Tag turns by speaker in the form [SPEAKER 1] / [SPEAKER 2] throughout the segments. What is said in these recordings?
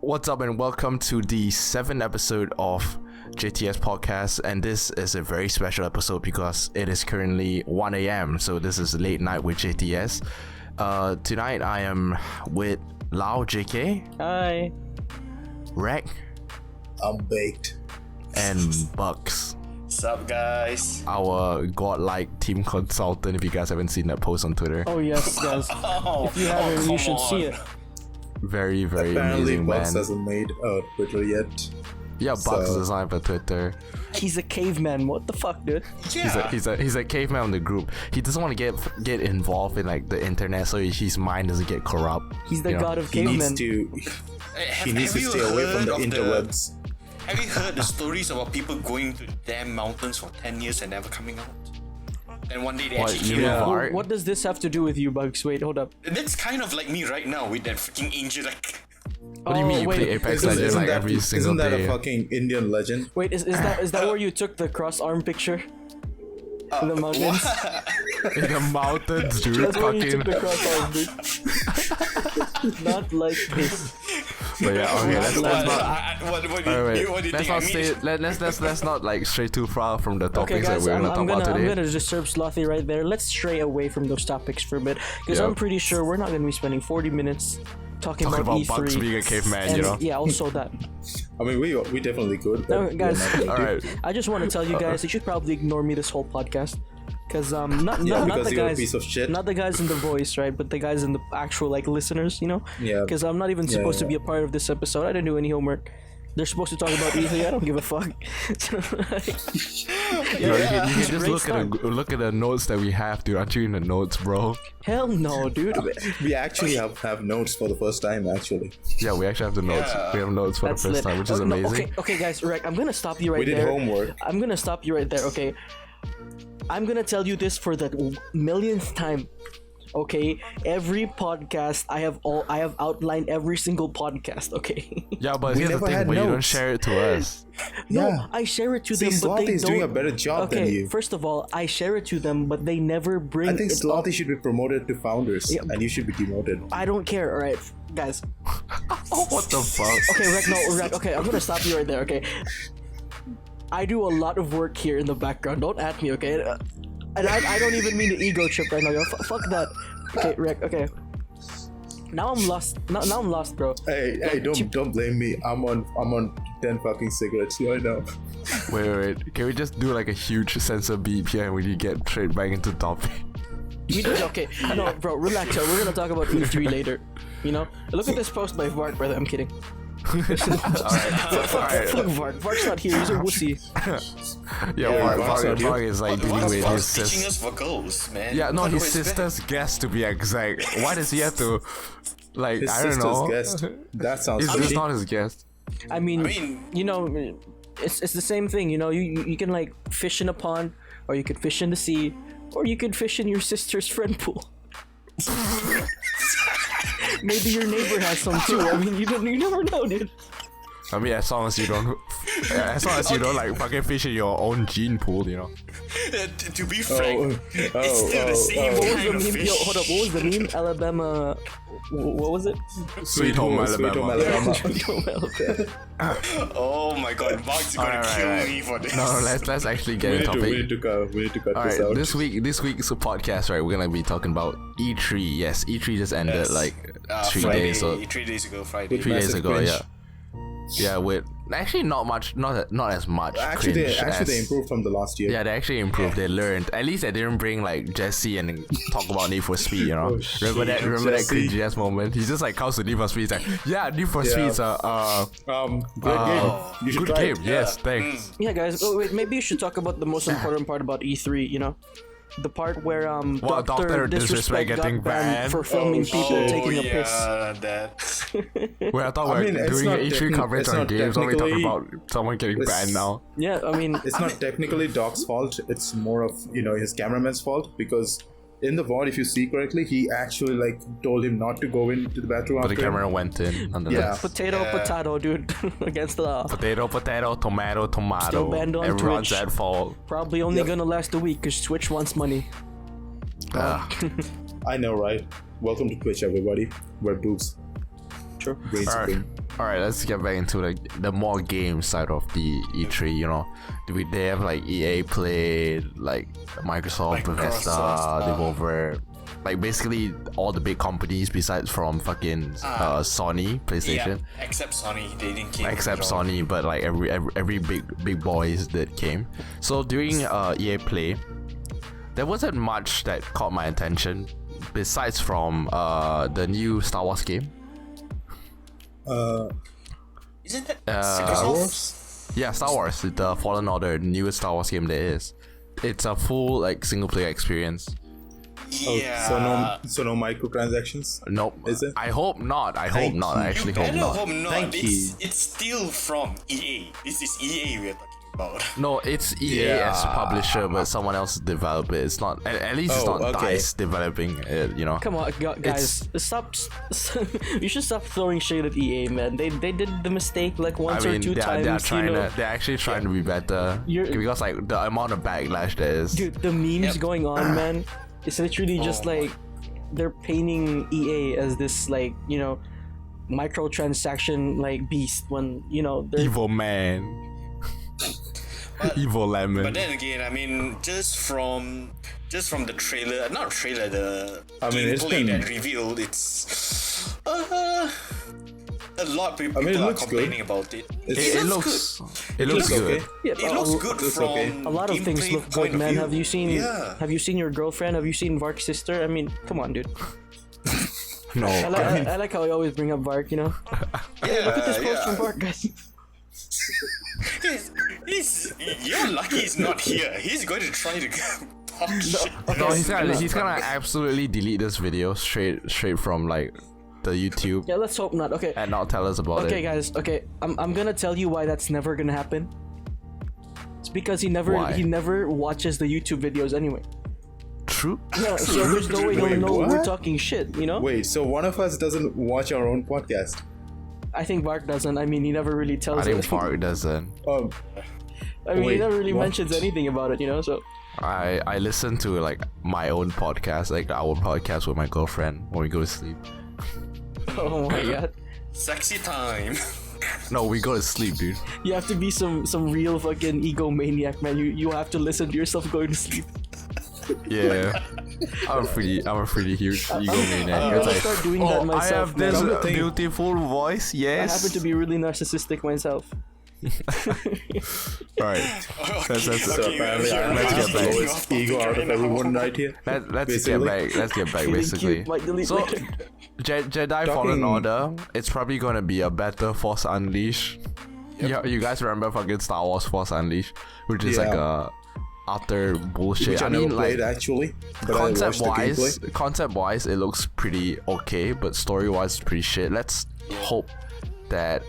[SPEAKER 1] What's up and welcome to the 7th episode of JTS podcast, and this is a very special episode because it is currently 1 a.m. so this is late night with JTS. Tonight I am with LaoJK.
[SPEAKER 2] Hi.
[SPEAKER 1] REKT.
[SPEAKER 3] I'm baked.
[SPEAKER 1] And Bugs.
[SPEAKER 4] What's up, guys?
[SPEAKER 1] Our godlike team consultant, if you guys haven't seen that post on Twitter.
[SPEAKER 2] Oh yes, guys. If you haven't, you should see it.
[SPEAKER 1] Very, very
[SPEAKER 3] Apparently
[SPEAKER 1] amazing
[SPEAKER 3] Bugs
[SPEAKER 1] man.
[SPEAKER 3] hasn't made Twitter yet.
[SPEAKER 1] Yeah, Bugs is on for Twitter.
[SPEAKER 2] He's a caveman. What the fuck, dude?
[SPEAKER 4] Yeah.
[SPEAKER 1] He's a caveman on the group. He doesn't want to get involved in like the internet, so his mind doesn't get corrupt.
[SPEAKER 2] He's the god of
[SPEAKER 3] He
[SPEAKER 2] cavemen.
[SPEAKER 3] needs to he needs to
[SPEAKER 4] you
[SPEAKER 3] stay away from
[SPEAKER 4] heard
[SPEAKER 3] the
[SPEAKER 4] of
[SPEAKER 3] interwebs.
[SPEAKER 4] Have you heard the stories about people going to damn mountains for 10 years and never coming out? And one day they
[SPEAKER 1] What,
[SPEAKER 4] actually
[SPEAKER 1] you
[SPEAKER 4] came
[SPEAKER 1] mean
[SPEAKER 4] out.
[SPEAKER 1] Var-
[SPEAKER 2] What does this have to do with you, Bugs? Wait, hold up.
[SPEAKER 4] That's kind of like me right now with that freaking angel. Like,
[SPEAKER 1] What do you mean you
[SPEAKER 2] wait,
[SPEAKER 1] play Apex Legends
[SPEAKER 3] Isn't
[SPEAKER 1] like
[SPEAKER 3] that,
[SPEAKER 1] every single
[SPEAKER 3] isn't that
[SPEAKER 1] day?
[SPEAKER 3] a fucking Indian legend?
[SPEAKER 2] Wait, is that where you took the cross arm picture? In the mountains?
[SPEAKER 1] In the mountains, dude.
[SPEAKER 2] That's where you took
[SPEAKER 1] Fucking.
[SPEAKER 2] the cross arm, dude. Not like this.
[SPEAKER 1] But yeah, okay. Let's not.
[SPEAKER 4] what do you,
[SPEAKER 1] Wait,
[SPEAKER 4] what do you
[SPEAKER 1] let's
[SPEAKER 4] think I
[SPEAKER 1] not
[SPEAKER 4] mean?
[SPEAKER 1] stay. Let's not like stray too far from the
[SPEAKER 2] Okay,
[SPEAKER 1] topics
[SPEAKER 2] guys,
[SPEAKER 1] that we're
[SPEAKER 2] I'm
[SPEAKER 1] gonna talk
[SPEAKER 2] gonna
[SPEAKER 1] about today.
[SPEAKER 2] disturb Slofhee right there. Let's stray away from those topics for a bit, because
[SPEAKER 1] Yep.
[SPEAKER 2] I'm pretty sure we're not gonna be spending 40 minutes talking
[SPEAKER 1] Talking
[SPEAKER 2] about
[SPEAKER 1] about
[SPEAKER 2] E3.
[SPEAKER 1] Bugs being a caveman,
[SPEAKER 2] and,
[SPEAKER 1] you know.
[SPEAKER 2] yeah, also that.
[SPEAKER 3] I mean, we definitely could.
[SPEAKER 2] No,
[SPEAKER 3] but
[SPEAKER 2] guys.
[SPEAKER 3] we're not gonna do.
[SPEAKER 1] Alright.
[SPEAKER 2] I just want to tell you guys, you should probably ignore me this whole podcast, because not
[SPEAKER 3] because
[SPEAKER 2] the
[SPEAKER 3] you're a
[SPEAKER 2] guys,
[SPEAKER 3] piece of shit.
[SPEAKER 2] not the guys in the voice, right? But the guys in the actual like listeners, you know.
[SPEAKER 3] Yeah.
[SPEAKER 2] Because I'm not even supposed to be a part of this episode. I didn't do any homework. They're supposed to talk about E3. I don't give a fuck.
[SPEAKER 1] Yo, you can just
[SPEAKER 2] Great
[SPEAKER 1] look at the notes that we have, dude. Aren't you in the notes, bro?
[SPEAKER 2] Hell no, dude.
[SPEAKER 3] We actually have notes for the first time, actually.
[SPEAKER 1] Yeah, we actually have the notes.
[SPEAKER 4] Yeah.
[SPEAKER 1] We have notes for
[SPEAKER 2] That's
[SPEAKER 1] the first
[SPEAKER 2] lit.
[SPEAKER 1] time, which is
[SPEAKER 2] Oh, no,
[SPEAKER 1] amazing.
[SPEAKER 2] okay, guys, REKT, I'm gonna stop you right
[SPEAKER 3] We did
[SPEAKER 2] there.
[SPEAKER 3] homework.
[SPEAKER 2] I'm gonna stop you right there, okay? I'm gonna tell you this for the millionth time. Okay, every podcast I have outlined every single podcast. Okay,
[SPEAKER 1] Yeah, but
[SPEAKER 3] We
[SPEAKER 1] here's the
[SPEAKER 3] never
[SPEAKER 1] thing:
[SPEAKER 3] had
[SPEAKER 1] but you don't
[SPEAKER 3] notes.
[SPEAKER 1] share it to us.
[SPEAKER 2] no,
[SPEAKER 3] Yeah.
[SPEAKER 2] I share it to
[SPEAKER 3] See,
[SPEAKER 2] them, but they
[SPEAKER 3] Slothy is
[SPEAKER 2] don't.
[SPEAKER 3] doing a better job
[SPEAKER 2] Okay,
[SPEAKER 3] than you.
[SPEAKER 2] first of all, I share it to them, but they never bring.
[SPEAKER 3] I think
[SPEAKER 2] it up.
[SPEAKER 3] Slothy should be promoted to founders, and you should be demoted.
[SPEAKER 2] I don't care. All right, guys.
[SPEAKER 1] What the fuck?
[SPEAKER 2] Okay, REKT, no, REKT. Okay, I'm gonna stop you right there. Okay, I do a lot of work here in the background. Don't at me, okay? And I don't even mean the ego trip right now. Yo. Fuck that. Okay, REKT. Okay. Now I'm lost. Now I'm lost, bro.
[SPEAKER 3] Hey, don't blame me. I'm on 10 fucking cigarettes right now.
[SPEAKER 1] Wait. Can we just do like a huge sensor beep here and we get straight back into topic?
[SPEAKER 2] Okay, no, bro, relax. Yo. We're gonna talk about E3 later. You know, look at this post by Vart, brother. I'm kidding.
[SPEAKER 1] Alright.
[SPEAKER 2] Fuck Vart. Vart's not here. He's a wussy.
[SPEAKER 1] Yeah,
[SPEAKER 3] Mark's not here.
[SPEAKER 1] Mark is like dealing with his
[SPEAKER 4] What's teaching
[SPEAKER 1] sister.
[SPEAKER 4] us for goals, man?
[SPEAKER 1] Yeah, no,
[SPEAKER 4] What
[SPEAKER 1] his
[SPEAKER 4] was that?
[SPEAKER 1] sister's guest to be exact. Why does he have to, like,
[SPEAKER 3] His
[SPEAKER 1] I don't
[SPEAKER 3] sister's
[SPEAKER 1] know.
[SPEAKER 3] guest. That sounds
[SPEAKER 1] It's
[SPEAKER 3] fishy.
[SPEAKER 1] just not his guest.
[SPEAKER 2] I mean,
[SPEAKER 4] mean-
[SPEAKER 2] you know, it's the same thing. You know, you can like fish in a pond, or you could fish in the sea, or you could fish in your sister's friend pool. Maybe your neighbor has some too. I mean, you never know, dude.
[SPEAKER 1] I mean, as long as you don't like fucking fish in your own gene pool, you know.
[SPEAKER 4] To be frank, it's still the same
[SPEAKER 2] What was
[SPEAKER 4] kind
[SPEAKER 2] the
[SPEAKER 4] of
[SPEAKER 2] meme?
[SPEAKER 4] fish.
[SPEAKER 2] Yo, hold up. What was the meme? Alabama. What was it?
[SPEAKER 1] Sweet home Alabama.
[SPEAKER 4] Oh my god, Mark's gonna
[SPEAKER 1] Alright,
[SPEAKER 4] kill
[SPEAKER 1] alright.
[SPEAKER 4] me for this.
[SPEAKER 1] No, let's actually get
[SPEAKER 3] We
[SPEAKER 1] into
[SPEAKER 3] need
[SPEAKER 1] topic.
[SPEAKER 3] to cut
[SPEAKER 1] All
[SPEAKER 3] this
[SPEAKER 1] right,
[SPEAKER 3] out.
[SPEAKER 1] this week's podcast, right? We're gonna be talking about E3. Yes, E3 just ended
[SPEAKER 4] Yes.
[SPEAKER 1] like 3
[SPEAKER 4] Friday,
[SPEAKER 1] days. So
[SPEAKER 4] 3 days ago, Friday.
[SPEAKER 1] 3 days
[SPEAKER 3] Massive
[SPEAKER 1] ago,
[SPEAKER 3] cringe.
[SPEAKER 1] yeah, with actually not as much.
[SPEAKER 3] Actually,
[SPEAKER 1] cringe
[SPEAKER 3] they
[SPEAKER 1] as,
[SPEAKER 3] improved from the last year.
[SPEAKER 1] Yeah, they actually improved. They learned. At least they didn't bring like Jesse and talk about Need for Speed. You know, remember that
[SPEAKER 3] Jesse.
[SPEAKER 1] cringy ass moment? He just like comes to Need for Speed. He's like, yeah, Need for Speed's
[SPEAKER 3] Great game. You should
[SPEAKER 1] good
[SPEAKER 3] try
[SPEAKER 1] game.
[SPEAKER 3] it.
[SPEAKER 1] Yes, thanks.
[SPEAKER 2] Yeah, guys. Oh, wait, maybe you should talk about the most important part about E3. You know, the part where Dr. Disrespect got
[SPEAKER 1] getting
[SPEAKER 2] banned
[SPEAKER 1] banned?
[SPEAKER 2] for filming people taking a piss.
[SPEAKER 4] That.
[SPEAKER 1] Well, I thought
[SPEAKER 3] I
[SPEAKER 1] we
[SPEAKER 3] mean,
[SPEAKER 1] were
[SPEAKER 3] it's
[SPEAKER 1] doing
[SPEAKER 3] not
[SPEAKER 1] an E3 coverage
[SPEAKER 3] it's
[SPEAKER 1] on
[SPEAKER 3] not
[SPEAKER 1] games. Why are we talking
[SPEAKER 3] technically-
[SPEAKER 1] about someone getting
[SPEAKER 3] It's-
[SPEAKER 1] banned now?
[SPEAKER 2] Yeah, I mean,
[SPEAKER 3] It's not technically Doc's fault. It's more of his cameraman's fault, because in the VOD, if you see correctly, he actually like told him not to go into the bathroom
[SPEAKER 1] But
[SPEAKER 3] after.
[SPEAKER 1] the camera went in.
[SPEAKER 3] Yeah.
[SPEAKER 2] potato, dude, against the law.
[SPEAKER 1] Potato, tomato,
[SPEAKER 2] Still banned on
[SPEAKER 1] Everyone's
[SPEAKER 2] Twitch.
[SPEAKER 1] at fault.
[SPEAKER 2] Probably only
[SPEAKER 3] Yep.
[SPEAKER 2] gonna last a week because Twitch wants money.
[SPEAKER 3] I know, right? Welcome to Twitch, everybody. We're boobs.
[SPEAKER 2] True.
[SPEAKER 3] Brains
[SPEAKER 1] All right.
[SPEAKER 3] brain.
[SPEAKER 1] All right, let's get back into like the more game side of the E3. You know, they have like EA Play, like Microsoft, Bethesda, Devolver, like basically all the big companies besides from fucking Sony, PlayStation.
[SPEAKER 4] Yeah, except Sony, they didn't came.
[SPEAKER 1] Except Sony, but like every big boys that came. So during EA Play, there wasn't much that caught my attention besides from the new Star Wars game.
[SPEAKER 4] Isn't that
[SPEAKER 3] Star Wars?
[SPEAKER 1] Yeah, Star Wars, the Fallen Order, the newest Star Wars game there is. It's a full like single player experience.
[SPEAKER 4] Yeah.
[SPEAKER 3] So no microtransactions.
[SPEAKER 1] Nope.
[SPEAKER 3] Is it?
[SPEAKER 1] I hope not. I
[SPEAKER 3] Thank
[SPEAKER 1] hope not.
[SPEAKER 3] you.
[SPEAKER 1] I actually
[SPEAKER 4] You better
[SPEAKER 1] hope not.
[SPEAKER 3] Thank
[SPEAKER 4] it's,
[SPEAKER 3] you.
[SPEAKER 4] It's still from EA. This is EA we're talking about.
[SPEAKER 1] No, it's EA as publisher, but someone else developed it. It's not. At least it's not DICE developing it. You know.
[SPEAKER 2] Come on, guys, stop. You should stop throwing shade at EA, man. They did the mistake like once or two times.
[SPEAKER 1] They're trying
[SPEAKER 2] you know?
[SPEAKER 1] they're actually trying to be better. Because like the amount of backlash there is.
[SPEAKER 2] Dude, the memes going on, man, it's literally just like they're painting EA as this like, you know, microtransaction like beast when, you know, they're
[SPEAKER 1] Evil man. Evil lemon.
[SPEAKER 4] But then again, I mean, just from the trailer, not trailer, the
[SPEAKER 3] it's
[SPEAKER 4] gameplay
[SPEAKER 3] been-
[SPEAKER 4] that revealed, it's a lot of people
[SPEAKER 3] it
[SPEAKER 4] are
[SPEAKER 3] looks
[SPEAKER 4] complaining
[SPEAKER 3] good.
[SPEAKER 4] about it.
[SPEAKER 1] It looks good.
[SPEAKER 3] Okay.
[SPEAKER 2] yeah,
[SPEAKER 4] It looks good
[SPEAKER 3] looks
[SPEAKER 4] from
[SPEAKER 3] okay.
[SPEAKER 2] a lot of things
[SPEAKER 4] gameplay
[SPEAKER 2] look
[SPEAKER 4] point
[SPEAKER 2] good,
[SPEAKER 4] of
[SPEAKER 2] man.
[SPEAKER 4] view.
[SPEAKER 2] Have you seen
[SPEAKER 4] Yeah.
[SPEAKER 2] have you seen your girlfriend? Have you seen Vark's sister? I mean, come on, dude.
[SPEAKER 1] No.
[SPEAKER 2] I like how you always bring up Vark, you know?
[SPEAKER 4] Yeah,
[SPEAKER 2] Look at this post from Vark, guys.
[SPEAKER 4] You're lucky he's not here. He's going to try to talk shit.
[SPEAKER 1] No, he's gonna absolutely delete this video straight from like the YouTube
[SPEAKER 2] Yeah, let's hope not. Okay.
[SPEAKER 1] and not tell us about
[SPEAKER 2] Okay,
[SPEAKER 1] it.
[SPEAKER 2] guys. Okay, I'm gonna tell you why that's never gonna happen. It's because he never watches the YouTube videos anyway.
[SPEAKER 1] True.
[SPEAKER 2] Yeah, so there's no way he'll
[SPEAKER 3] Wait,
[SPEAKER 2] know we're
[SPEAKER 3] what?
[SPEAKER 2] talking shit. You know?
[SPEAKER 3] Wait, so one of us doesn't watch our own podcast?
[SPEAKER 2] I think Vark doesn't. I mean, he never really tells
[SPEAKER 1] I think
[SPEAKER 2] us.
[SPEAKER 1] Fark doesn't.
[SPEAKER 2] I mean, he
[SPEAKER 3] Wait,
[SPEAKER 2] never really
[SPEAKER 3] what?
[SPEAKER 2] mentions anything about it. You know? So
[SPEAKER 1] I listen to like my own podcast, like our podcast with my girlfriend when we go to sleep.
[SPEAKER 2] oh my god,
[SPEAKER 4] Sexy time.
[SPEAKER 1] No, we go to sleep, dude.
[SPEAKER 2] you have to be some real fucking egomaniac, man. You have to listen to yourself going to sleep.
[SPEAKER 1] Yeah. I'm a pretty huge
[SPEAKER 2] I'm
[SPEAKER 1] egomaniac.
[SPEAKER 2] gonna
[SPEAKER 1] It's like,
[SPEAKER 2] start doing that
[SPEAKER 1] I
[SPEAKER 2] myself.
[SPEAKER 1] have this
[SPEAKER 2] man.
[SPEAKER 1] beautiful voice.
[SPEAKER 2] I
[SPEAKER 1] Yes.
[SPEAKER 2] happen to be really narcissistic myself.
[SPEAKER 1] Alright. Let's
[SPEAKER 3] Apparently, I
[SPEAKER 1] let's
[SPEAKER 3] have
[SPEAKER 1] get
[SPEAKER 3] the
[SPEAKER 1] back.
[SPEAKER 3] lowest ego out of everyone right here.
[SPEAKER 1] Let's get
[SPEAKER 3] Basically.
[SPEAKER 1] back. Let's get back.
[SPEAKER 2] Feeling
[SPEAKER 1] Basically,
[SPEAKER 2] cute, might delete
[SPEAKER 1] so
[SPEAKER 2] later.
[SPEAKER 1] Jedi Fallen
[SPEAKER 3] Talking-
[SPEAKER 1] Order. It's probably gonna be a better Force Unleashed. Yeah, you guys remember fucking Star Wars Force Unleashed, which is like
[SPEAKER 3] Yeah.
[SPEAKER 1] a utter bullshit.
[SPEAKER 3] Which I
[SPEAKER 1] mean,
[SPEAKER 3] never played
[SPEAKER 1] like
[SPEAKER 3] actually, but I watched the gameplay.
[SPEAKER 1] concept wise, it looks pretty okay, but story wise, pretty shit. Let's hope that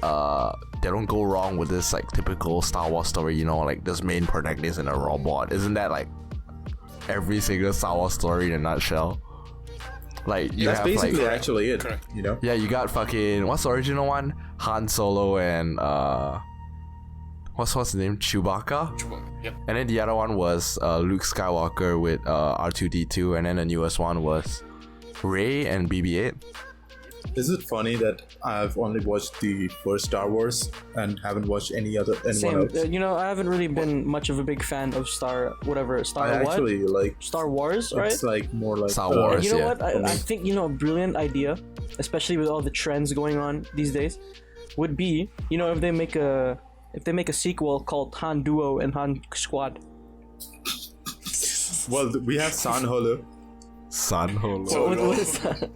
[SPEAKER 1] they don't go wrong with this like typical Star Wars story. You know, like this main protagonist in a robot. Isn't that like every single Star Wars story in a nutshell? Like you
[SPEAKER 3] That's
[SPEAKER 1] have
[SPEAKER 3] basically
[SPEAKER 1] like
[SPEAKER 3] actually it. You know.
[SPEAKER 1] yeah, you got fucking what's the original one? Han Solo and what's his name? Chewbacca.
[SPEAKER 4] Yep.
[SPEAKER 1] And then the other one was Luke Skywalker with R2D2, and then the newest one was Rey and BB-8.
[SPEAKER 3] Is it funny that I've only watched the first Star Wars and haven't watched anyone
[SPEAKER 2] Same.
[SPEAKER 3] else?
[SPEAKER 2] You know, I haven't really been much of a big fan of Star
[SPEAKER 3] I
[SPEAKER 2] what?
[SPEAKER 3] actually like.
[SPEAKER 2] Star Wars, right?
[SPEAKER 3] It's like more like
[SPEAKER 1] Star Wars.
[SPEAKER 2] You know
[SPEAKER 1] yeah.
[SPEAKER 2] what? I think, you know, a brilliant idea, especially with all the trends going on these days, would be, you know, if they make a sequel called Han Duo and Han Squad.
[SPEAKER 3] Well, we have San Holo.
[SPEAKER 1] San Holo.
[SPEAKER 2] What is that?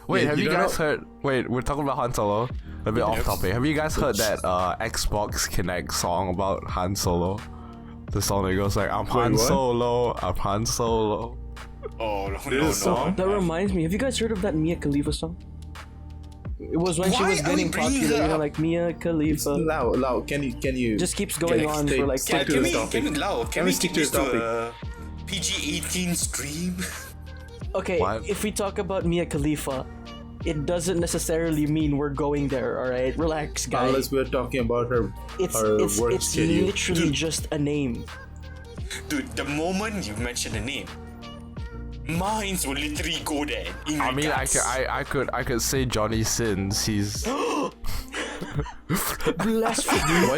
[SPEAKER 1] Wait,
[SPEAKER 3] Yeah,
[SPEAKER 1] have
[SPEAKER 3] you
[SPEAKER 1] you
[SPEAKER 3] don't
[SPEAKER 1] guys
[SPEAKER 3] know-
[SPEAKER 1] heard? Wait, we're talking about Han Solo. A bit off topic. Have you guys heard that Xbox Connect song about Han Solo? The song that goes like, "I'm Han
[SPEAKER 3] what?
[SPEAKER 1] Solo, I'm Han Solo."
[SPEAKER 4] Oh no,
[SPEAKER 3] There is a song?
[SPEAKER 2] That reminds me. Have you guys heard of that Mia Khalifa song? It was when she
[SPEAKER 4] Why
[SPEAKER 2] was
[SPEAKER 4] are we
[SPEAKER 2] getting
[SPEAKER 4] bringing
[SPEAKER 2] popular,
[SPEAKER 4] her
[SPEAKER 2] you know,
[SPEAKER 4] up?
[SPEAKER 2] like Mia Khalifa.
[SPEAKER 3] Lau, can you
[SPEAKER 2] Just keeps going on for like
[SPEAKER 3] stick to
[SPEAKER 4] Can
[SPEAKER 3] the
[SPEAKER 4] we,
[SPEAKER 3] topic?
[SPEAKER 4] can we
[SPEAKER 3] stick
[SPEAKER 4] keep
[SPEAKER 3] to
[SPEAKER 4] this
[SPEAKER 3] the topic?
[SPEAKER 4] to a PG-18 stream?
[SPEAKER 2] Okay,
[SPEAKER 1] What?
[SPEAKER 2] if we talk about Mia Khalifa, it doesn't necessarily mean we're going there. All right, relax, guys.
[SPEAKER 3] Unless we're talking about her
[SPEAKER 2] It's
[SPEAKER 3] work schedule.
[SPEAKER 2] literally just a name.
[SPEAKER 4] Dude, the moment you mention the name, minds will literally go there.
[SPEAKER 1] I mean, I could say Johnny Sins. He's
[SPEAKER 2] Blasphemy.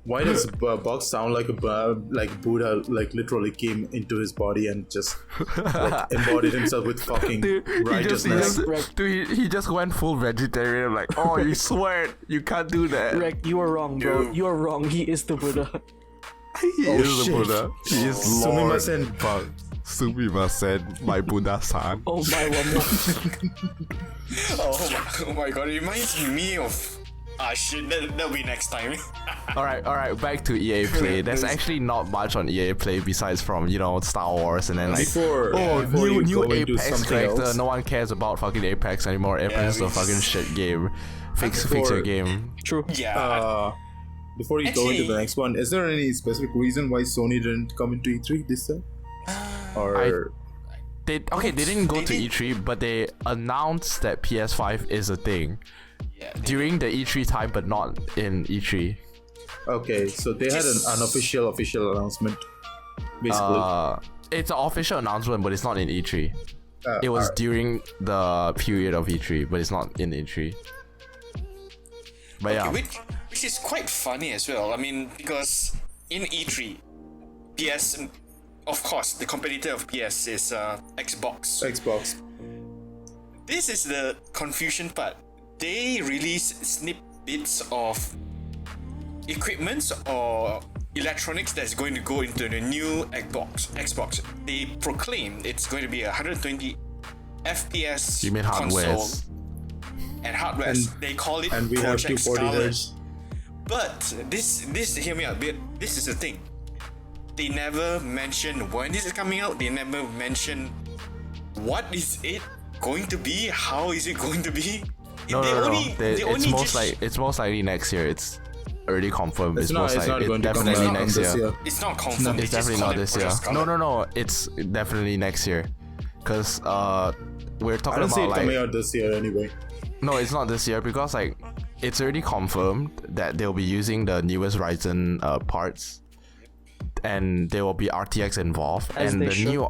[SPEAKER 3] Why does Bugs sound like like Buddha like literally came into his body and just like embodied himself with fucking righteousness?
[SPEAKER 1] He just went full vegetarian. Like, oh, you swear you can't do that.
[SPEAKER 2] Rekt, you are wrong, bro.
[SPEAKER 4] Dude.
[SPEAKER 2] You are wrong. He is the Buddha.
[SPEAKER 1] He is the Buddha. He is Lord.
[SPEAKER 3] Sumimasen.
[SPEAKER 1] Sumimasen, my Buddha-san.
[SPEAKER 2] Oh my one.
[SPEAKER 4] Oh my god, it reminds me of. Ah shit, that'll be next time.
[SPEAKER 1] Alright, back to EA Play. There's actually not much on EA Play besides from, Star Wars and then like
[SPEAKER 3] Before
[SPEAKER 1] new
[SPEAKER 3] you go into
[SPEAKER 1] Apex
[SPEAKER 3] something
[SPEAKER 1] character.
[SPEAKER 3] else.
[SPEAKER 1] No one cares about fucking Apex anymore. Apex is a fucking shit game. Fix your game.
[SPEAKER 2] True.
[SPEAKER 4] Yeah.
[SPEAKER 3] Before you go into
[SPEAKER 4] Actually-
[SPEAKER 3] the next one, is there any specific reason why Sony didn't come into E3 this time? Or
[SPEAKER 1] They didn't go to
[SPEAKER 4] didn't-
[SPEAKER 1] E3, but they announced that PS5 is a thing
[SPEAKER 4] yeah.
[SPEAKER 1] during the E3 time, but not in E3.
[SPEAKER 3] okay, so they had an unofficial announcement, basically.
[SPEAKER 1] It's an official announcement, but it's not in E3. It was
[SPEAKER 3] alright.
[SPEAKER 1] during the period of E3, but it's not in E3. But yeah,
[SPEAKER 4] Which is quite funny as well. I mean, because in E3, PS, of course, the competitor of PS is Xbox.
[SPEAKER 3] Xbox.
[SPEAKER 4] This is the confusion part. They release snippets of equipment or electronics that's going to go into the new Xbox. They proclaim it's going to be a 120 FPS
[SPEAKER 1] you mean
[SPEAKER 4] console
[SPEAKER 1] hardware?
[SPEAKER 4] and hardware.
[SPEAKER 3] And-
[SPEAKER 4] They call it
[SPEAKER 3] And we have
[SPEAKER 4] Project
[SPEAKER 3] 240
[SPEAKER 4] Scarlet.
[SPEAKER 3] hertz.
[SPEAKER 4] But this hear me out. This is the thing. They never mention when this is coming out. They never mention what is it going to be. How is it going to be?
[SPEAKER 1] No.
[SPEAKER 4] They only
[SPEAKER 1] It's most likely next year. It's already confirmed.
[SPEAKER 3] It's not going to come
[SPEAKER 1] definitely
[SPEAKER 3] out
[SPEAKER 1] next
[SPEAKER 3] this year.
[SPEAKER 4] It's not confirmed.
[SPEAKER 1] It's
[SPEAKER 4] They just
[SPEAKER 1] definitely
[SPEAKER 4] call
[SPEAKER 1] not
[SPEAKER 4] it
[SPEAKER 1] this year.
[SPEAKER 4] Project Scarlet.
[SPEAKER 1] No. It's definitely next year. Cause we're
[SPEAKER 3] I
[SPEAKER 1] talking
[SPEAKER 3] don't see it
[SPEAKER 1] about
[SPEAKER 3] coming
[SPEAKER 1] like
[SPEAKER 3] out this year anyway.
[SPEAKER 1] no, it's not this year because like it's already confirmed that they'll be using the newest Ryzen parts, and there will be RTX involved,
[SPEAKER 2] As
[SPEAKER 1] and
[SPEAKER 2] they
[SPEAKER 1] the
[SPEAKER 2] should.
[SPEAKER 1] new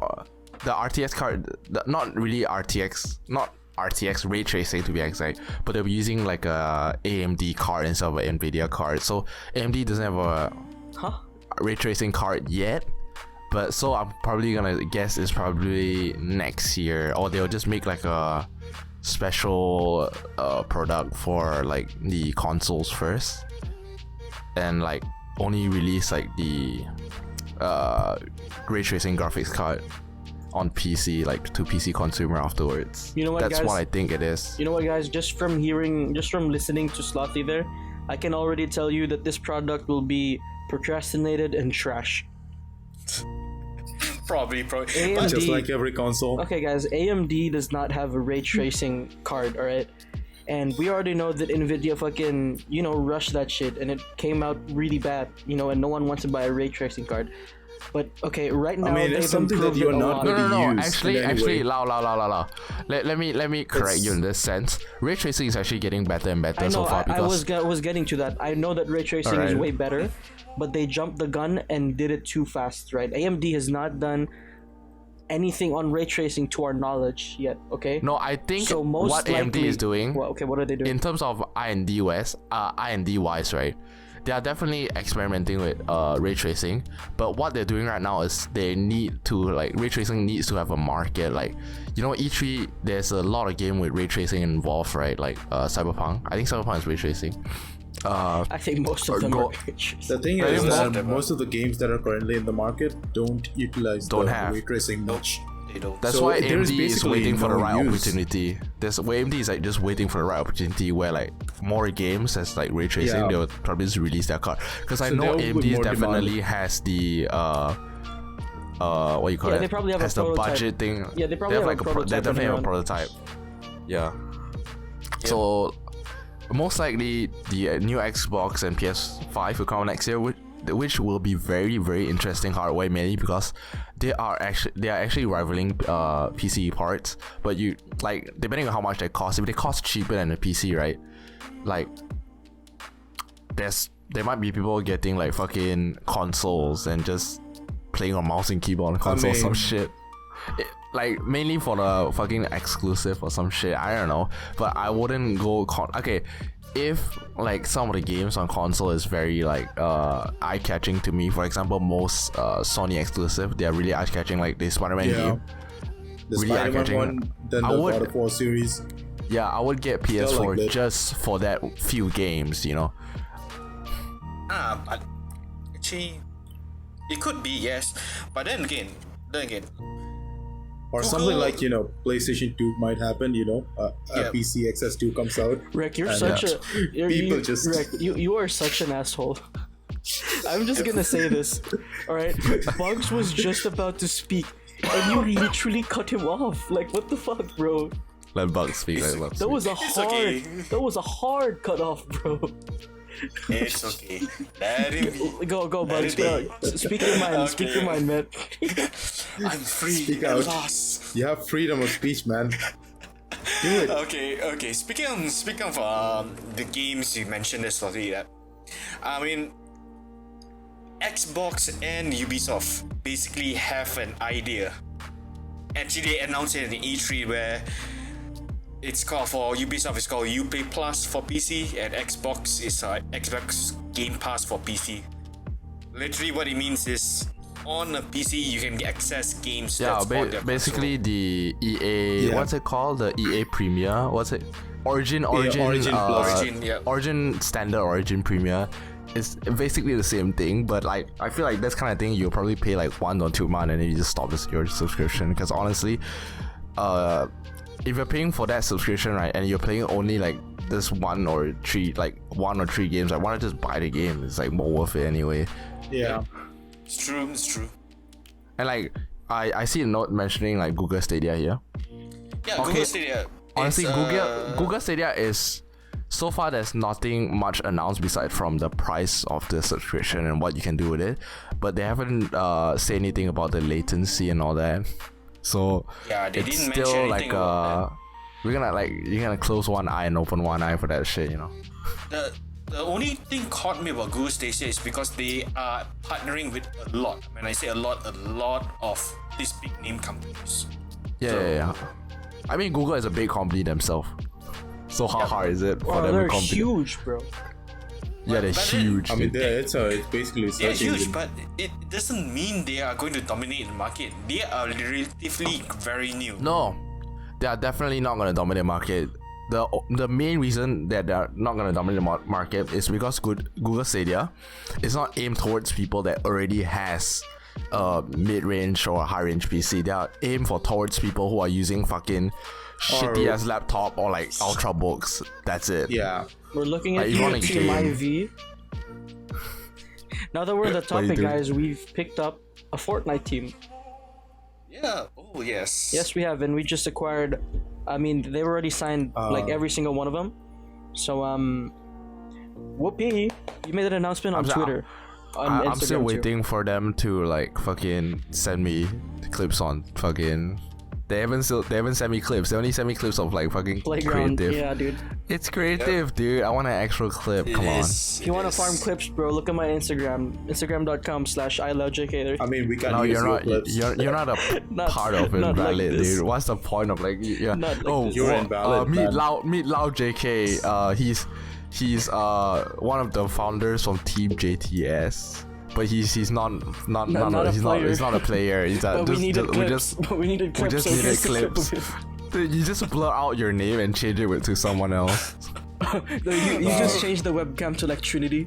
[SPEAKER 1] the RTX card, not really RTX, not RTX ray tracing to be exact, but they'll be using like a AMD card instead of an Nvidia card. So AMD doesn't have a
[SPEAKER 2] Huh?
[SPEAKER 1] ray tracing card yet, but so I'm probably gonna guess it's probably next year, or they'll just make like a special product for like the consoles first, and like only release like the ray tracing graphics card on PC, like to PC consumer afterwards.
[SPEAKER 2] You know what,
[SPEAKER 1] That's
[SPEAKER 2] guys?
[SPEAKER 1] what I think it is.
[SPEAKER 2] You know what, guys? Just from listening to Slofhee there, I can already tell you that this product will be procrastinated and trash.
[SPEAKER 4] Probably.
[SPEAKER 2] AMD
[SPEAKER 3] Just like every console.
[SPEAKER 2] Okay, guys, AMD does not have a ray tracing card, alright? And we already know that Nvidia fucking, rushed that shit and it came out really bad, and no one wants to buy a ray tracing card. But okay, right now
[SPEAKER 3] mean,
[SPEAKER 2] they've
[SPEAKER 3] it's something that
[SPEAKER 2] improved
[SPEAKER 3] you're
[SPEAKER 2] it a
[SPEAKER 3] not
[SPEAKER 2] lot.
[SPEAKER 3] going
[SPEAKER 1] No.
[SPEAKER 3] use
[SPEAKER 1] Actually,
[SPEAKER 3] in any way.
[SPEAKER 1] Lao. Let me correct you in this sense. Ray tracing is actually getting better and better
[SPEAKER 2] I know,
[SPEAKER 1] so far
[SPEAKER 2] I
[SPEAKER 1] because
[SPEAKER 2] was getting to that. I know that ray tracing is
[SPEAKER 1] Alright.
[SPEAKER 2] way better, but they jumped the gun and did it too fast, right? AMD has not done anything on ray tracing to our knowledge yet, okay?
[SPEAKER 1] no, I think
[SPEAKER 2] So most
[SPEAKER 1] what AMD
[SPEAKER 2] likely-
[SPEAKER 1] is doing
[SPEAKER 2] Well, okay, what are they doing?
[SPEAKER 1] in terms of R&D wise, right? They are definitely experimenting with ray tracing, but what they're doing right now is they need to like ray tracing needs to have a market. Like E3, there's a lot of game with ray tracing involved, right? Like Cyberpunk. I think Cyberpunk is ray tracing.
[SPEAKER 2] I think most of them
[SPEAKER 1] go-
[SPEAKER 2] are ray tracing.
[SPEAKER 3] The thing
[SPEAKER 1] Very
[SPEAKER 3] is
[SPEAKER 1] well.
[SPEAKER 3] that most of the games that are currently in the market don't utilize
[SPEAKER 1] Don't
[SPEAKER 3] the
[SPEAKER 1] have.
[SPEAKER 3] ray tracing much.
[SPEAKER 4] They don't.
[SPEAKER 1] That's
[SPEAKER 3] So
[SPEAKER 1] why
[SPEAKER 3] there is
[SPEAKER 1] AMD is
[SPEAKER 3] basically
[SPEAKER 1] waiting for the
[SPEAKER 3] no
[SPEAKER 1] right
[SPEAKER 3] use.
[SPEAKER 1] opportunity. AMD is like just waiting for the right opportunity where like more games has like ray tracing,
[SPEAKER 3] Yeah.
[SPEAKER 1] they'll probably just release their card. Because I
[SPEAKER 3] So
[SPEAKER 1] know
[SPEAKER 3] there will be
[SPEAKER 1] AMD
[SPEAKER 3] more
[SPEAKER 1] definitely has the what you call
[SPEAKER 2] Yeah,
[SPEAKER 1] it?
[SPEAKER 2] they probably have a
[SPEAKER 1] has the
[SPEAKER 2] prototype.
[SPEAKER 1] budget thing.
[SPEAKER 2] Yeah, they probably have a
[SPEAKER 1] like they
[SPEAKER 2] prototype
[SPEAKER 1] definitely have a
[SPEAKER 2] running around.
[SPEAKER 1] prototype. Yeah. So most likely the new Xbox and PS5 will come out next year, which will be very, very interesting hardware, mainly because they are actually rivaling PC parts. But you like depending on how much they cost, if they cost cheaper than a PC, right? Like there might be people getting like fucking consoles and just playing on mouse and keyboard on console,
[SPEAKER 3] mean-
[SPEAKER 1] some shit. like mainly for the fucking exclusive or some shit. I don't know, but I wouldn't go okay. If like some of the games on console is very like eye-catching to me, for example, most Sony exclusive, they are really eye-catching, like the Spider-Man game.
[SPEAKER 3] The
[SPEAKER 1] Really
[SPEAKER 3] Spider-Man
[SPEAKER 1] eye-catching.
[SPEAKER 3] one, then the God of War series.
[SPEAKER 1] Yeah, I would get PS4
[SPEAKER 3] like that.
[SPEAKER 1] just for that few games, you know.
[SPEAKER 4] But actually, it could be, yes, but then again,
[SPEAKER 3] Or something like, you know, PlayStation 2 might happen, you know,
[SPEAKER 4] Yeah.
[SPEAKER 3] PC XS2 comes out.
[SPEAKER 2] Rick, you're
[SPEAKER 3] And,
[SPEAKER 2] such
[SPEAKER 3] yeah.
[SPEAKER 2] a
[SPEAKER 3] People just-
[SPEAKER 2] Rick, you are such an asshole. I'm just gonna say this, all right? Bugs was just about to speak, and you literally cut him off. Like, what the fuck, bro?
[SPEAKER 1] Let Bugs speak. Let Bugs
[SPEAKER 2] That was a
[SPEAKER 4] It's
[SPEAKER 2] hard,
[SPEAKER 4] okay.
[SPEAKER 2] that was a hard cut off, bro.
[SPEAKER 4] it's okay. Let him be.
[SPEAKER 2] Go, Bugs.
[SPEAKER 4] Let it
[SPEAKER 2] Go. Speak your mind. Speak your mind, man.
[SPEAKER 4] I'm free
[SPEAKER 3] Speak
[SPEAKER 4] at
[SPEAKER 3] out.
[SPEAKER 4] last.
[SPEAKER 3] You have freedom of speech, man. Do it.
[SPEAKER 4] Okay. Speaking of the games you mentioned, this Slofhee, that I mean, Xbox and Ubisoft basically have an idea. Actually, they announced it in the E3 where it's called, for Ubisoft, it's called Uplay Plus for PC, and Xbox is Xbox Game Pass for PC. Literally, what it means is on a PC you can access games.
[SPEAKER 1] Yeah,
[SPEAKER 4] that's on their
[SPEAKER 1] basically
[SPEAKER 4] console.
[SPEAKER 1] the EA.
[SPEAKER 3] Yeah.
[SPEAKER 1] What's it called? The EA Premier. What's it? Origin.
[SPEAKER 3] Origin Plus.
[SPEAKER 4] Origin, yeah.
[SPEAKER 1] Origin Standard, Origin Premier. It's basically the same thing, but like I feel like this kind of thing you'll probably pay like 1 or 2 months and then you just stop your subscription. Because honestly, if you're paying for that subscription, right, and you're playing only like this 1 or 3 games, I want to just buy the game. It's like more worth it anyway.
[SPEAKER 3] Yeah.
[SPEAKER 4] It's true.
[SPEAKER 1] And like I see a note mentioning like Google Stadia here.
[SPEAKER 4] Yeah,
[SPEAKER 1] Okay.
[SPEAKER 4] Google Stadia.
[SPEAKER 1] Honestly,
[SPEAKER 4] it's,
[SPEAKER 1] Google Stadia is, so far there's nothing much announced beside from the price of the subscription and what you can do with it, but they haven't said anything about the latency and all that. So
[SPEAKER 4] Yeah, they
[SPEAKER 1] it's
[SPEAKER 4] didn't mention
[SPEAKER 1] still
[SPEAKER 4] anything
[SPEAKER 1] like
[SPEAKER 4] about
[SPEAKER 1] you're gonna close one eye and open one eye for that shit, you know.
[SPEAKER 4] The only thing caught me about Google Stadia is because they are partnering with a lot. When I say a lot of these big name companies.
[SPEAKER 1] Yeah. I mean, Google is a big company themselves. So how hard is it for
[SPEAKER 2] Wow,
[SPEAKER 1] them
[SPEAKER 2] they're
[SPEAKER 1] to compete?
[SPEAKER 2] huge, bro.
[SPEAKER 1] Yeah, they're
[SPEAKER 4] But then-
[SPEAKER 1] huge.
[SPEAKER 3] I mean,
[SPEAKER 1] dude.
[SPEAKER 3] it's basically
[SPEAKER 4] They're
[SPEAKER 3] searching.
[SPEAKER 4] huge, but it doesn't mean they are going to dominate the market. They are relatively very new.
[SPEAKER 1] No, they are definitely not going to dominate the market. The main reason that they're not going to dominate the market is because Google Stadia is not aimed towards people that already has mid-range or high-range PC. They are aimed towards people who are using fucking shitty ass laptop or like ultrabooks. That's it.
[SPEAKER 3] Yeah.
[SPEAKER 2] We're looking
[SPEAKER 1] Like,
[SPEAKER 2] at
[SPEAKER 1] you
[SPEAKER 2] your
[SPEAKER 1] want a
[SPEAKER 2] Team
[SPEAKER 1] game.
[SPEAKER 2] IV. Now that we're on the
[SPEAKER 1] What are you
[SPEAKER 2] topic,
[SPEAKER 1] doing?
[SPEAKER 2] guys, we've picked up a Fortnite team.
[SPEAKER 4] Yeah. Oh yes.
[SPEAKER 2] Yes, we have, and we just acquired. I mean, they've already signed like every single one of them. So whoopee! You made an announcement on
[SPEAKER 1] I'm-
[SPEAKER 2] Twitter. On
[SPEAKER 1] I'm
[SPEAKER 2] Instagram
[SPEAKER 1] still
[SPEAKER 2] too.
[SPEAKER 1] waiting for them to like fucking send me clips on fucking. They haven't sent me clips. They only sent me clips of like fucking
[SPEAKER 2] Playground,
[SPEAKER 1] creative.
[SPEAKER 2] yeah, dude.
[SPEAKER 1] It's creative, dude. I want an actual clip. Come on.
[SPEAKER 2] If you want to farm clips, bro, look at my Instagram. Instagram.com/LaoJK.
[SPEAKER 3] I mean, we can
[SPEAKER 1] No,
[SPEAKER 3] use
[SPEAKER 1] you're
[SPEAKER 3] your
[SPEAKER 1] not.
[SPEAKER 3] clips.
[SPEAKER 1] You're not a
[SPEAKER 2] Not-
[SPEAKER 1] part of
[SPEAKER 2] not like
[SPEAKER 1] Invalid,
[SPEAKER 2] this.
[SPEAKER 1] dude. What's the point of like? Yeah.
[SPEAKER 2] Not like
[SPEAKER 1] Oh,
[SPEAKER 2] this.
[SPEAKER 3] You're
[SPEAKER 1] well,
[SPEAKER 3] invalid,
[SPEAKER 1] meet
[SPEAKER 3] man.
[SPEAKER 1] LaoJK. He's one of the founders from Team JTS. But he's not
[SPEAKER 2] a
[SPEAKER 1] he's not a player. He's a,
[SPEAKER 2] But we needed
[SPEAKER 1] we
[SPEAKER 2] clips. But we needed
[SPEAKER 1] we
[SPEAKER 2] clips.
[SPEAKER 1] just
[SPEAKER 2] so we
[SPEAKER 1] needed
[SPEAKER 2] could
[SPEAKER 1] clips.
[SPEAKER 2] clip
[SPEAKER 1] Dude, you just blur out your name and change it to someone else.
[SPEAKER 2] it. No, you just changed the webcam to like Trinity.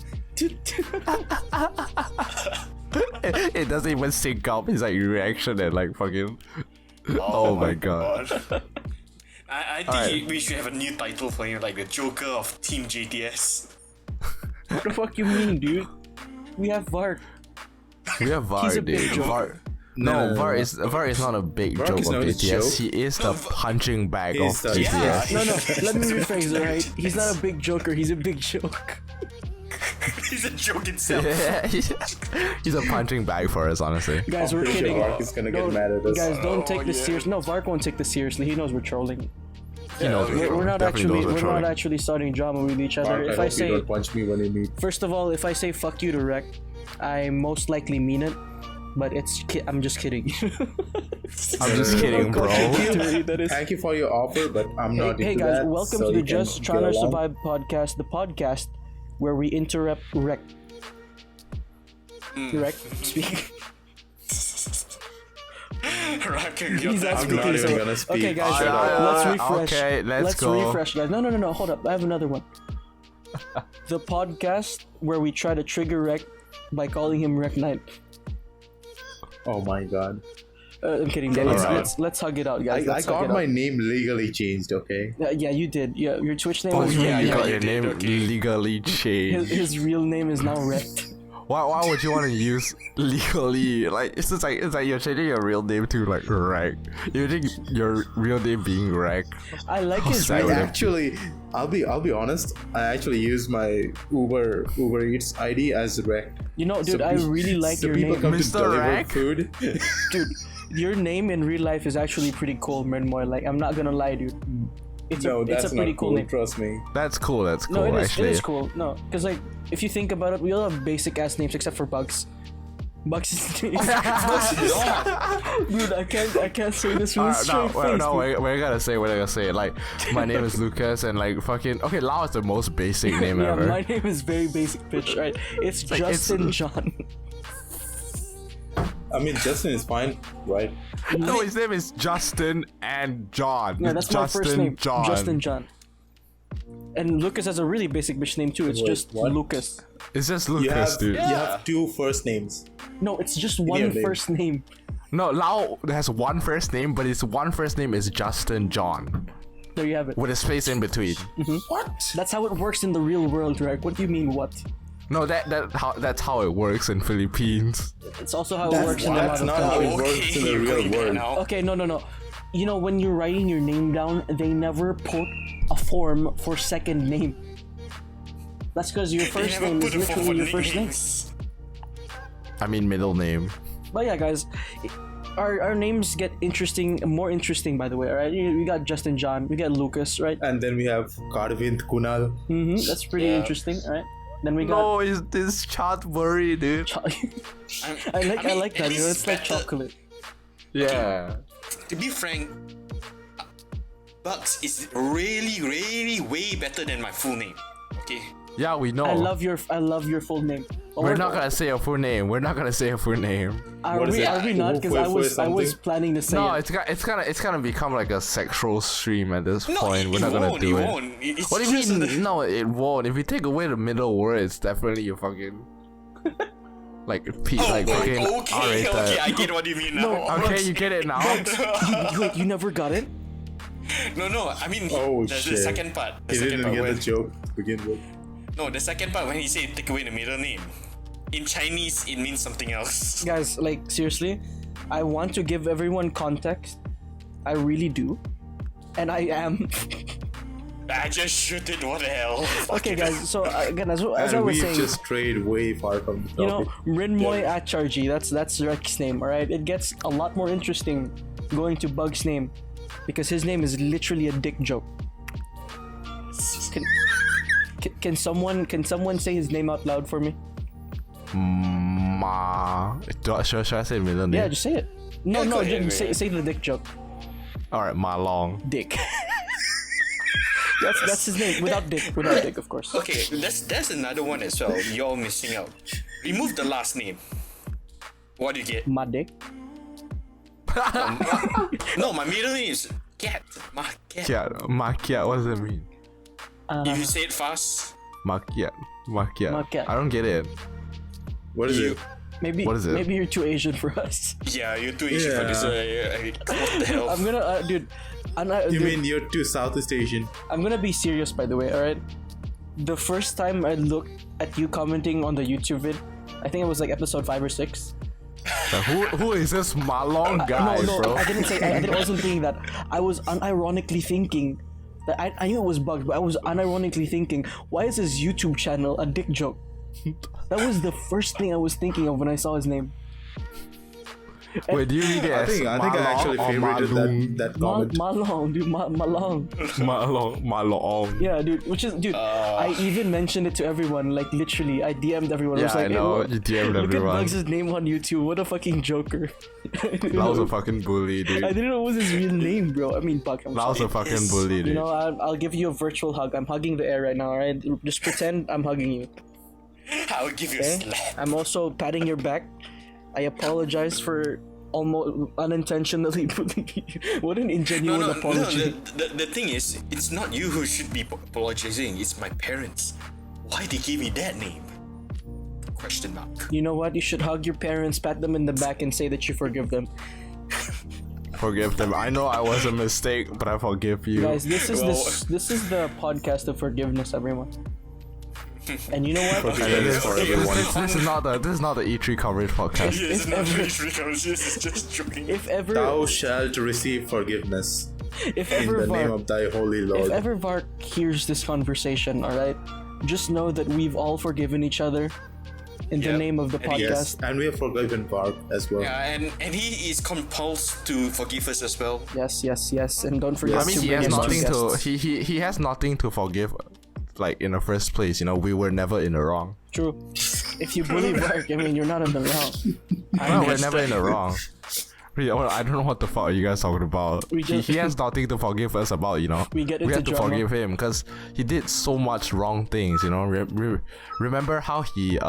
[SPEAKER 1] It doesn't even sync up. It's like reaction and like fucking. Oh my god.
[SPEAKER 4] I think
[SPEAKER 1] Alright.
[SPEAKER 4] we should have a new title for him, like the Joker of Team JTS.
[SPEAKER 2] What the fuck you mean, dude? We have Vark.
[SPEAKER 1] We have VAR,
[SPEAKER 2] He's a
[SPEAKER 1] dude.
[SPEAKER 2] big joke.
[SPEAKER 1] VAR.
[SPEAKER 3] No,
[SPEAKER 1] No, VAR is not a big
[SPEAKER 3] VAR
[SPEAKER 1] joke
[SPEAKER 3] is
[SPEAKER 1] of
[SPEAKER 3] not a
[SPEAKER 1] JTS.
[SPEAKER 3] joke.
[SPEAKER 1] He is the punching bag of
[SPEAKER 3] He's the-
[SPEAKER 1] JTS.
[SPEAKER 4] Yeah.
[SPEAKER 2] No, let me rephrase it, right? He's not a big joker, he's a big joke.
[SPEAKER 4] He's a joke itself.
[SPEAKER 1] Yeah, he's a punching bag for us, honestly.
[SPEAKER 2] Guys, we're
[SPEAKER 3] Pretty sure
[SPEAKER 2] kidding.
[SPEAKER 3] Vark is gonna get
[SPEAKER 2] Don't-
[SPEAKER 3] mad at us.
[SPEAKER 2] Guys, don't take this
[SPEAKER 4] yeah.
[SPEAKER 2] seriously. No, Vark won't take this seriously. He knows we're trolling.
[SPEAKER 1] He knows
[SPEAKER 2] We're not
[SPEAKER 1] Definitely knows
[SPEAKER 2] we're
[SPEAKER 1] trolling.
[SPEAKER 2] not actually starting drama with each other.
[SPEAKER 3] Vark, I
[SPEAKER 2] If I
[SPEAKER 3] hope you
[SPEAKER 2] say,
[SPEAKER 3] don't punch me when you meet.
[SPEAKER 2] first of all, if I say fuck you to REKT, I most likely mean it. but I'm just kidding.
[SPEAKER 1] I'm just kidding, bro.
[SPEAKER 3] Thank you for your offer, but I'm not
[SPEAKER 2] Hey
[SPEAKER 3] into
[SPEAKER 2] guys,
[SPEAKER 3] that.
[SPEAKER 2] welcome
[SPEAKER 3] so
[SPEAKER 2] to the
[SPEAKER 3] you can
[SPEAKER 2] Just
[SPEAKER 3] go
[SPEAKER 2] Trying to
[SPEAKER 3] along.
[SPEAKER 2] Survive podcast, the podcast where we interrupt REKT. REKT, speak. He's
[SPEAKER 3] I'm
[SPEAKER 2] asking
[SPEAKER 3] not
[SPEAKER 2] me,
[SPEAKER 3] even
[SPEAKER 2] so-
[SPEAKER 3] gonna speak.
[SPEAKER 2] Okay, guys,
[SPEAKER 3] Shut up.
[SPEAKER 2] let's refresh.
[SPEAKER 1] Okay, let's go.
[SPEAKER 2] Refresh, guys. No. Hold up. I have another one. The podcast where we try to trigger REKT by calling him REKT Knight.
[SPEAKER 3] Oh my god.
[SPEAKER 2] I'm kidding.
[SPEAKER 3] Okay,
[SPEAKER 2] Let's hug it out, guys.
[SPEAKER 3] I
[SPEAKER 2] Let's hug
[SPEAKER 3] got
[SPEAKER 2] it
[SPEAKER 3] my
[SPEAKER 2] out.
[SPEAKER 3] name legally changed, okay?
[SPEAKER 2] Yeah, you did. Yeah, your Twitch name
[SPEAKER 1] Oh
[SPEAKER 2] was
[SPEAKER 1] yeah,
[SPEAKER 2] REKT.
[SPEAKER 1] you got
[SPEAKER 4] you
[SPEAKER 1] your
[SPEAKER 4] did,
[SPEAKER 1] name
[SPEAKER 4] okay.
[SPEAKER 1] legally changed.
[SPEAKER 2] His real name is now REKT.
[SPEAKER 1] Why would you want to use legally? Like it's just like you're changing your real name to like Rek. You think your real name being Rek?
[SPEAKER 2] I like his
[SPEAKER 1] sad
[SPEAKER 2] real
[SPEAKER 1] would
[SPEAKER 3] I
[SPEAKER 2] name.
[SPEAKER 1] it-
[SPEAKER 3] actually, I'll be honest. I actually use my Uber Eats ID as REKT.
[SPEAKER 2] You know, dude,
[SPEAKER 3] So
[SPEAKER 2] I
[SPEAKER 3] pe-
[SPEAKER 2] really like
[SPEAKER 3] so
[SPEAKER 2] your
[SPEAKER 3] people
[SPEAKER 2] name.
[SPEAKER 3] come
[SPEAKER 1] Mr.
[SPEAKER 3] to deliver
[SPEAKER 1] Rek?
[SPEAKER 3] food.
[SPEAKER 2] Dude, your name in real life is actually pretty cool, Mernmoy. Like, I'm not gonna lie, dude. It's
[SPEAKER 3] No,
[SPEAKER 2] a
[SPEAKER 3] that's
[SPEAKER 2] pretty
[SPEAKER 3] not
[SPEAKER 2] cool
[SPEAKER 3] cool.
[SPEAKER 2] name.
[SPEAKER 3] Trust me.
[SPEAKER 1] That's cool. That's cool.
[SPEAKER 2] No, it is.
[SPEAKER 1] Actually,
[SPEAKER 2] It is cool. No, because like, if you think about it, we all have basic ass names except for Bugs. Bugs is dude. I can't say this with a straight face.
[SPEAKER 1] no,
[SPEAKER 2] dude.
[SPEAKER 1] we're gonna say like my name is Lucas and like fucking okay. Lao is the most basic name
[SPEAKER 2] Yeah,
[SPEAKER 1] ever.
[SPEAKER 2] my name is very basic, bitch. Right? It's
[SPEAKER 1] like, it's-
[SPEAKER 2] Justin John.
[SPEAKER 3] I mean, Justin is fine, right?
[SPEAKER 1] No, his name is Justin and John.
[SPEAKER 2] Yeah, that's
[SPEAKER 1] Justin
[SPEAKER 2] my first name.
[SPEAKER 1] John.
[SPEAKER 2] Justin John. And Lucas has a really basic bitch name too. It's
[SPEAKER 3] Wait,
[SPEAKER 2] just
[SPEAKER 3] what?
[SPEAKER 2] Lucas.
[SPEAKER 1] It's just
[SPEAKER 3] You
[SPEAKER 1] Lucas,
[SPEAKER 3] have
[SPEAKER 1] dude.
[SPEAKER 3] you have two first names.
[SPEAKER 2] No, it's just one
[SPEAKER 3] name.
[SPEAKER 2] first name.
[SPEAKER 1] No, Lao has one first name, but his one first name is Justin John
[SPEAKER 2] There you have it.
[SPEAKER 1] with a space in between.
[SPEAKER 3] What?
[SPEAKER 2] That's how it works in the real world, right? What do you mean, what?
[SPEAKER 1] No, that's how it works in Philippines.
[SPEAKER 2] It's also how it works in a
[SPEAKER 3] That's
[SPEAKER 2] lot
[SPEAKER 3] not
[SPEAKER 2] of
[SPEAKER 3] how
[SPEAKER 2] countries.
[SPEAKER 3] it works in the real world.
[SPEAKER 2] Okay, no. You know, when you're writing your name down, they never put a form for second name. That's because your first name is literally your first name.
[SPEAKER 1] I mean middle name.
[SPEAKER 2] But yeah, guys, our names get more interesting, by the way, alright? We got Justin John, we got Lucas, right?
[SPEAKER 3] And then we have Karvind Kunal.
[SPEAKER 2] That's pretty interesting, alright? Then we got...
[SPEAKER 1] No, it's this Chadbury, dude.
[SPEAKER 2] I like that, you know, it's like chocolate.
[SPEAKER 1] Yeah.
[SPEAKER 4] To be frank, Bugs is really way better than my full name. Okay.
[SPEAKER 1] Yeah, we know.
[SPEAKER 2] I love your full name. But
[SPEAKER 1] We're not gonna say a full name. We're not gonna say a full name.
[SPEAKER 2] Are
[SPEAKER 3] What is
[SPEAKER 2] we?
[SPEAKER 3] it?
[SPEAKER 2] Are we not? Because I was
[SPEAKER 3] something?
[SPEAKER 2] planning to say
[SPEAKER 1] No,
[SPEAKER 2] it.
[SPEAKER 1] it's gonna become like a sexual stream at this
[SPEAKER 4] No,
[SPEAKER 1] point. We're
[SPEAKER 4] it
[SPEAKER 1] not gonna
[SPEAKER 4] won't,
[SPEAKER 1] do
[SPEAKER 4] it
[SPEAKER 1] it.
[SPEAKER 4] won't. It's
[SPEAKER 1] What do you
[SPEAKER 4] just
[SPEAKER 1] mean? No, it won't. If you take away the middle word, it's definitely a fucking like like fucking
[SPEAKER 4] okay,
[SPEAKER 1] R-rated.
[SPEAKER 4] okay, I get what you mean now.
[SPEAKER 1] Okay, you get it now.
[SPEAKER 2] Wait, you never got it?
[SPEAKER 4] No, I mean,
[SPEAKER 3] Oh
[SPEAKER 4] the
[SPEAKER 3] shit.
[SPEAKER 4] second part. The
[SPEAKER 3] He
[SPEAKER 4] second
[SPEAKER 3] didn't
[SPEAKER 4] part
[SPEAKER 3] get
[SPEAKER 4] when,
[SPEAKER 3] the joke to begin with.
[SPEAKER 4] No, the second part when he said take away the middle name. In Chinese, it means something else.
[SPEAKER 2] Guys, like seriously, I want to give everyone context. I really do, and I am.
[SPEAKER 4] I just shoot it, what the hell?
[SPEAKER 2] Okay, guys. So again, as I
[SPEAKER 3] And
[SPEAKER 2] was
[SPEAKER 3] we've
[SPEAKER 2] saying,
[SPEAKER 3] just strayed way far from the topic.
[SPEAKER 2] you know, Rinmoy Acharji. That's Rek's name. All right, it gets a lot more interesting going to Bug's name because his name is literally a dick joke. Can someone say his name out loud for me?
[SPEAKER 1] Ma. Should I say middle name?
[SPEAKER 2] Yeah, just say it. No,
[SPEAKER 4] Yeah,
[SPEAKER 2] no,
[SPEAKER 4] go ahead,
[SPEAKER 2] just
[SPEAKER 4] go ahead.
[SPEAKER 2] say the dick joke.
[SPEAKER 1] All right, Ma Long.
[SPEAKER 2] Dick. that's his name. Without dick, of course.
[SPEAKER 4] Okay, that's another one as well. You're missing out. Remove the last name. What do you get?
[SPEAKER 2] My dick.
[SPEAKER 4] No, my middle name is Cat. Ma Cat.
[SPEAKER 1] Makiat. What does that mean?
[SPEAKER 4] If you say it fast,
[SPEAKER 1] Makiat.
[SPEAKER 2] Makiat.
[SPEAKER 1] I don't get it.
[SPEAKER 3] What is
[SPEAKER 4] you.
[SPEAKER 3] it?
[SPEAKER 2] Maybe
[SPEAKER 1] What is it?
[SPEAKER 2] Maybe you're too Asian for us.
[SPEAKER 4] Yeah, you're too Asian for this. What the hell?
[SPEAKER 2] I'm gonna, dude.
[SPEAKER 3] You
[SPEAKER 2] Dude,
[SPEAKER 3] mean you're too Southeast Asian?
[SPEAKER 2] I'm gonna be serious, by the way. All right. The first time I looked at you commenting on the YouTube vid, I think it was like episode 5 or 6.
[SPEAKER 1] Who is this Ma Long guy,
[SPEAKER 2] no,
[SPEAKER 1] bro?
[SPEAKER 2] I didn't say. I wasn't thinking that. I was unironically thinking that I knew it was bugged, but I was unironically thinking, why is his YouTube channel a dick joke? That was the first thing I was thinking of when I saw his name.
[SPEAKER 1] Wait, do you read it
[SPEAKER 3] I
[SPEAKER 1] as
[SPEAKER 3] think I actually
[SPEAKER 1] Malong or
[SPEAKER 3] favorited that comment.
[SPEAKER 2] Malong, dude, Malong.
[SPEAKER 1] Malong.
[SPEAKER 2] Yeah, dude. I even mentioned it to everyone. Like literally, I DM'd everyone. I
[SPEAKER 1] Yeah,
[SPEAKER 2] was like,
[SPEAKER 1] I know.
[SPEAKER 2] Hey,
[SPEAKER 1] You DM'd
[SPEAKER 2] look
[SPEAKER 1] everyone.
[SPEAKER 2] at Bugs' name on YouTube. What a fucking joker.
[SPEAKER 1] That was a fucking bully, dude.
[SPEAKER 2] I didn't know what was his real name, bro. I mean, Bug.
[SPEAKER 1] That was a fucking bully, dude.
[SPEAKER 2] You know, I'll give you a virtual hug. I'm hugging the air right now, alright? Just pretend I'm hugging you.
[SPEAKER 4] I will give you a
[SPEAKER 2] Okay?
[SPEAKER 4] slap.
[SPEAKER 2] I'm also patting your back. I apologize for almost unintentionally bullying you. What an ingenuine apology.
[SPEAKER 4] The thing is, it's not you who should be apologizing. It's my parents. Why they give me that name? Question mark.
[SPEAKER 2] You know what? You should hug your parents, pat them in the back, and say that you forgive them.
[SPEAKER 1] Forgive them. I know I was a mistake, but I forgive you.
[SPEAKER 2] Guys, this is the podcast of forgiveness, everyone. And you know what?
[SPEAKER 3] Forgiveness for everyone.
[SPEAKER 1] This is not the E3 coverage podcast.
[SPEAKER 4] Yes, not this is just joking.
[SPEAKER 2] If ever,
[SPEAKER 3] Thou shalt receive forgiveness
[SPEAKER 2] if
[SPEAKER 3] in
[SPEAKER 2] ever
[SPEAKER 3] the name
[SPEAKER 2] Vark,
[SPEAKER 3] of thy holy
[SPEAKER 2] if
[SPEAKER 3] Lord.
[SPEAKER 2] ever Vark hears this conversation, all right, just know that we've all forgiven each other in the
[SPEAKER 4] Yep.
[SPEAKER 2] name of the
[SPEAKER 4] And
[SPEAKER 2] podcast.
[SPEAKER 3] Yes, and we have forgiven Vark as well.
[SPEAKER 4] Yeah, and he is compelled to forgive us as well.
[SPEAKER 2] Yes, yes, yes, and don't forget
[SPEAKER 1] I mean,
[SPEAKER 2] to
[SPEAKER 1] he
[SPEAKER 2] bring
[SPEAKER 1] has
[SPEAKER 2] in
[SPEAKER 1] nothing
[SPEAKER 2] two
[SPEAKER 1] to
[SPEAKER 2] guests.
[SPEAKER 1] he has nothing to forgive, like in the first place. You know, we were never in the wrong.
[SPEAKER 2] True. If you bully Vark, I mean, you're not in the wrong.
[SPEAKER 1] No, we're never in the wrong. I don't know what the fuck are you guys talking about. He has nothing to forgive us about, you know.
[SPEAKER 2] We get
[SPEAKER 1] we
[SPEAKER 2] into
[SPEAKER 1] have to
[SPEAKER 2] drama.
[SPEAKER 1] forgive him because he did so much wrong things, you know. Remember how he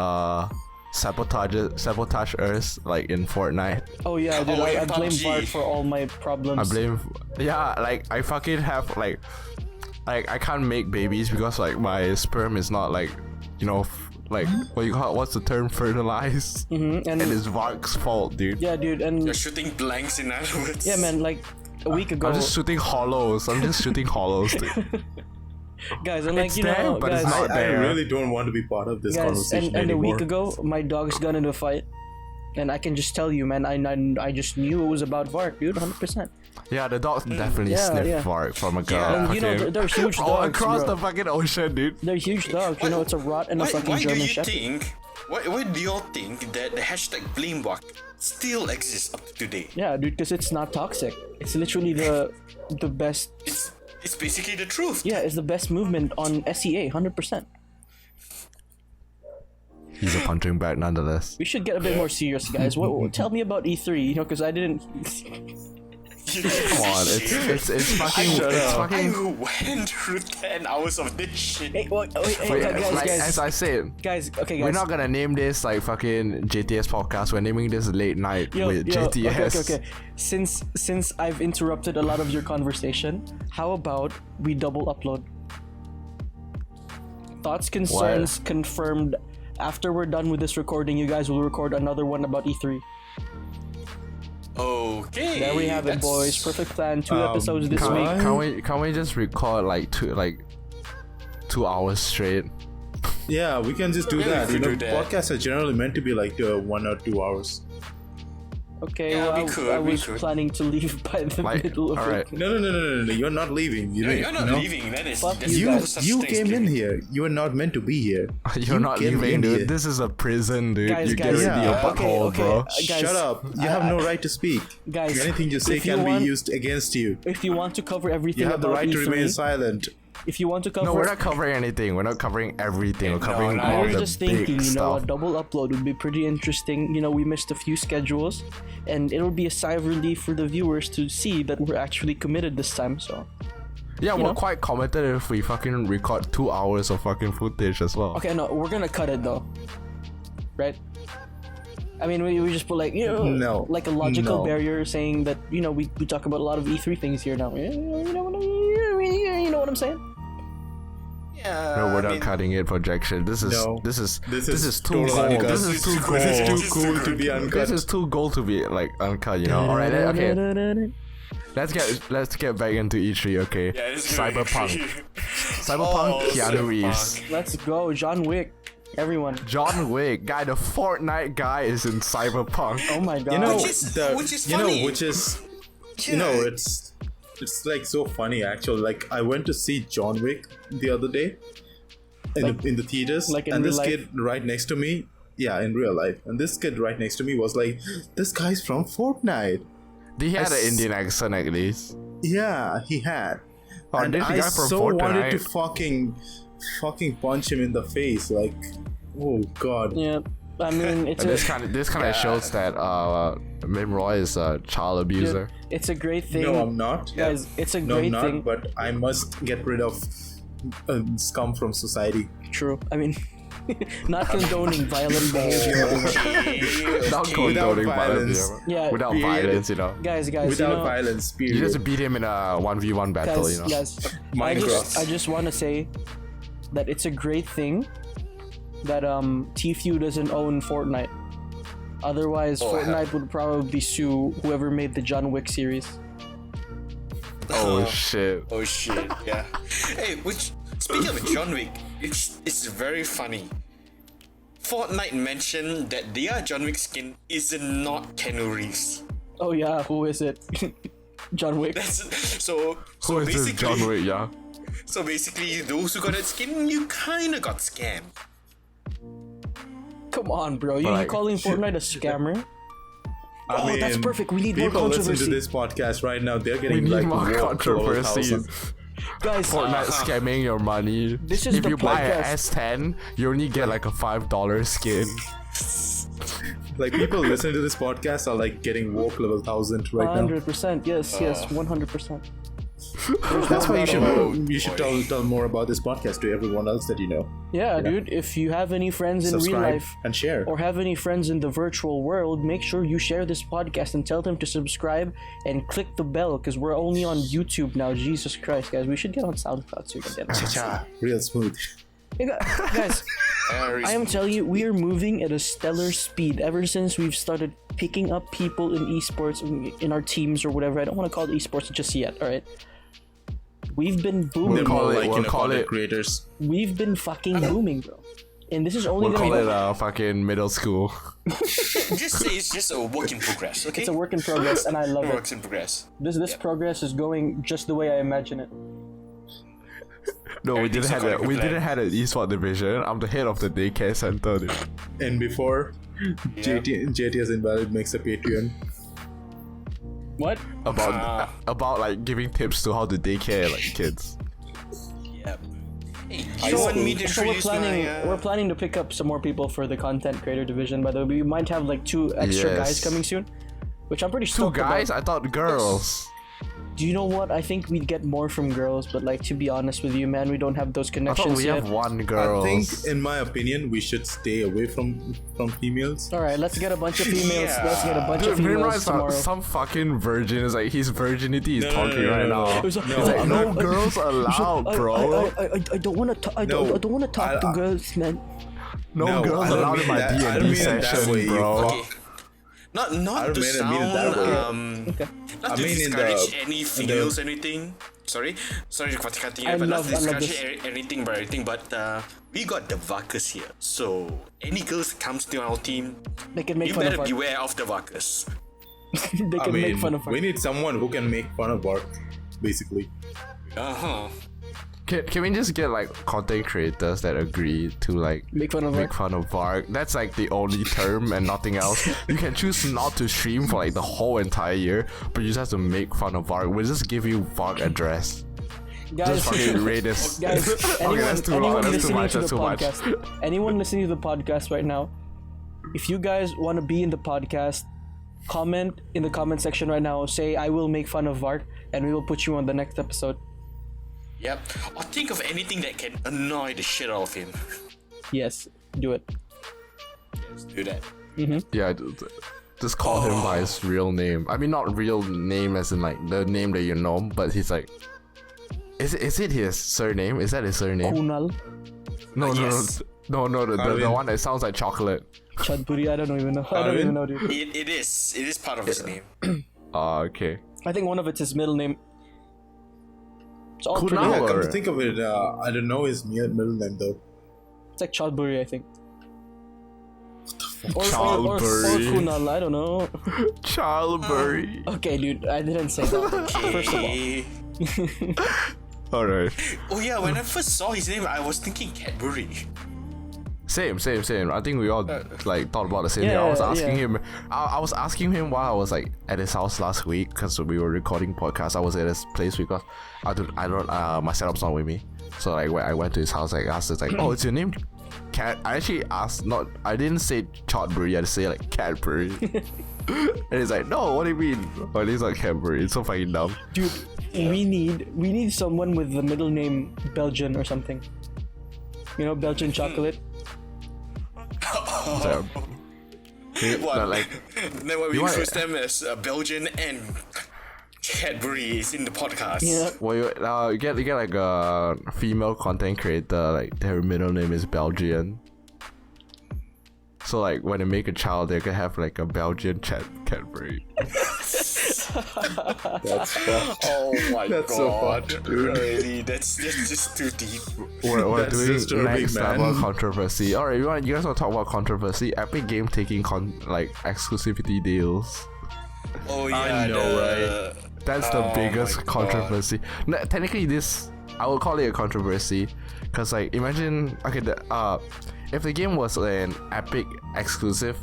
[SPEAKER 1] sabotage us like in Fortnite?
[SPEAKER 2] Oh yeah, dude,
[SPEAKER 4] Oh,
[SPEAKER 2] I
[SPEAKER 4] in
[SPEAKER 2] blame
[SPEAKER 4] PUBG.
[SPEAKER 2] Vark for all my problems.
[SPEAKER 1] I blame, yeah, like I fucking have like I can't make babies because like my sperm is not like, you know, like what you call, what's the term, fertilized,
[SPEAKER 2] and
[SPEAKER 1] and it's Vark's fault, dude.
[SPEAKER 2] yeah, dude, and
[SPEAKER 4] You're shooting blanks in other words.
[SPEAKER 2] yeah, man, like a week ago,
[SPEAKER 1] I'm just shooting hollows. Dude.
[SPEAKER 2] guys, and like
[SPEAKER 1] It's
[SPEAKER 2] you
[SPEAKER 1] there,
[SPEAKER 2] know,
[SPEAKER 1] but it's
[SPEAKER 2] guys,
[SPEAKER 1] not
[SPEAKER 3] I
[SPEAKER 1] there.
[SPEAKER 3] really don't want to be part of this
[SPEAKER 2] guys,
[SPEAKER 3] conversation
[SPEAKER 2] and a
[SPEAKER 3] anymore.
[SPEAKER 2] week ago, my dogs got into a fight, and I can just tell you, man, I just knew it was about Vark, dude, 100%.
[SPEAKER 1] Yeah, the dogs definitely
[SPEAKER 2] Yeah,
[SPEAKER 1] sniff
[SPEAKER 2] yeah.
[SPEAKER 1] Vark from a girl.
[SPEAKER 4] Yeah.
[SPEAKER 2] And you know,
[SPEAKER 1] fucking-
[SPEAKER 2] they're huge
[SPEAKER 1] all
[SPEAKER 2] dogs,
[SPEAKER 1] across
[SPEAKER 2] bro.
[SPEAKER 1] the fucking ocean, dude.
[SPEAKER 2] They're huge dogs, you know, it's a rot and a fucking
[SPEAKER 4] Why do
[SPEAKER 2] German
[SPEAKER 4] you
[SPEAKER 2] Shepherd.
[SPEAKER 4] think? Why do y'all think that the hashtag BlameWalk still exists up to today?
[SPEAKER 2] Yeah, dude, because it's not toxic. It's literally the best.
[SPEAKER 4] It's basically the truth.
[SPEAKER 2] Yeah, it's the best movement on SEA, 100%.
[SPEAKER 1] He's a punching bag nonetheless.
[SPEAKER 2] We should get a bit more serious, guys. Tell me about E3, you know, because I didn't.
[SPEAKER 1] Come on, it's fucking.
[SPEAKER 4] I went through 10 hours of this shit.
[SPEAKER 2] Hey, wait,
[SPEAKER 1] Wait,
[SPEAKER 2] guys,
[SPEAKER 1] like,
[SPEAKER 2] guys,
[SPEAKER 1] as I said,
[SPEAKER 2] guys. Okay, guys.
[SPEAKER 1] we're not gonna name this like fucking JTS podcast. We're naming this late night with JTS.
[SPEAKER 2] Okay. Since I've interrupted a lot of your conversation, how about we double upload? Thoughts, concerns confirmed. After we're done with this recording, you guys will record another one about E3.
[SPEAKER 4] Okay.
[SPEAKER 2] There we have it,
[SPEAKER 4] that's-
[SPEAKER 2] boys. Perfect plan. 2 episodes this
[SPEAKER 1] Can
[SPEAKER 2] week.
[SPEAKER 1] we just record like 2 hours straight?
[SPEAKER 3] Yeah, we can just do
[SPEAKER 4] Yeah, we
[SPEAKER 3] that. You
[SPEAKER 4] could
[SPEAKER 3] know,
[SPEAKER 4] do that.
[SPEAKER 3] podcasts are generally meant to be like 1 or 2 hours.
[SPEAKER 2] Okay,
[SPEAKER 4] Yeah,
[SPEAKER 2] well,
[SPEAKER 4] we could,
[SPEAKER 2] I
[SPEAKER 4] we
[SPEAKER 2] was
[SPEAKER 4] could.
[SPEAKER 2] planning to leave by the
[SPEAKER 1] Like,
[SPEAKER 2] middle of
[SPEAKER 1] all right.
[SPEAKER 2] it.
[SPEAKER 3] No, you're not leaving.
[SPEAKER 4] No, you're not
[SPEAKER 3] know?
[SPEAKER 4] leaving. That is.
[SPEAKER 2] Fuck
[SPEAKER 4] That's
[SPEAKER 2] you
[SPEAKER 4] no
[SPEAKER 2] guys.
[SPEAKER 4] such
[SPEAKER 3] You
[SPEAKER 4] thing as
[SPEAKER 3] came in
[SPEAKER 4] leaving.
[SPEAKER 3] here. You were not meant to be here.
[SPEAKER 1] You're not
[SPEAKER 3] came
[SPEAKER 1] leaving,
[SPEAKER 3] in
[SPEAKER 1] dude.
[SPEAKER 3] here.
[SPEAKER 1] This is a prison, dude.
[SPEAKER 2] Guys,
[SPEAKER 1] you
[SPEAKER 2] guys,
[SPEAKER 1] get rid of your
[SPEAKER 3] yeah.
[SPEAKER 1] butthole,
[SPEAKER 2] Okay,
[SPEAKER 1] bro.
[SPEAKER 2] guys,
[SPEAKER 3] Shut up. You have no right to speak.
[SPEAKER 2] Guys,
[SPEAKER 3] Anything you say
[SPEAKER 2] if you
[SPEAKER 3] can
[SPEAKER 2] want-
[SPEAKER 3] be used against you.
[SPEAKER 2] If you want to cover everything
[SPEAKER 3] You have the
[SPEAKER 2] about
[SPEAKER 3] right to
[SPEAKER 2] E3,
[SPEAKER 3] remain silent.
[SPEAKER 2] if you want to cover,
[SPEAKER 1] No, we're not covering anything. We're not covering everything. We're covering
[SPEAKER 4] no,
[SPEAKER 2] I
[SPEAKER 1] all
[SPEAKER 2] was
[SPEAKER 1] the
[SPEAKER 2] just
[SPEAKER 1] big
[SPEAKER 2] thinking, you know, a
[SPEAKER 1] stuff.
[SPEAKER 2] double upload would be pretty interesting. You know, we missed a few schedules, and it'll be a sigh of relief for the viewers to see that we're actually committed this time. So,
[SPEAKER 1] Yeah, we're
[SPEAKER 2] know?
[SPEAKER 1] quite committed if we fucking record 2 hours of fucking footage as well.
[SPEAKER 2] okay, no, we're gonna cut it though, right? I mean, we just put like, you know,
[SPEAKER 3] No.
[SPEAKER 2] like a logical
[SPEAKER 3] No.
[SPEAKER 2] barrier saying that, you know, we talk about a lot of E3 things here now. You know what I'm saying?
[SPEAKER 4] Yeah.
[SPEAKER 1] No, we're
[SPEAKER 4] I
[SPEAKER 1] not
[SPEAKER 4] mean,
[SPEAKER 1] cutting it projection. This is
[SPEAKER 3] No.
[SPEAKER 1] this is
[SPEAKER 3] This
[SPEAKER 1] too
[SPEAKER 3] is totally
[SPEAKER 1] gold.
[SPEAKER 3] uncut.
[SPEAKER 1] This is too gold.
[SPEAKER 3] This is
[SPEAKER 4] This
[SPEAKER 3] too
[SPEAKER 4] is
[SPEAKER 3] cool
[SPEAKER 4] too
[SPEAKER 3] to be
[SPEAKER 4] good.
[SPEAKER 3] uncut.
[SPEAKER 1] This is too gold to be like uncut, you know. All right, okay. Let's get back into E3, okay?
[SPEAKER 4] Yeah, this is gonna be
[SPEAKER 1] Cyberpunk,
[SPEAKER 4] crazy.
[SPEAKER 1] Cyberpunk,
[SPEAKER 4] Oh,
[SPEAKER 1] Keanu Reeves,
[SPEAKER 4] Cyberpunk.
[SPEAKER 2] Let's go, John Wick. Everyone.
[SPEAKER 1] John Wick, guy. The Fortnite guy is in Cyberpunk.
[SPEAKER 2] Oh my god.
[SPEAKER 3] You know,
[SPEAKER 4] Which is funny.
[SPEAKER 3] you know, it's like so funny actually. Like I went to see John Wick the other day in the theaters,
[SPEAKER 2] like in
[SPEAKER 3] and
[SPEAKER 2] real
[SPEAKER 3] this
[SPEAKER 2] life?
[SPEAKER 3] kid right next to me Yeah, in real life. And this kid right next to me was like, this guy's from Fortnite.
[SPEAKER 1] He had an Indian accent at least.
[SPEAKER 3] Yeah, he had.
[SPEAKER 1] Oh,
[SPEAKER 3] And
[SPEAKER 1] this
[SPEAKER 3] I
[SPEAKER 1] guy from
[SPEAKER 3] so wanted to
[SPEAKER 1] Fortnite.
[SPEAKER 3] fucking punch him in the face. Like, oh god.
[SPEAKER 2] Yeah, I mean, it's
[SPEAKER 1] And
[SPEAKER 2] a,
[SPEAKER 1] this kind of shows that Mim Roy is a child abuser.
[SPEAKER 2] it's a great thing.
[SPEAKER 3] No, I'm not.
[SPEAKER 2] Guys, it's a
[SPEAKER 3] No, I'm
[SPEAKER 2] great
[SPEAKER 3] not.
[SPEAKER 2] thing.
[SPEAKER 3] But I must get rid of scum from society.
[SPEAKER 2] True. I mean, not condoning violent behavior.
[SPEAKER 1] Not
[SPEAKER 3] Without
[SPEAKER 1] condoning
[SPEAKER 3] violence.
[SPEAKER 1] violence.
[SPEAKER 2] Yeah.
[SPEAKER 1] Without
[SPEAKER 3] Period.
[SPEAKER 1] violence, you know.
[SPEAKER 2] Guys,
[SPEAKER 3] Without
[SPEAKER 2] you know,
[SPEAKER 3] violence, period.
[SPEAKER 1] You just beat him in a 1v1 battle,
[SPEAKER 2] guys,
[SPEAKER 1] you know.
[SPEAKER 2] guys,
[SPEAKER 3] Minecraft.
[SPEAKER 2] I just want to say that it's a great thing that Tfue doesn't own Fortnite. Otherwise, Fortnite would probably sue whoever made the John Wick series.
[SPEAKER 1] Oh shit.
[SPEAKER 4] Oh shit, yeah. Hey, speaking of John Wick, it's very funny. Fortnite mentioned that their John Wick skin is not Keanu Reeves.
[SPEAKER 2] Oh yeah, who is it? John Wick.
[SPEAKER 4] So
[SPEAKER 1] Who is this
[SPEAKER 4] basically,
[SPEAKER 1] John Wick, yeah?
[SPEAKER 4] So basically, those who got that skin, you kinda got scammed.
[SPEAKER 2] Come on, bro. You
[SPEAKER 1] like-
[SPEAKER 2] calling Fortnite a scammer?
[SPEAKER 3] I mean,
[SPEAKER 2] That's perfect. We need more
[SPEAKER 3] people listen
[SPEAKER 2] controversy.
[SPEAKER 3] to this podcast right now. They're
[SPEAKER 1] We
[SPEAKER 3] getting
[SPEAKER 1] need
[SPEAKER 3] like
[SPEAKER 1] more
[SPEAKER 3] woke
[SPEAKER 1] controversy.
[SPEAKER 3] 12,000.
[SPEAKER 2] Guys,
[SPEAKER 1] Fortnite scamming your money.
[SPEAKER 2] This is
[SPEAKER 1] if
[SPEAKER 2] the
[SPEAKER 1] you buy an
[SPEAKER 2] podcast.
[SPEAKER 1] S10, you only get like a $5 skin.
[SPEAKER 3] Like people listening to this podcast are like getting woke level 1000 right now.
[SPEAKER 2] 100%. Yes, 100%.
[SPEAKER 3] That's why
[SPEAKER 4] Oh,
[SPEAKER 3] you should tell more about this podcast to everyone else that you know.
[SPEAKER 2] Yeah, dude. If you have any friends in real
[SPEAKER 3] Subscribe
[SPEAKER 2] life
[SPEAKER 3] and share.
[SPEAKER 2] or have any friends in the virtual world, make sure you share this podcast and tell them to subscribe and click the bell because we're only on YouTube now. Jesus Christ, guys. We should get on SoundCloud so we can get on.
[SPEAKER 3] Cha-cha, real smooth.
[SPEAKER 2] Hey, guys, I am telling you, we are moving at a stellar speed ever since we've started picking up people in esports in our teams or whatever. I don't want to call it esports just yet, alright? We've been booming.
[SPEAKER 3] They're more like
[SPEAKER 1] we'll call
[SPEAKER 3] content
[SPEAKER 1] it-
[SPEAKER 3] creators.
[SPEAKER 2] We've been fucking booming, bro. And this is only
[SPEAKER 1] We'll
[SPEAKER 2] gonna
[SPEAKER 1] call
[SPEAKER 2] go.
[SPEAKER 1] it fucking middle school.
[SPEAKER 4] Just say it's just a work in progress, okay?
[SPEAKER 2] It's a work in progress, and I love it.
[SPEAKER 4] Works in progress.
[SPEAKER 2] This progress is going just the way I imagine it.
[SPEAKER 1] No, we didn't
[SPEAKER 4] Everything's
[SPEAKER 1] have
[SPEAKER 4] according to
[SPEAKER 1] we
[SPEAKER 4] plan.
[SPEAKER 1] didn't have an esport division. I'm the head of the daycare center, dude.
[SPEAKER 3] And before JTS Invalid makes a Patreon.
[SPEAKER 2] What?
[SPEAKER 1] About like giving tips to how to daycare like kids.
[SPEAKER 4] Yeah. Hey, you want me to
[SPEAKER 2] So we're
[SPEAKER 4] introduce
[SPEAKER 2] planning.
[SPEAKER 4] my,
[SPEAKER 2] We're planning to pick up some more people for the content creator division. By the way, we might have like 2 extra
[SPEAKER 1] Yes.
[SPEAKER 2] guys coming soon, which I'm pretty
[SPEAKER 1] Two
[SPEAKER 2] stoked
[SPEAKER 1] guys?
[SPEAKER 2] about.
[SPEAKER 1] I thought girls.
[SPEAKER 2] Do you know what? I think we'd get more from girls, but like to be honest with you, man, we don't have those
[SPEAKER 1] I thought
[SPEAKER 2] connections
[SPEAKER 1] we
[SPEAKER 2] yet.
[SPEAKER 1] have one
[SPEAKER 3] I
[SPEAKER 1] girl.
[SPEAKER 3] think, in my opinion, we should stay away from females.
[SPEAKER 2] All right, let's get a bunch of females.
[SPEAKER 4] Yeah.
[SPEAKER 2] Let's get a bunch of
[SPEAKER 1] Dude,
[SPEAKER 2] females
[SPEAKER 1] meanwhile,
[SPEAKER 2] tomorrow.
[SPEAKER 1] some fucking virgin is like his virginity is talking
[SPEAKER 3] no,
[SPEAKER 1] right
[SPEAKER 3] no.
[SPEAKER 1] now.
[SPEAKER 2] It was-
[SPEAKER 3] No,
[SPEAKER 2] it's like,
[SPEAKER 3] I'm
[SPEAKER 1] No
[SPEAKER 3] not-
[SPEAKER 1] girls allowed, bro.
[SPEAKER 2] I don't want to. I
[SPEAKER 3] No,
[SPEAKER 2] don't want to talk to
[SPEAKER 3] I-
[SPEAKER 2] girls, man.
[SPEAKER 1] No girls
[SPEAKER 3] I don't
[SPEAKER 1] allowed in
[SPEAKER 3] mean
[SPEAKER 1] my
[SPEAKER 3] that- I don't
[SPEAKER 1] D&D
[SPEAKER 3] mean it that
[SPEAKER 1] session,
[SPEAKER 3] way, you
[SPEAKER 1] bro.
[SPEAKER 3] fuck.
[SPEAKER 4] Not
[SPEAKER 3] I
[SPEAKER 4] to
[SPEAKER 3] don't mean it that
[SPEAKER 4] sound
[SPEAKER 3] way.
[SPEAKER 2] Okay.
[SPEAKER 4] not
[SPEAKER 3] I
[SPEAKER 4] to
[SPEAKER 3] mean in
[SPEAKER 4] discourage
[SPEAKER 3] the-
[SPEAKER 4] any
[SPEAKER 3] in
[SPEAKER 4] females anything. Sorry to cutting
[SPEAKER 2] I
[SPEAKER 4] you, but not
[SPEAKER 2] love-
[SPEAKER 4] to
[SPEAKER 2] I love
[SPEAKER 4] discourage anything but everything. But we got the Vakas here, so any girls that comes to our team,
[SPEAKER 2] They can make
[SPEAKER 4] you
[SPEAKER 2] fun
[SPEAKER 4] better
[SPEAKER 2] of art.
[SPEAKER 4] beware of the Vakas.
[SPEAKER 2] They
[SPEAKER 3] I
[SPEAKER 2] can
[SPEAKER 3] mean,
[SPEAKER 2] make fun of
[SPEAKER 3] we
[SPEAKER 2] art.
[SPEAKER 3] need someone who can make fun of art, basically.
[SPEAKER 4] Uh-huh.
[SPEAKER 1] Can we just get like content creators that agree to like
[SPEAKER 2] Make fun of
[SPEAKER 1] make
[SPEAKER 2] art.
[SPEAKER 1] fun of Varg? That's like the only term and nothing else. You can choose not to stream for like the whole entire year, but you just have to make fun of Varg. We'll just give you Varg address.
[SPEAKER 2] Guys,
[SPEAKER 1] Just fucking rate this.
[SPEAKER 2] guys, anyone,
[SPEAKER 1] that's too
[SPEAKER 2] anyone
[SPEAKER 1] much, that's too
[SPEAKER 2] listening
[SPEAKER 1] much,
[SPEAKER 2] to the
[SPEAKER 1] that's too much.
[SPEAKER 2] podcast, anyone listening to the podcast right now, if you guys want to be in the podcast, comment in the comment section right now. Say I will make fun of Vart, and we will put you on the next episode.
[SPEAKER 4] Yep. Or think of anything that can annoy the shit out of him.
[SPEAKER 2] Yes, do it.
[SPEAKER 4] Let's do that.
[SPEAKER 1] Yeah, just call him by his real name. I mean, not real name as in like the name that you know, but he's like, is it his surname? Is that his surname?
[SPEAKER 2] Kunal,
[SPEAKER 1] No,
[SPEAKER 4] Yes.
[SPEAKER 1] no, the
[SPEAKER 3] Arvind.
[SPEAKER 1] one that sounds like chocolate.
[SPEAKER 2] Chadpuri. I don't even know. I don't even know, dude.
[SPEAKER 4] It is part of his name.
[SPEAKER 1] Okay.
[SPEAKER 2] I think one of it's his middle name. It's all
[SPEAKER 1] Kunal.
[SPEAKER 2] pretty.
[SPEAKER 3] Yeah, come
[SPEAKER 1] Or-
[SPEAKER 3] to think of it, I don't know his middle name though.
[SPEAKER 2] It's like Chadpuri, I think. Or
[SPEAKER 1] Childbury.
[SPEAKER 2] Kunal. I don't know.
[SPEAKER 1] Childbury.
[SPEAKER 2] Okay, dude. I didn't say that. First of all.
[SPEAKER 1] Alright.
[SPEAKER 4] Oh yeah, when I first saw his name, I was thinking Cadbury.
[SPEAKER 1] Same. I think we all like thought about the same thing. I was asking him. I was asking him while I was like at his house last week because we were recording podcast. I was at his place because I don't. My setup's not with me. So like when I went to his house, I asked, it's like, oh, it's your name? Cat. I actually asked. I didn't say Chotbury. I had to say like Cadbury. And he's like, no, what do you mean? Well, he's like Cadbury. It's so fucking dumb.
[SPEAKER 2] Dude, we need someone with the middle name Belgian or something. You know, Belgian chocolate.
[SPEAKER 1] So,
[SPEAKER 4] What?
[SPEAKER 1] like,
[SPEAKER 4] Then we introduce them as Belgian and Cadbury is in the podcast.
[SPEAKER 2] Yeah.
[SPEAKER 1] well, you get like a female content creator, like their middle name is Belgian. So like when they make a child, they can have like a Belgian Cadbury.
[SPEAKER 3] That's fucked.
[SPEAKER 4] Oh my
[SPEAKER 3] That's so
[SPEAKER 4] god.
[SPEAKER 3] fucked, dude.
[SPEAKER 4] Really? That's just too deep.
[SPEAKER 1] We're
[SPEAKER 3] That's
[SPEAKER 1] doing
[SPEAKER 3] disturbing,
[SPEAKER 1] next
[SPEAKER 3] man.
[SPEAKER 1] level controversy. Alright, you guys want to talk about controversy? Epic Game taking like exclusivity deals.
[SPEAKER 4] Oh yeah,
[SPEAKER 3] I know,
[SPEAKER 1] That's the
[SPEAKER 4] Oh
[SPEAKER 1] biggest
[SPEAKER 4] my God.
[SPEAKER 1] controversy. No, technically, I would call it a controversy, cause like imagine if the game was an Epic exclusive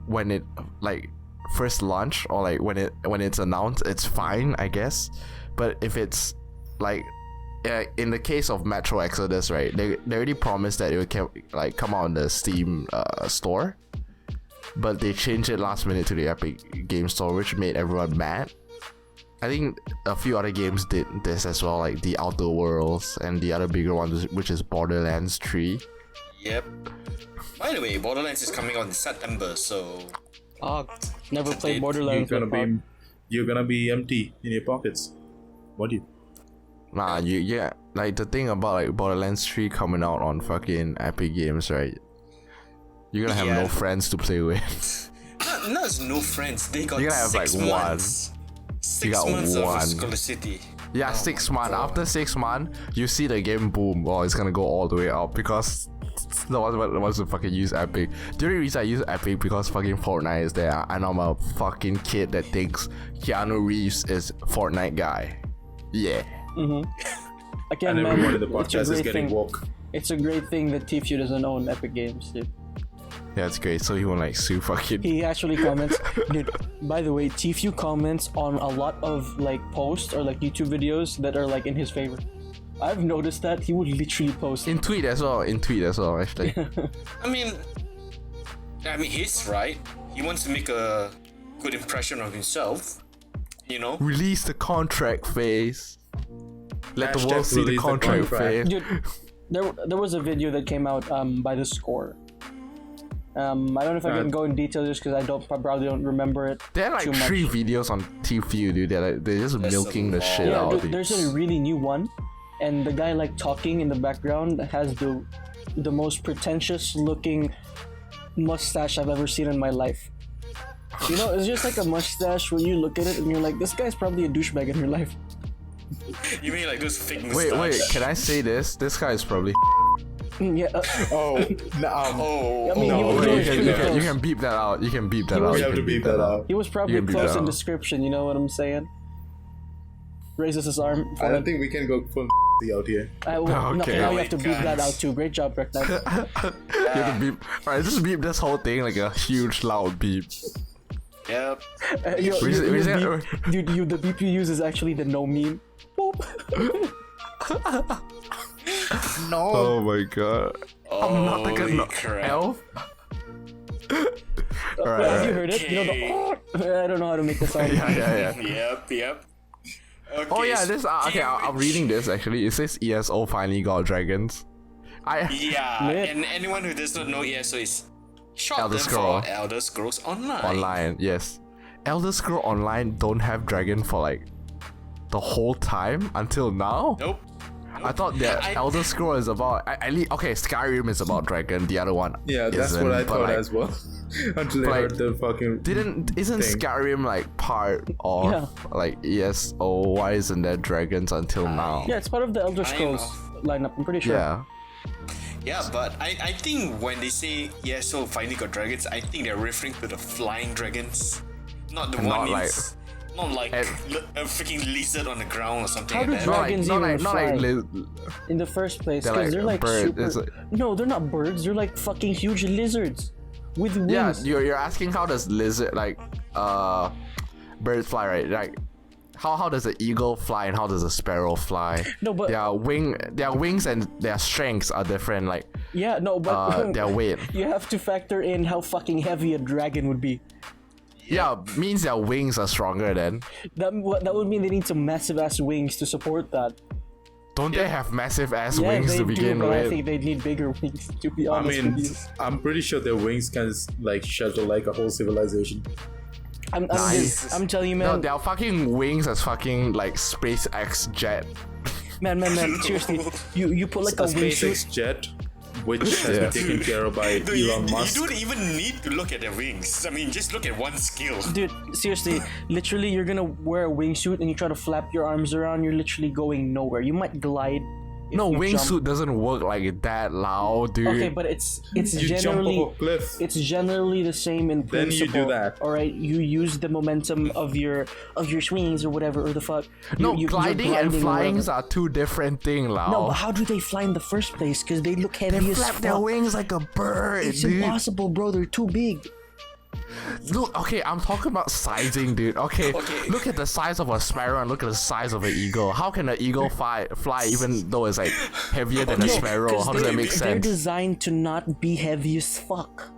[SPEAKER 1] when it like first launched or like when it's announced, it's fine, I guess. But if it's like in the case of Metro Exodus, right? They already promised that it would come out on the Steam store, but they changed it last minute to the Epic Game Store, which made everyone mad. I think a few other games did this as well, like the Outer Worlds and the other bigger one, which is Borderlands 3.
[SPEAKER 4] Yep. By the way, Borderlands is coming out in September, so
[SPEAKER 2] Never played
[SPEAKER 4] You're
[SPEAKER 2] Borderlands.
[SPEAKER 3] You're gonna be empty in your pockets. What do you?
[SPEAKER 1] Nah, like the thing about like Borderlands 3 coming out on fucking Epic Games, right? You're gonna have
[SPEAKER 4] Yeah.
[SPEAKER 1] no friends to play with.
[SPEAKER 4] no, it's no friends. They got
[SPEAKER 1] You're gonna have,
[SPEAKER 4] 6
[SPEAKER 1] like,
[SPEAKER 4] months.
[SPEAKER 1] You
[SPEAKER 4] 6
[SPEAKER 1] got
[SPEAKER 4] months of
[SPEAKER 1] one.
[SPEAKER 4] exclusivity.
[SPEAKER 1] Yeah, 6 months. After 6 months, you see the game boom. Oh, it's gonna go all the way up because no one wants to fucking use Epic. The only reason I use Epic because fucking Fortnite is there, and I'm a fucking kid that thinks Keanu Reeves is Fortnite guy. Yeah.
[SPEAKER 2] Again,
[SPEAKER 3] And everyone in the
[SPEAKER 2] man, it's a
[SPEAKER 3] podcast is
[SPEAKER 2] great
[SPEAKER 3] getting
[SPEAKER 2] thing.
[SPEAKER 3] woke.
[SPEAKER 2] It's a great thing that Tfue doesn't own Epic Games, dude.
[SPEAKER 1] Yeah, it's great. So he won't like sue fucking.
[SPEAKER 2] He actually comments. Dude, by the way, Tfue comments on a lot of like posts or like YouTube videos that are like in his favor. I've noticed that he would literally post.
[SPEAKER 1] In tweet as well, actually.
[SPEAKER 4] I mean, he's right. He wants to make a good impression of himself. You know?
[SPEAKER 1] Release the contract phase. Let the
[SPEAKER 3] Hashtag
[SPEAKER 1] world see the
[SPEAKER 3] release the
[SPEAKER 1] contract
[SPEAKER 3] contract.
[SPEAKER 1] phase.
[SPEAKER 2] Dude, there was a video that came out by The Score. I don't know if I can go in detail just because I probably don't remember it
[SPEAKER 1] There are like
[SPEAKER 2] too much.
[SPEAKER 1] 3 videos on Tfue, dude. They're just
[SPEAKER 4] That's
[SPEAKER 1] milking
[SPEAKER 4] a
[SPEAKER 1] the
[SPEAKER 4] lot.
[SPEAKER 1] shit
[SPEAKER 2] Yeah,
[SPEAKER 1] out
[SPEAKER 2] dude,
[SPEAKER 1] of
[SPEAKER 2] there's
[SPEAKER 1] these.
[SPEAKER 2] a really new one, and the guy like talking in the background has the most pretentious looking mustache I've ever seen in my life. You know, it's just like a mustache when you look at it and you're like, this guy's probably a douchebag in your life.
[SPEAKER 4] You mean like those fake
[SPEAKER 1] Wait,
[SPEAKER 4] mustache?
[SPEAKER 1] can I say this? This guy is probably.
[SPEAKER 2] Yeah.
[SPEAKER 3] Oh, no.
[SPEAKER 4] Oh,
[SPEAKER 2] I mean,
[SPEAKER 3] No,
[SPEAKER 2] he was
[SPEAKER 3] wait,
[SPEAKER 2] always pretty close.
[SPEAKER 1] You can beep that out. You can beep that
[SPEAKER 2] He
[SPEAKER 1] out.
[SPEAKER 2] was-
[SPEAKER 3] We have to beep that out.
[SPEAKER 2] He was probably
[SPEAKER 1] You can beep
[SPEAKER 2] close
[SPEAKER 1] that
[SPEAKER 2] in
[SPEAKER 1] out.
[SPEAKER 2] description, you know what I'm saying? Raises his arm.
[SPEAKER 3] I don't think we can go full out here.
[SPEAKER 1] Okay.
[SPEAKER 2] Now you
[SPEAKER 4] Oh
[SPEAKER 2] have to
[SPEAKER 4] my
[SPEAKER 2] beep that
[SPEAKER 4] God.
[SPEAKER 2] out too. Great job, Rick.
[SPEAKER 1] You can beep. Alright, just beep this whole thing like a huge loud beep.
[SPEAKER 4] Yep.
[SPEAKER 2] Dude, the beep you use is actually the no meme. Boop.
[SPEAKER 3] No.
[SPEAKER 1] Oh my god. I'm not the
[SPEAKER 4] Holy
[SPEAKER 1] good
[SPEAKER 4] crap.
[SPEAKER 1] elf.
[SPEAKER 2] Have you
[SPEAKER 1] Alright.
[SPEAKER 2] heard it? You know the I don't know how to make the sound.
[SPEAKER 1] Yeah.
[SPEAKER 4] Yep. Okay,
[SPEAKER 1] Oh yeah, this okay. I'm reading this actually. It says ESO finally got dragons.
[SPEAKER 4] Yeah,
[SPEAKER 2] Lit.
[SPEAKER 4] and anyone who does not know ESO is short
[SPEAKER 1] Elder
[SPEAKER 4] term
[SPEAKER 1] Scroll.
[SPEAKER 4] for Elder Scrolls Online.
[SPEAKER 1] Online, yes. Elder Scroll Online don't have dragon for like the whole time until now.
[SPEAKER 4] Nope.
[SPEAKER 1] I thought that Elder Scroll is about okay, Skyrim is about dragon. The other one,
[SPEAKER 3] Yeah, that's
[SPEAKER 1] isn't,
[SPEAKER 3] what I
[SPEAKER 1] but,
[SPEAKER 3] thought
[SPEAKER 1] like,
[SPEAKER 3] as well. Until I
[SPEAKER 1] like,
[SPEAKER 3] heard the fucking.
[SPEAKER 1] Isn't
[SPEAKER 3] thing.
[SPEAKER 1] Skyrim like part of
[SPEAKER 2] Yeah.
[SPEAKER 1] like ESO? Why isn't there dragons until now?
[SPEAKER 2] Yeah, it's part of the Elder Scrolls lineup. I'm pretty sure.
[SPEAKER 1] Yeah.
[SPEAKER 4] Yeah, but I think when they say ESO finally got dragons, I think they're referring to the flying dragons, not the
[SPEAKER 1] Not
[SPEAKER 4] one
[SPEAKER 1] like-
[SPEAKER 4] in Not like
[SPEAKER 1] And-
[SPEAKER 4] a freaking lizard on the ground or something
[SPEAKER 2] How do
[SPEAKER 4] like that.
[SPEAKER 2] dragons even fly
[SPEAKER 1] liz-
[SPEAKER 2] in the first place?
[SPEAKER 1] They're
[SPEAKER 2] Because
[SPEAKER 1] like
[SPEAKER 2] they're
[SPEAKER 1] a
[SPEAKER 2] like
[SPEAKER 1] bird.
[SPEAKER 2] super.
[SPEAKER 1] It's like-
[SPEAKER 2] No, they're not birds. They're like fucking huge lizards with wings.
[SPEAKER 1] Yeah, you're asking how does lizard birds fly, right? Like how does an eagle fly and how does a sparrow fly?
[SPEAKER 2] No, but-
[SPEAKER 1] their wings and their strengths are different. Like
[SPEAKER 2] Yeah, no, but
[SPEAKER 1] their weight.
[SPEAKER 2] you have to factor in how fucking heavy a dragon would be.
[SPEAKER 1] Yeah, means their wings are stronger then.
[SPEAKER 2] That would mean they need some massive ass wings to support that.
[SPEAKER 1] Don't they have massive ass
[SPEAKER 2] Yeah,
[SPEAKER 1] wings
[SPEAKER 2] they
[SPEAKER 1] to
[SPEAKER 2] do,
[SPEAKER 1] begin
[SPEAKER 2] but I
[SPEAKER 1] with?
[SPEAKER 2] think they need bigger wings. To be
[SPEAKER 3] I
[SPEAKER 2] honest
[SPEAKER 3] mean,
[SPEAKER 2] with you,
[SPEAKER 3] I'm pretty sure their wings can like shelter like a whole civilization.
[SPEAKER 2] I'm telling you,
[SPEAKER 1] No,
[SPEAKER 2] man,
[SPEAKER 1] their fucking wings as fucking like SpaceX jet.
[SPEAKER 2] man, seriously, you put like
[SPEAKER 3] A
[SPEAKER 2] a wingsuit.
[SPEAKER 3] SpaceX jet, which has
[SPEAKER 1] Yeah.
[SPEAKER 3] been taken care of by
[SPEAKER 4] Dude, you
[SPEAKER 3] Elon Musk.
[SPEAKER 4] don't even need to look at their wings. I mean, just look at one skill.
[SPEAKER 2] Dude, seriously, literally, you're gonna wear a wingsuit and you try to flap your arms around. You're literally going nowhere. You might glide. if
[SPEAKER 1] No,
[SPEAKER 2] you
[SPEAKER 1] wingsuit
[SPEAKER 2] jump.
[SPEAKER 1] doesn't work like that, Lao, dude.
[SPEAKER 2] Okay, but it's
[SPEAKER 3] You jump
[SPEAKER 2] generally
[SPEAKER 3] off a cliff.
[SPEAKER 2] it's generally the same in
[SPEAKER 3] Then you do
[SPEAKER 2] principle.
[SPEAKER 3] that.
[SPEAKER 2] All right, you use the momentum of your swings or whatever or the fuck.
[SPEAKER 1] No,
[SPEAKER 2] you're
[SPEAKER 1] gliding and
[SPEAKER 2] or
[SPEAKER 1] flying
[SPEAKER 2] whatever.
[SPEAKER 1] are two different things, Lao.
[SPEAKER 2] No, but how do they fly in the first place? Because they look heavy
[SPEAKER 1] They
[SPEAKER 2] as
[SPEAKER 1] flap their
[SPEAKER 2] fuck.
[SPEAKER 1] wings like a bird,
[SPEAKER 2] It's
[SPEAKER 1] dude.
[SPEAKER 2] impossible, bro. They're too big.
[SPEAKER 1] Look, okay, I'm talking about sizing, dude. Okay, look at the size of a sparrow and look at the size of an eagle. How can an eagle fly even though it's like heavier than a sparrow?
[SPEAKER 2] 'Cause
[SPEAKER 1] How does that make
[SPEAKER 2] They're
[SPEAKER 1] sense?
[SPEAKER 2] designed to not be heavy as fuck.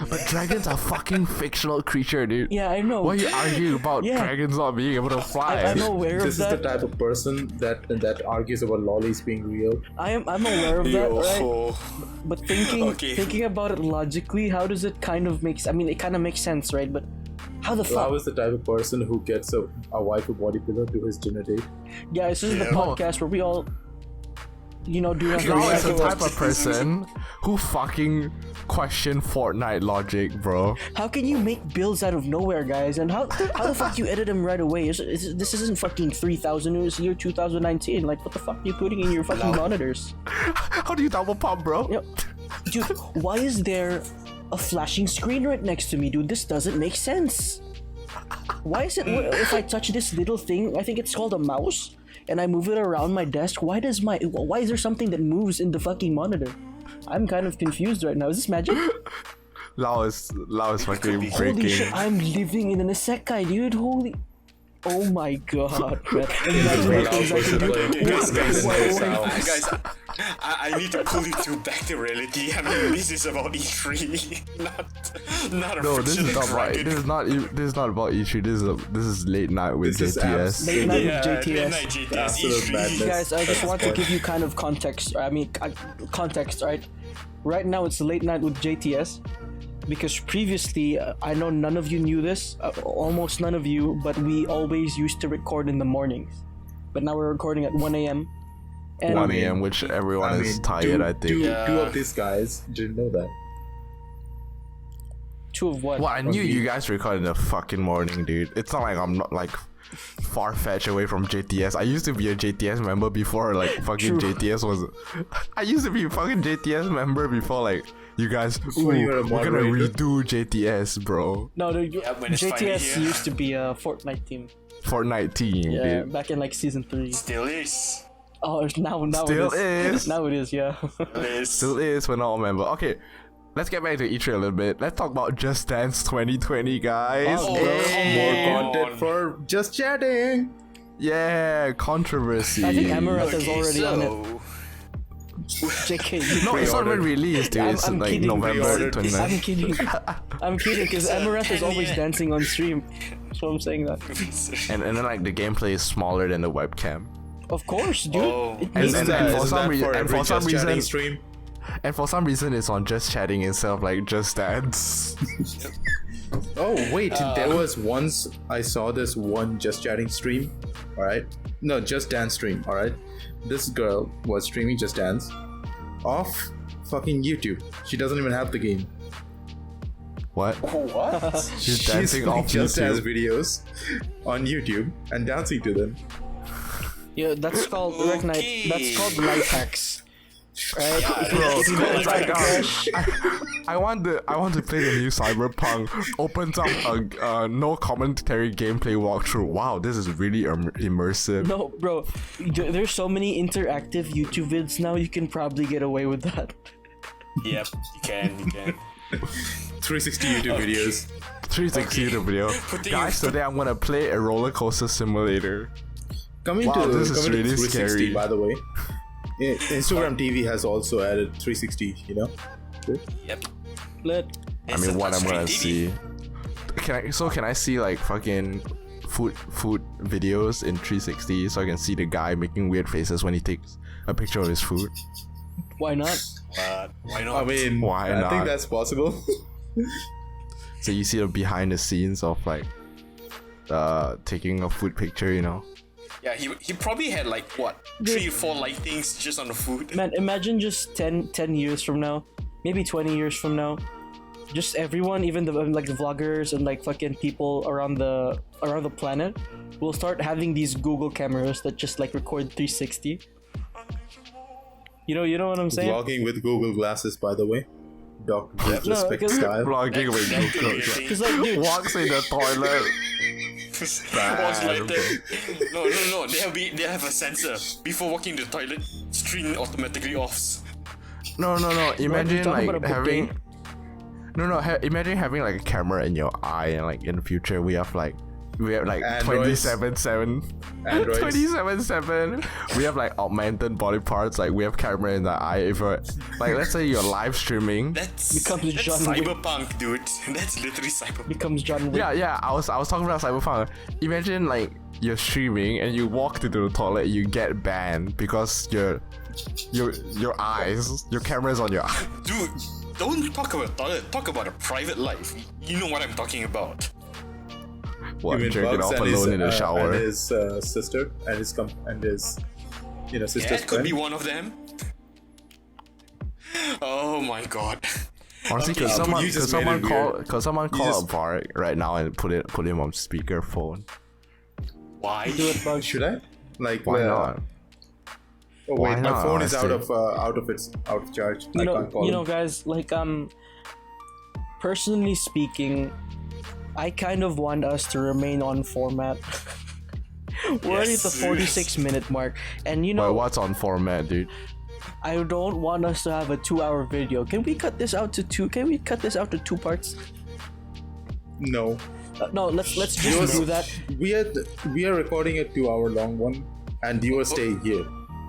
[SPEAKER 1] But dragons are fucking fictional creature, dude.
[SPEAKER 2] Yeah, I know.
[SPEAKER 1] Why are you arguing about
[SPEAKER 2] Yeah.
[SPEAKER 1] dragons not being able to fly?
[SPEAKER 2] I'm aware
[SPEAKER 3] This
[SPEAKER 2] of
[SPEAKER 3] is the
[SPEAKER 2] that.
[SPEAKER 3] type of person that argues about lollies being real.
[SPEAKER 2] I'm aware of that, right?
[SPEAKER 4] Yo.
[SPEAKER 2] But
[SPEAKER 4] Okay.
[SPEAKER 2] thinking about it logically, how does it kind of make? I mean, it kind of makes sense, right? But how the fuck?
[SPEAKER 3] Lau is the type of person who gets a wife a bodybuilder to his dinner date.
[SPEAKER 2] Guys, this is the
[SPEAKER 4] Yeah.
[SPEAKER 2] podcast where we all, do not
[SPEAKER 1] Lao is the
[SPEAKER 2] react.
[SPEAKER 1] type of person who fucking question Fortnite logic, bro.
[SPEAKER 2] How can you make builds out of nowhere, guys? And how the fuck do you edit them right away? This isn't fucking 3000. It was year 2019. Like, what the fuck are you putting in your fucking monitors?
[SPEAKER 1] How do you double pump, bro?
[SPEAKER 2] Yep. Dude, why is there a flashing screen right next to me, dude? This doesn't make sense. Why is it if I touch this little thing, I think it's called a mouse, and I move it around my desk, why is there something that moves in the fucking monitor? I'm kind of confused right now. Is this magic?
[SPEAKER 1] Lao is fucking
[SPEAKER 2] Holy
[SPEAKER 1] breaking.
[SPEAKER 2] shit, I'm living in an isekai, dude. Holy... Oh my god, man. Imagine the things I can do.
[SPEAKER 4] Guys, I need to pull you two back to reality. I mean, this is about E3, not a
[SPEAKER 1] No, this is
[SPEAKER 4] fictional
[SPEAKER 1] not right.
[SPEAKER 4] dragon.
[SPEAKER 1] This is not about E3. This is late night with
[SPEAKER 3] This is
[SPEAKER 1] JTS.
[SPEAKER 2] Late night
[SPEAKER 4] Yeah,
[SPEAKER 2] with
[SPEAKER 4] late
[SPEAKER 2] JTS.
[SPEAKER 4] night JTS,
[SPEAKER 3] Absolute
[SPEAKER 4] E3.
[SPEAKER 3] madness.
[SPEAKER 2] Guys, I just
[SPEAKER 3] That's
[SPEAKER 2] want to
[SPEAKER 3] fine.
[SPEAKER 2] give you kind of context. Context, right? Right now, it's late night with JTS. Because previously, I know none of you knew this, almost none of you, but we always used to record in the mornings. But now we're recording at 1 a.m. And
[SPEAKER 1] 1 a.m., which everyone is tired, I think.
[SPEAKER 3] Two of these guys didn't know that.
[SPEAKER 2] two of what?
[SPEAKER 1] Well, I knew you guys record in the fucking morning, dude. It's not like I'm not like far-fetched away from JTS. I used to be a JTS member before like fucking
[SPEAKER 2] True.
[SPEAKER 1] JTS was. I used to be a fucking JTS member before like you guys.
[SPEAKER 3] When you were a
[SPEAKER 1] we're gonna
[SPEAKER 3] moderator.
[SPEAKER 1] redo JTS, bro.
[SPEAKER 2] No,
[SPEAKER 4] when it's finally
[SPEAKER 2] JTS
[SPEAKER 4] here.
[SPEAKER 2] used to be a Fortnite team.
[SPEAKER 1] Fortnite team,
[SPEAKER 2] Yeah,
[SPEAKER 1] dude.
[SPEAKER 2] back in like season 3.
[SPEAKER 4] Still is.
[SPEAKER 2] Oh, now
[SPEAKER 1] Still
[SPEAKER 2] it is.
[SPEAKER 1] is.
[SPEAKER 2] Now it is, yeah.
[SPEAKER 1] Still is, we're not a member. Okay, let's get back to E3 a little bit. Let's talk about Just Dance 2020, guys.
[SPEAKER 2] Oh,
[SPEAKER 1] Hey.
[SPEAKER 3] More content for just chatting.
[SPEAKER 1] Yeah, controversy.
[SPEAKER 2] I think Amaranth is
[SPEAKER 4] Okay,
[SPEAKER 2] already on it.
[SPEAKER 4] so
[SPEAKER 2] JK.
[SPEAKER 1] No, it's not even
[SPEAKER 3] Pre-ordered.
[SPEAKER 1] released, dude. It's
[SPEAKER 2] I'm
[SPEAKER 1] like
[SPEAKER 2] kidding.
[SPEAKER 1] November
[SPEAKER 3] Pre-ordered.
[SPEAKER 1] 29th.
[SPEAKER 2] I'm kidding. I'm kidding because
[SPEAKER 4] It's a
[SPEAKER 2] Amaranth is
[SPEAKER 4] 10
[SPEAKER 2] always
[SPEAKER 4] yen.
[SPEAKER 2] dancing on stream. That's why I'm saying that.
[SPEAKER 1] And then like the gameplay is smaller than the webcam.
[SPEAKER 2] Of course, dude.
[SPEAKER 4] Oh.
[SPEAKER 2] It
[SPEAKER 1] And-
[SPEAKER 2] needs
[SPEAKER 1] and-
[SPEAKER 2] to
[SPEAKER 1] and
[SPEAKER 2] be.
[SPEAKER 1] for
[SPEAKER 3] Isn't
[SPEAKER 1] some
[SPEAKER 3] that
[SPEAKER 1] reason-
[SPEAKER 3] for
[SPEAKER 1] and
[SPEAKER 3] every
[SPEAKER 1] for some
[SPEAKER 3] just chatting
[SPEAKER 1] reason-
[SPEAKER 3] stream?
[SPEAKER 1] And for some reason it's on Just Chatting instead of like Just Dance.
[SPEAKER 3] Oh wait, there was once I saw this one just chatting stream. All right, no, Just Dance stream. All right, this girl was streaming Just Dance off fucking YouTube. She doesn't even have the game.
[SPEAKER 1] What?
[SPEAKER 4] what?
[SPEAKER 1] She's dancing off
[SPEAKER 3] Just Dance
[SPEAKER 1] YouTube.
[SPEAKER 3] videos on YouTube and dancing to them.
[SPEAKER 2] Yeah, that's called
[SPEAKER 4] Okay.
[SPEAKER 2] That's called life hacks. Right?
[SPEAKER 1] Bro,
[SPEAKER 2] If you go
[SPEAKER 1] right now,
[SPEAKER 2] Crash,
[SPEAKER 1] I want to play the new Cyberpunk. Opens up a no commentary gameplay walkthrough. Wow, this is really immersive.
[SPEAKER 2] no, bro. There's so many interactive YouTube vids now. You can probably get away with that.
[SPEAKER 4] Yep, you can.
[SPEAKER 3] 360 YouTube videos.
[SPEAKER 1] 360 the video.
[SPEAKER 4] Putting
[SPEAKER 1] Guys,
[SPEAKER 4] you-
[SPEAKER 1] today I'm gonna play a roller coaster simulator.
[SPEAKER 3] Coming
[SPEAKER 1] Wow,
[SPEAKER 3] to
[SPEAKER 1] this is
[SPEAKER 3] coming to
[SPEAKER 1] really
[SPEAKER 3] 360,
[SPEAKER 1] scary.
[SPEAKER 3] by the way. Instagram TV has also added 360. You know.
[SPEAKER 4] Yep.
[SPEAKER 2] Let
[SPEAKER 1] I mean, what I'm gonna
[SPEAKER 4] see.
[SPEAKER 1] see. Can I see like fucking food videos in 360 so I can see the guy making weird faces when he takes a picture of his food?
[SPEAKER 2] why not?
[SPEAKER 4] Why not?
[SPEAKER 3] I mean,
[SPEAKER 1] Why
[SPEAKER 3] I
[SPEAKER 1] not?
[SPEAKER 3] think that's possible.
[SPEAKER 1] So you see the behind the scenes of like taking a food picture, you know?
[SPEAKER 4] Yeah, he probably had like what 3 or 4 lightings just on the food.
[SPEAKER 2] Man, imagine just 10 years from now, maybe 20 years from now, just everyone, even the like the vloggers and like fucking people around the planet, will start having these Google cameras that just like record 360. You know what I'm saying?
[SPEAKER 3] Vlogging with Google glasses, by the way. Dr.
[SPEAKER 2] No,
[SPEAKER 3] Disrespect
[SPEAKER 2] because-
[SPEAKER 3] style.
[SPEAKER 1] Vlogging with
[SPEAKER 4] That could be a
[SPEAKER 1] Google.
[SPEAKER 4] thing.
[SPEAKER 2] Cause like, dude,
[SPEAKER 1] Walks in the toilet.
[SPEAKER 4] Was like that. No. They have a sensor before walking to the toilet. Screen automatically offs.
[SPEAKER 1] No. Imagine
[SPEAKER 2] talking
[SPEAKER 1] like
[SPEAKER 2] about a
[SPEAKER 1] having.
[SPEAKER 2] bouquet?
[SPEAKER 1] No. Imagine having like a camera in your eye, and like in the future we have like
[SPEAKER 3] Androids.
[SPEAKER 1] 27/7.
[SPEAKER 3] Androids.
[SPEAKER 1] 27/7. We have like augmented body parts. Like we have camera in the eye. If you're like, let's say you're live streaming.
[SPEAKER 4] That's
[SPEAKER 2] Becomes John Wick.
[SPEAKER 4] cyberpunk, dude. That's literally cyberpunk.
[SPEAKER 2] becomes John Wick.
[SPEAKER 1] Yeah. I was talking about Cyberpunk. Imagine like you're streaming and you walk into the toilet, you get banned because your eyes, your camera's on your eye.
[SPEAKER 4] Dude, don't talk about toilet. Talk about a private life. You know what I'm talking about.
[SPEAKER 1] What,
[SPEAKER 3] You mean
[SPEAKER 1] jerking
[SPEAKER 3] Bugs
[SPEAKER 1] off
[SPEAKER 3] and his,
[SPEAKER 1] alone in the shower?
[SPEAKER 3] and his sister and his sister's
[SPEAKER 4] That could
[SPEAKER 3] friend.
[SPEAKER 4] be one of them. Oh my god.
[SPEAKER 1] Honestly,
[SPEAKER 4] Okay,
[SPEAKER 1] could
[SPEAKER 3] you
[SPEAKER 1] someone
[SPEAKER 3] just made it weird.
[SPEAKER 1] call
[SPEAKER 3] just-
[SPEAKER 1] up Varg right now and put him on speakerphone?
[SPEAKER 4] Why?
[SPEAKER 2] Do it, Bugs.
[SPEAKER 3] Should I? Like
[SPEAKER 1] Why not?
[SPEAKER 3] Oh
[SPEAKER 1] Why
[SPEAKER 3] wait, my
[SPEAKER 1] not,
[SPEAKER 3] phone is out
[SPEAKER 1] honestly?
[SPEAKER 3] of charge. I can't call
[SPEAKER 2] You know,
[SPEAKER 3] him.
[SPEAKER 2] guys, like personally speaking, I kind of want us to remain on format. We're already at the
[SPEAKER 4] Yes.
[SPEAKER 2] 46-minute mark, and you
[SPEAKER 1] But
[SPEAKER 2] know,
[SPEAKER 1] what's on format, dude?
[SPEAKER 2] I don't want us to have a 2-hour video. Can we cut this out to two? Can we cut this out to 2 parts?
[SPEAKER 3] No,
[SPEAKER 2] No, let's just
[SPEAKER 3] Yours-
[SPEAKER 2] do that.
[SPEAKER 3] we are recording a 2-hour long one, and you are staying here.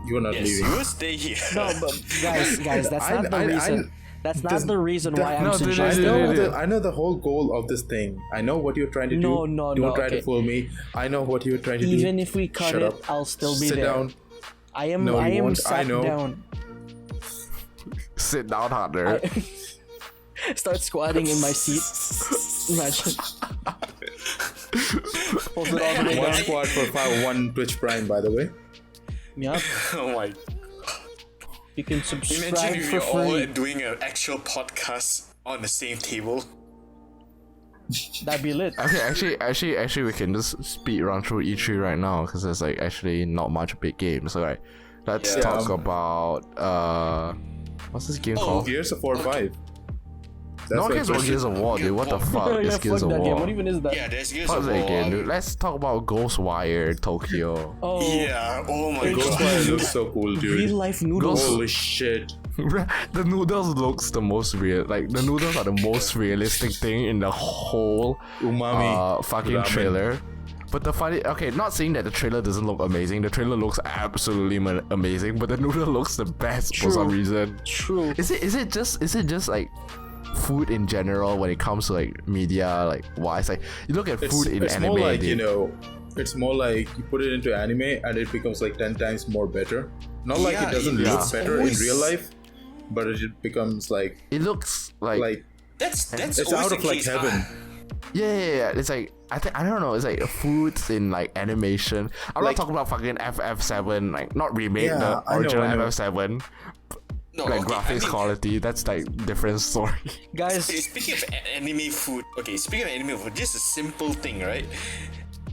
[SPEAKER 3] You are not
[SPEAKER 4] Yes,
[SPEAKER 3] leaving.
[SPEAKER 4] you will stay here.
[SPEAKER 2] No, but guys, that's
[SPEAKER 3] I-
[SPEAKER 2] not the
[SPEAKER 3] I-
[SPEAKER 2] reason. That's not
[SPEAKER 3] Does-
[SPEAKER 2] the reason why I'm
[SPEAKER 1] no, dude,
[SPEAKER 2] suggesting.
[SPEAKER 3] I know the whole goal of this thing. I know what you're trying to do.
[SPEAKER 2] No,
[SPEAKER 3] Don't try
[SPEAKER 2] okay.
[SPEAKER 3] to fool me. I know what you're trying to do.
[SPEAKER 2] Even if we cut
[SPEAKER 3] Shut
[SPEAKER 2] it,
[SPEAKER 3] up.
[SPEAKER 2] I'll still be
[SPEAKER 3] Sit
[SPEAKER 2] there.
[SPEAKER 3] down.
[SPEAKER 2] I am.
[SPEAKER 3] No, you
[SPEAKER 2] I am
[SPEAKER 3] won't. I
[SPEAKER 2] sat
[SPEAKER 3] know.
[SPEAKER 2] down.
[SPEAKER 1] Sit down, Hunter.
[SPEAKER 2] Start squatting in my seat. Imagine. Hold it all the way
[SPEAKER 3] One
[SPEAKER 2] down.
[SPEAKER 3] squad for 1 Twitch Prime, by the way.
[SPEAKER 2] Yeah,
[SPEAKER 4] Oh my.
[SPEAKER 2] you can subscribe
[SPEAKER 4] Imagine if
[SPEAKER 2] for
[SPEAKER 4] you're all
[SPEAKER 2] free.
[SPEAKER 4] doing an actual podcast on the same table.
[SPEAKER 2] That'd be lit.
[SPEAKER 1] Okay, actually, we can just speed run through E3 right now because there's like actually not much big games. So like, let's
[SPEAKER 4] Yeah.
[SPEAKER 1] talk about what's this game called?
[SPEAKER 3] Gears of War 5. That's
[SPEAKER 1] No one
[SPEAKER 3] what
[SPEAKER 1] cares about Gears of War, dude. What the fuck
[SPEAKER 2] Yeah,
[SPEAKER 1] is Gears
[SPEAKER 2] fuck
[SPEAKER 1] of
[SPEAKER 2] that game.
[SPEAKER 1] War?
[SPEAKER 2] What even is that?
[SPEAKER 4] Yeah, there's Gears
[SPEAKER 1] What's
[SPEAKER 4] of
[SPEAKER 1] that
[SPEAKER 4] War.
[SPEAKER 1] game, dude? Let's talk about Ghostwire Tokyo.
[SPEAKER 2] Oh,
[SPEAKER 4] Yeah, oh my god.
[SPEAKER 3] Ghostwire looks so cool,
[SPEAKER 2] real
[SPEAKER 3] dude.
[SPEAKER 2] life noodles.
[SPEAKER 3] Holy shit.
[SPEAKER 1] The noodles looks the most real. Like the noodles are the most realistic thing in the whole
[SPEAKER 3] Umami.
[SPEAKER 1] fucking
[SPEAKER 3] ramen.
[SPEAKER 1] trailer. But the funny, okay, not saying that the trailer doesn't look amazing. The trailer looks absolutely amazing, but the noodle looks the best for some
[SPEAKER 2] True.
[SPEAKER 1] reason.
[SPEAKER 2] True.
[SPEAKER 1] Is it just like food in general when it comes to like media like wise? Like you look at food in
[SPEAKER 3] It's
[SPEAKER 1] anime,
[SPEAKER 3] more like,
[SPEAKER 1] dude.
[SPEAKER 3] you know, it's more like you put it into anime and it becomes like 10 times more better. Not like
[SPEAKER 4] Yeah,
[SPEAKER 3] it doesn't
[SPEAKER 1] yeah.
[SPEAKER 3] look better in
[SPEAKER 4] always-
[SPEAKER 3] real life, but it becomes like
[SPEAKER 1] It looks like
[SPEAKER 4] That's
[SPEAKER 3] it's
[SPEAKER 4] always
[SPEAKER 3] out
[SPEAKER 4] the
[SPEAKER 3] of like
[SPEAKER 4] case.
[SPEAKER 3] heaven.
[SPEAKER 1] yeah. It's like I don't know. It's like foods in like animation. I'm
[SPEAKER 3] Like-
[SPEAKER 1] not talking about fucking FF7, like not remake
[SPEAKER 3] Yeah,
[SPEAKER 1] the
[SPEAKER 3] I know,
[SPEAKER 1] original
[SPEAKER 3] I know.
[SPEAKER 1] FF7,
[SPEAKER 4] No,
[SPEAKER 1] like
[SPEAKER 4] okay,
[SPEAKER 1] graphics
[SPEAKER 4] I mean,
[SPEAKER 1] quality. That's like different story.
[SPEAKER 2] Guys,
[SPEAKER 4] Speaking of anime food, okay, speaking of anime food, just a simple thing, right?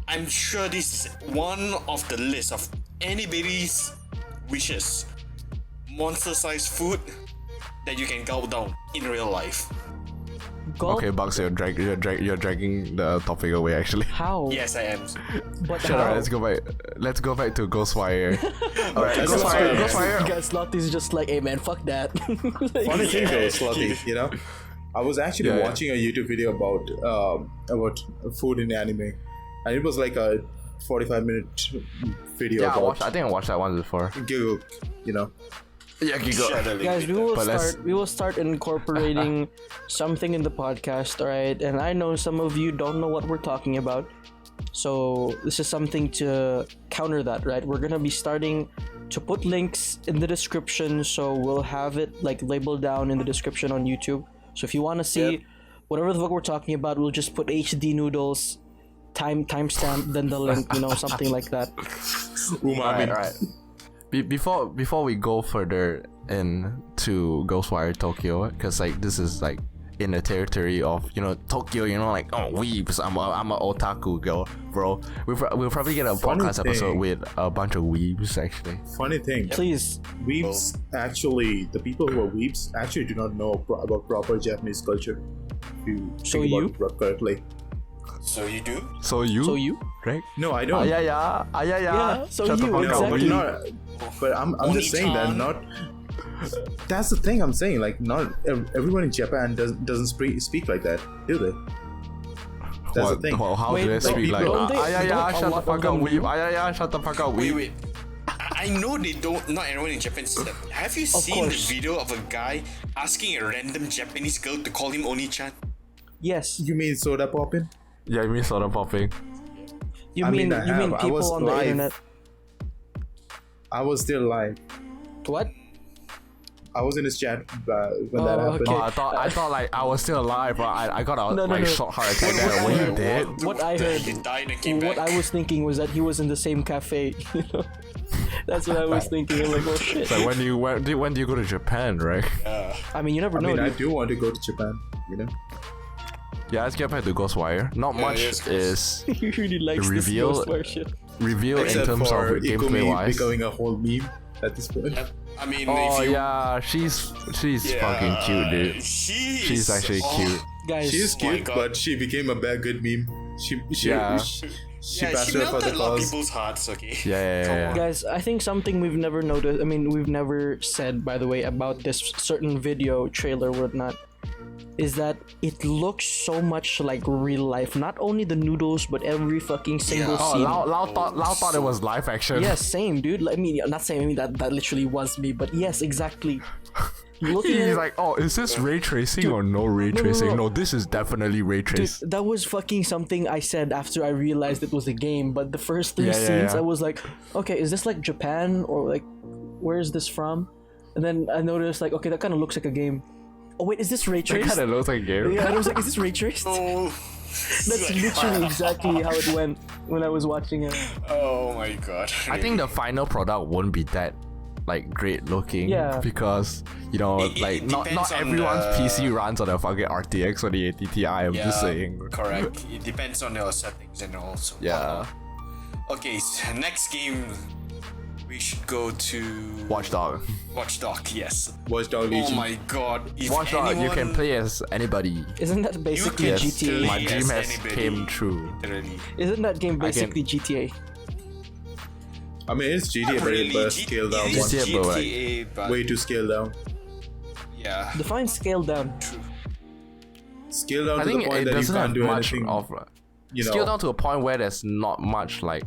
[SPEAKER 4] I'm sure this is one of the list of anybody's wishes. monster-sized food that you can gulp down in real life.
[SPEAKER 2] Gulp?
[SPEAKER 1] Okay, Bugs, you're dragging the topic away. Actually.
[SPEAKER 2] How?
[SPEAKER 4] Yes, I am.
[SPEAKER 2] But
[SPEAKER 1] Shut
[SPEAKER 2] how?
[SPEAKER 1] up. Let's go back to Ghostwire. Alright,
[SPEAKER 3] Let's
[SPEAKER 1] Ghostwire.
[SPEAKER 3] go.
[SPEAKER 1] Ghostwire.
[SPEAKER 2] Guys, Slothy's just like, hey man, fuck that.
[SPEAKER 3] Funny thing though, Slothy, you know, I was actually
[SPEAKER 1] Yeah.
[SPEAKER 3] watching a YouTube video about food in anime, and it was like a 45-minute video
[SPEAKER 1] Yeah,
[SPEAKER 3] about
[SPEAKER 1] I think I watched that one before.
[SPEAKER 3] Giggle, you know.
[SPEAKER 1] Yeah,
[SPEAKER 4] Shut up,
[SPEAKER 2] Guys,
[SPEAKER 4] Victor.
[SPEAKER 2] we will start incorporating something in the podcast, alright? And I know some of you don't know what we're talking about. So this is something to counter that, right? We're gonna be starting to put links in the description, so we'll have it like labeled down in the description on YouTube. So if you wanna see whatever the fuck we're talking about, we'll just put HD noodles, timestamp, then the link, you know, something like that.
[SPEAKER 1] Alright, alright. Before we go further into Ghostwire Tokyo, because like this is like in the territory of, you know, Tokyo, you know, like, oh, weebs, I'm a otaku girl, bro. We'll probably get a
[SPEAKER 3] Funny
[SPEAKER 1] podcast episode
[SPEAKER 3] thing.
[SPEAKER 1] with a bunch of weebs actually.
[SPEAKER 3] Funny thing,
[SPEAKER 2] Please.
[SPEAKER 3] weebs actually, the people who are weebs actually do not know about proper Japanese culture. If you
[SPEAKER 2] So
[SPEAKER 3] think
[SPEAKER 2] you?
[SPEAKER 3] about it correctly.
[SPEAKER 4] So you do?
[SPEAKER 1] So you? Right?
[SPEAKER 3] No, I don't.
[SPEAKER 2] Yeah, so
[SPEAKER 1] Shut the
[SPEAKER 2] you,
[SPEAKER 1] fuck
[SPEAKER 3] No,
[SPEAKER 1] up.
[SPEAKER 3] but
[SPEAKER 2] exactly.
[SPEAKER 3] not. But I'm just saying that
[SPEAKER 4] Oni-chan.
[SPEAKER 3] not. That's the thing I'm saying. Like, not everyone in Japan doesn't speak like that, do they? That's the thing.
[SPEAKER 1] Well, how
[SPEAKER 2] Wait,
[SPEAKER 1] do they
[SPEAKER 2] like,
[SPEAKER 1] speak like?
[SPEAKER 2] don't they-
[SPEAKER 1] Shut the
[SPEAKER 2] don't
[SPEAKER 1] fuck up,
[SPEAKER 2] them
[SPEAKER 1] weeb.
[SPEAKER 2] weeb?
[SPEAKER 1] Shut the fuck up,
[SPEAKER 4] Wait,
[SPEAKER 1] weeb.
[SPEAKER 4] wait. I know they don't. Not everyone in Japan says that. Have you seen the
[SPEAKER 2] course.
[SPEAKER 4] video of a guy asking a random Japanese girl to call him Oni-chan?
[SPEAKER 2] Yes.
[SPEAKER 3] You mean soda popping?
[SPEAKER 1] Yeah, you mean soda popping?
[SPEAKER 2] You
[SPEAKER 3] I
[SPEAKER 2] mean
[SPEAKER 3] mean, I
[SPEAKER 2] you mean
[SPEAKER 3] have. I
[SPEAKER 2] people
[SPEAKER 3] was
[SPEAKER 2] on
[SPEAKER 3] live.
[SPEAKER 2] the internet?
[SPEAKER 3] I was still live.
[SPEAKER 2] What?
[SPEAKER 3] I was in his chat when
[SPEAKER 2] Oh,
[SPEAKER 3] that happened.
[SPEAKER 2] okay.
[SPEAKER 1] Oh, I thought like I was still alive, but I got a
[SPEAKER 2] No,
[SPEAKER 1] short heart attack there. When you did?
[SPEAKER 2] What I heard,
[SPEAKER 4] He died and came
[SPEAKER 2] what
[SPEAKER 4] back.
[SPEAKER 2] I was thinking was that he was in the same cafe. You know, that's what I was thinking. I'm like, oh shit.
[SPEAKER 1] So when do you go to Japan, right?
[SPEAKER 2] I mean, you never
[SPEAKER 3] I
[SPEAKER 2] know.
[SPEAKER 3] mean, I
[SPEAKER 2] dude.
[SPEAKER 3] do want to go to Japan. You know.
[SPEAKER 1] Yeah, let's get back to Ghostwire. Not much
[SPEAKER 4] yes,
[SPEAKER 1] is
[SPEAKER 2] He really likes
[SPEAKER 1] reveal-
[SPEAKER 2] this Ghostwire shit.
[SPEAKER 1] revealed in
[SPEAKER 3] Except
[SPEAKER 1] terms
[SPEAKER 3] for
[SPEAKER 1] of gameplay
[SPEAKER 3] Ikumi
[SPEAKER 1] wise.
[SPEAKER 3] becoming a whole meme at this point.
[SPEAKER 4] Yep. I mean,
[SPEAKER 1] Oh
[SPEAKER 4] if you,
[SPEAKER 1] yeah, she's fucking cute, dude. She's actually cute.
[SPEAKER 2] Guys,
[SPEAKER 3] She's
[SPEAKER 4] my
[SPEAKER 3] cute,
[SPEAKER 4] God.
[SPEAKER 3] but she became a bad good meme. She
[SPEAKER 1] Yeah.
[SPEAKER 3] she
[SPEAKER 4] Yeah,
[SPEAKER 3] passed
[SPEAKER 4] she
[SPEAKER 3] her for
[SPEAKER 4] melted
[SPEAKER 3] the
[SPEAKER 4] a lot of
[SPEAKER 3] cause.
[SPEAKER 4] people's hearts. Okay.
[SPEAKER 1] Yeah.
[SPEAKER 4] Come on.
[SPEAKER 2] guys, I think something we've never noticed. I mean, we've never said, by the way, about this certain video trailer, whatnot, is that it looks so much like real life. Not only the noodles, but every fucking single
[SPEAKER 4] Yeah.
[SPEAKER 1] Oh,
[SPEAKER 2] scene.
[SPEAKER 1] Lao thought it was live action.
[SPEAKER 2] Yes, same, dude. Like, I mean, not saying. I mean that literally was me, but yes, exactly. Looking
[SPEAKER 1] He's
[SPEAKER 2] at
[SPEAKER 1] like, oh, is this ray tracing or no ray
[SPEAKER 2] no,
[SPEAKER 1] tracing?
[SPEAKER 2] no.
[SPEAKER 1] No, this is definitely ray
[SPEAKER 2] dude,
[SPEAKER 1] trace.
[SPEAKER 2] that was fucking something I said after I realized it was a game. But the first three
[SPEAKER 1] Yeah,
[SPEAKER 2] scenes,
[SPEAKER 1] yeah.
[SPEAKER 2] I was like, okay, is this like Japan or like, where is this from? And then I noticed like, okay, that kind of looks like a game. Oh wait, is this ray
[SPEAKER 1] It
[SPEAKER 2] traced?
[SPEAKER 1] kind of looks like a game.
[SPEAKER 2] Yeah, I was like, is this ray traced?
[SPEAKER 4] Oh,
[SPEAKER 2] That's literally exactly how it went when I was watching it.
[SPEAKER 4] oh my god.
[SPEAKER 1] I think the final product won't be that like great looking.
[SPEAKER 2] Yeah.
[SPEAKER 1] Because you know,
[SPEAKER 4] It
[SPEAKER 1] like not
[SPEAKER 4] depends on
[SPEAKER 1] everyone's
[SPEAKER 4] the-
[SPEAKER 1] PC runs on a fucking RTX or the ATTI. I'm just saying.
[SPEAKER 4] Correct. It depends on your settings and also.
[SPEAKER 1] Yeah.
[SPEAKER 4] Okay, so next game we should go to
[SPEAKER 1] Watchdog.
[SPEAKER 4] Watchdog. Yes.
[SPEAKER 3] Watchdog
[SPEAKER 4] Oh
[SPEAKER 3] Legion.
[SPEAKER 4] my god. If
[SPEAKER 1] Watchdog, you can
[SPEAKER 4] anyone-
[SPEAKER 1] play as anybody.
[SPEAKER 2] Isn't that basically
[SPEAKER 4] can
[SPEAKER 1] Yes,
[SPEAKER 2] GTA?
[SPEAKER 1] my
[SPEAKER 4] Yes,
[SPEAKER 1] dream has
[SPEAKER 4] anybody.
[SPEAKER 1] came true.
[SPEAKER 4] Literally.
[SPEAKER 2] Isn't that game
[SPEAKER 1] I can-
[SPEAKER 2] basically GTA?
[SPEAKER 3] I mean, it's GTA,
[SPEAKER 4] Not
[SPEAKER 3] but
[SPEAKER 4] really.
[SPEAKER 3] it's scaled down.
[SPEAKER 4] It is
[SPEAKER 3] One.
[SPEAKER 1] GTA, but like-
[SPEAKER 4] GTA, but
[SPEAKER 3] Way too scaled down.
[SPEAKER 4] yeah.
[SPEAKER 2] Define scale down.
[SPEAKER 4] True.
[SPEAKER 3] Scaled down
[SPEAKER 1] I
[SPEAKER 3] to
[SPEAKER 1] think
[SPEAKER 3] the point
[SPEAKER 1] it
[SPEAKER 3] that you
[SPEAKER 1] doesn't
[SPEAKER 3] can't
[SPEAKER 1] have
[SPEAKER 3] do
[SPEAKER 1] much
[SPEAKER 3] anything.
[SPEAKER 1] of
[SPEAKER 3] You know.
[SPEAKER 1] scale down to a point where there's not much like,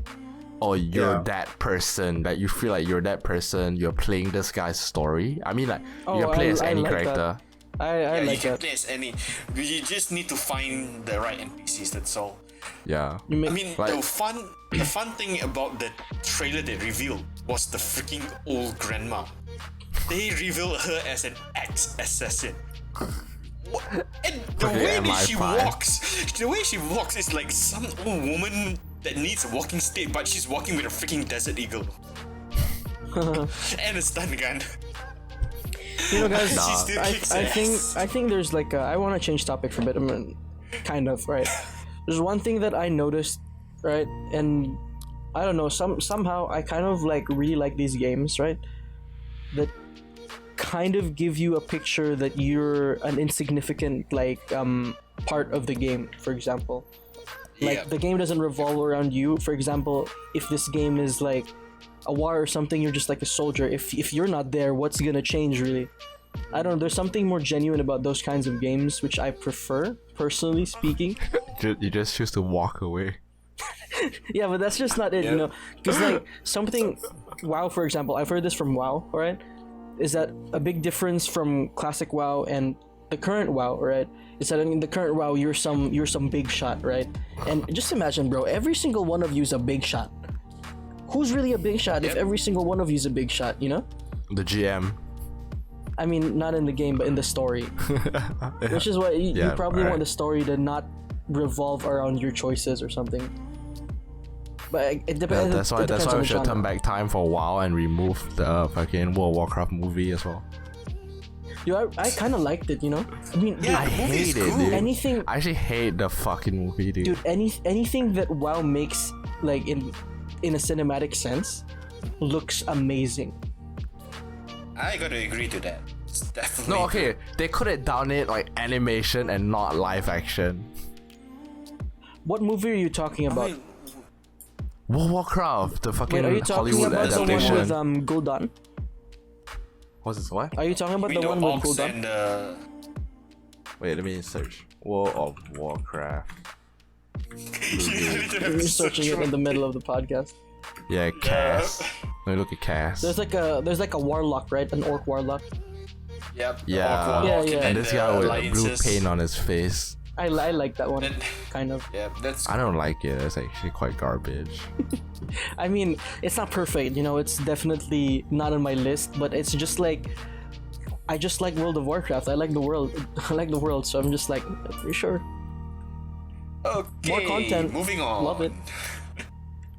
[SPEAKER 1] oh, you're
[SPEAKER 3] Yeah.
[SPEAKER 1] that person, that you feel like you're that person, you're playing this guy's story. I mean, like, you
[SPEAKER 2] Oh,
[SPEAKER 1] can play as
[SPEAKER 2] I
[SPEAKER 1] any
[SPEAKER 2] like that.
[SPEAKER 1] character.
[SPEAKER 2] I
[SPEAKER 4] Yeah, you
[SPEAKER 2] like
[SPEAKER 4] can
[SPEAKER 2] that.
[SPEAKER 4] play as any. You just need to find the right NPCs. That's all.
[SPEAKER 1] Yeah.
[SPEAKER 2] You make,
[SPEAKER 4] I mean,
[SPEAKER 1] Like-
[SPEAKER 4] the fun thing about the trailer they revealed was the freaking old grandma. They revealed her as an ex-assassin. What? And the
[SPEAKER 1] Okay,
[SPEAKER 4] way that she
[SPEAKER 1] MI5.
[SPEAKER 4] walks is like some old woman that needs a walking stick, but she's walking with a freaking desert eagle and a stun gun.
[SPEAKER 2] you know, guys,
[SPEAKER 4] She still kicks ass.
[SPEAKER 2] I think there's like I want to change topic for a bit. I mean, kind of right. There's one thing that I noticed, right, and I don't know. Somehow I kind of like really like these games, right? That kind of give you a picture that you're an insignificant part of the game, for example. Like the game doesn't revolve around you. For example, if this game is like a war or something, you're just like a soldier. If you're not there, what's gonna change really? I don't know, there's something more genuine about those kinds of games which I prefer, personally speaking.
[SPEAKER 1] You just choose to walk away.
[SPEAKER 2] Yeah, but that's just not it, you know? Because like something WoW, for example, I've heard this from WoW, alright? Is that a big difference from classic WoW and the current WoW, right? Is that in the current WoW you're some big shot, right? And just imagine, bro, every single one of you is a big shot. Who's really a big shot if every single one of you is a big shot, you know?
[SPEAKER 1] The GM.
[SPEAKER 2] I mean, not in the game, but in the story. Which is why you probably want the story to not revolve around your choices or something. But it depends.
[SPEAKER 1] That's why we should turn back time for a while and remove the fucking World of Warcraft movie as well.
[SPEAKER 2] Dude, I kind of liked it, you know? I mean, dude,
[SPEAKER 1] I hate it, dude.
[SPEAKER 2] Anything,
[SPEAKER 1] I actually hate the fucking movie, dude.
[SPEAKER 2] dude, anything that WoW makes, like, in a cinematic sense, looks amazing.
[SPEAKER 4] I gotta agree to that. It's definitely.
[SPEAKER 1] No, okay, they could have done it like animation and not live action.
[SPEAKER 2] What movie are you talking about?
[SPEAKER 1] World of Warcraft, the fucking
[SPEAKER 2] Wait, are you talking
[SPEAKER 1] Hollywood
[SPEAKER 2] about
[SPEAKER 1] adaptation.
[SPEAKER 2] the one with Gul'dan?
[SPEAKER 1] What's this? What?
[SPEAKER 2] Are you talking about the one with Gul'dan?
[SPEAKER 1] Wait, let me search. World of Warcraft.
[SPEAKER 2] You're searching it in the middle of the podcast.
[SPEAKER 1] Yeah, Cass. Let me look at Cass.
[SPEAKER 2] There's like a warlock, right? An orc warlock.
[SPEAKER 4] Yep.
[SPEAKER 1] Yeah.
[SPEAKER 2] Yeah.
[SPEAKER 1] And this guy with blue
[SPEAKER 4] alliances.
[SPEAKER 1] paint on his face.
[SPEAKER 2] I like that one,
[SPEAKER 4] Then-
[SPEAKER 2] kind of.
[SPEAKER 4] Yeah, that's.
[SPEAKER 1] I don't like it. It's actually quite garbage.
[SPEAKER 2] I mean, it's not perfect, you know. It's definitely not on my list, but it's just like, I just like World of Warcraft. I like the world. I like the world, so I'm just like, pretty sure.
[SPEAKER 4] Okay.
[SPEAKER 2] More content.
[SPEAKER 4] Moving on.
[SPEAKER 2] Love it.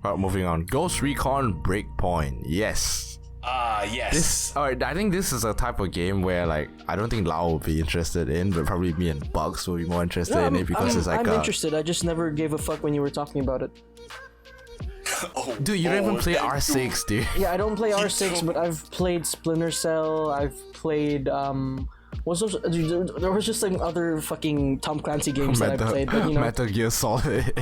[SPEAKER 1] Alright, moving on. Ghost Recon Breakpoint. Yes.
[SPEAKER 4] Yes.
[SPEAKER 1] Alright, I think this is a type of game where like I don't think Lao will be interested in, but probably me and Bugs will be more interested in it because it's like
[SPEAKER 2] I'm interested. I just never gave a fuck when you were talking about it.
[SPEAKER 1] Dude, you don't even play
[SPEAKER 4] thank
[SPEAKER 1] R6, dude.
[SPEAKER 2] Yeah, I don't play R6, but I've played Splinter Cell. I've played what's those? There was just like other fucking Tom Clancy games that I played, but you know.
[SPEAKER 1] Metal Gear Solid.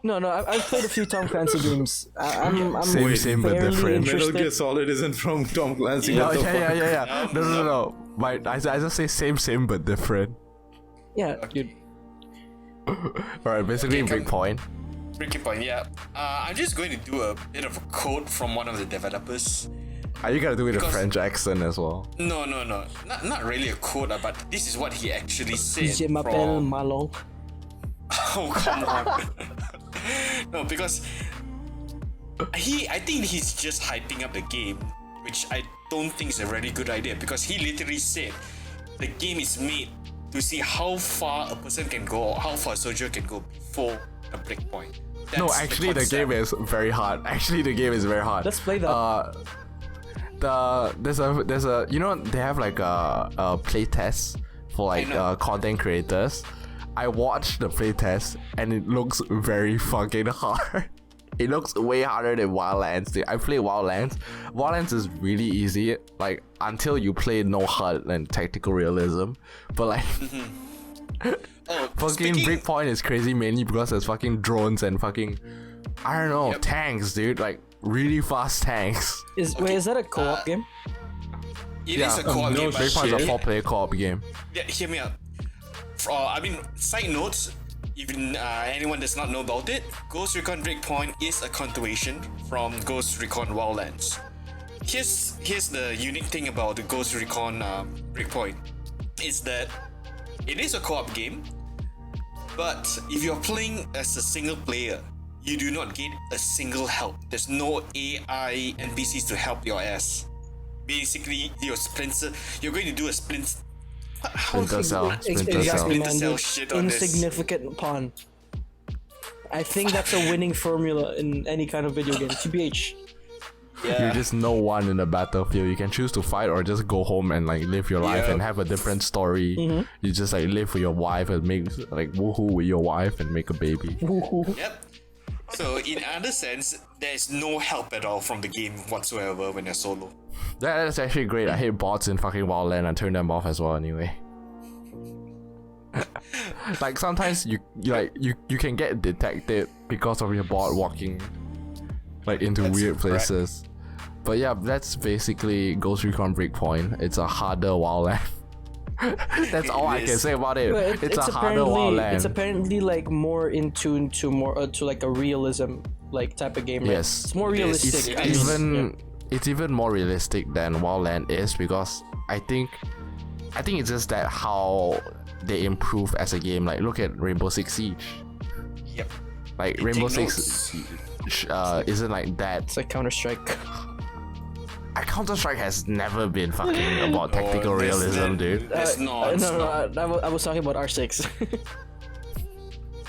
[SPEAKER 2] No, I've played a few Tom Clancy games. I'm
[SPEAKER 1] Same but
[SPEAKER 2] fairly
[SPEAKER 1] different.
[SPEAKER 3] Metal
[SPEAKER 2] interested.
[SPEAKER 3] Gear Solid isn't from Tom Clancy.
[SPEAKER 1] Yeah,
[SPEAKER 3] what the fuck?
[SPEAKER 1] yeah. No. I just say same but different.
[SPEAKER 2] Yeah, dude.
[SPEAKER 1] Alright, basically Breakpoint.
[SPEAKER 4] Breaking point, yeah. I'm just going to do a bit of a quote from one of the developers.
[SPEAKER 1] Are you gonna do it in a
[SPEAKER 4] Because-
[SPEAKER 1] French accent as well?
[SPEAKER 4] No. Not really a quote, but this is what he actually said.
[SPEAKER 2] Je m'appelle
[SPEAKER 4] from...
[SPEAKER 2] Malon.
[SPEAKER 4] Oh, come on. No, because I think he's just hyping up the game, which I don't think is a very good idea, because he literally said the game is made to see how far a person can go or how far a soldier can go before a breakpoint.
[SPEAKER 1] No,
[SPEAKER 4] That's
[SPEAKER 1] actually the
[SPEAKER 4] concept.
[SPEAKER 1] game is very hard.
[SPEAKER 2] Let's play that.
[SPEAKER 1] There's a you know they have like a play test for like
[SPEAKER 4] I know.
[SPEAKER 1] content creators. I watched the play test and it looks very fucking hard. It looks way harder than Wildlands. Dude. I play Wildlands. Wildlands is really easy, like until you play no HUD and tactical realism. But like
[SPEAKER 4] Oh,
[SPEAKER 1] fucking
[SPEAKER 4] speaking-
[SPEAKER 1] Breakpoint is crazy mainly because there's fucking drones and fucking I don't know tanks, dude. Like really fast tanks.
[SPEAKER 2] Is that a co-op game?
[SPEAKER 4] It is a co-op
[SPEAKER 3] no
[SPEAKER 4] game, but
[SPEAKER 1] Breakpoint is a
[SPEAKER 3] shit.
[SPEAKER 1] 4-player co-op game.
[SPEAKER 4] yeah, hear me out. Side notes, even anyone does not know about it, Ghost Recon Breakpoint is a continuation from Ghost Recon Wildlands. Here's the unique thing about the Ghost Recon Breakpoint, is that it is a co-op game, but if you're playing as a single player, you do not get a single help. There's no AI NPCs to help your ass. Basically, you're going to do a Splinter Cell.
[SPEAKER 2] Exactly,
[SPEAKER 4] Splinter
[SPEAKER 2] man.
[SPEAKER 4] Cell
[SPEAKER 2] dude.
[SPEAKER 4] shit on this.
[SPEAKER 2] Insignificant pawn. I think that's a winning formula in any kind of video game. TBH.
[SPEAKER 1] You're just no one in the battlefield. You can choose to fight or just go home and like live your life
[SPEAKER 4] Yeah.
[SPEAKER 1] and have a different story. You just like live with your wife and make like woohoo with your wife and make a baby.
[SPEAKER 4] Yep. So in other sense, there is no help at all from the game whatsoever when you're solo.
[SPEAKER 1] That's actually great. I hate bots in fucking Wildland and turn them off as well anyway. Like sometimes you can get detected because of your bot walking like into weird places. But yeah, that's basically Ghost Recon Breakpoint. It's a harder Wildland. That's all I can say about it.
[SPEAKER 2] Well,
[SPEAKER 1] It's a harder Wildland.
[SPEAKER 2] It's apparently like more in tune to more to like a realism like type of game. Right?
[SPEAKER 1] Yes.
[SPEAKER 2] It's more realistic.
[SPEAKER 1] It's even more realistic than Wildland is because I think it's just that how they improve as a game. Like look at Rainbow Six Siege.
[SPEAKER 4] Yep.
[SPEAKER 1] Like
[SPEAKER 4] You
[SPEAKER 1] Rainbow
[SPEAKER 4] take
[SPEAKER 1] Six isn't like that.
[SPEAKER 2] It's like Counter-Strike.
[SPEAKER 1] Counter-Strike has never been fucking about tactical realism, dude.
[SPEAKER 4] That's not.
[SPEAKER 2] No, I was talking about R6.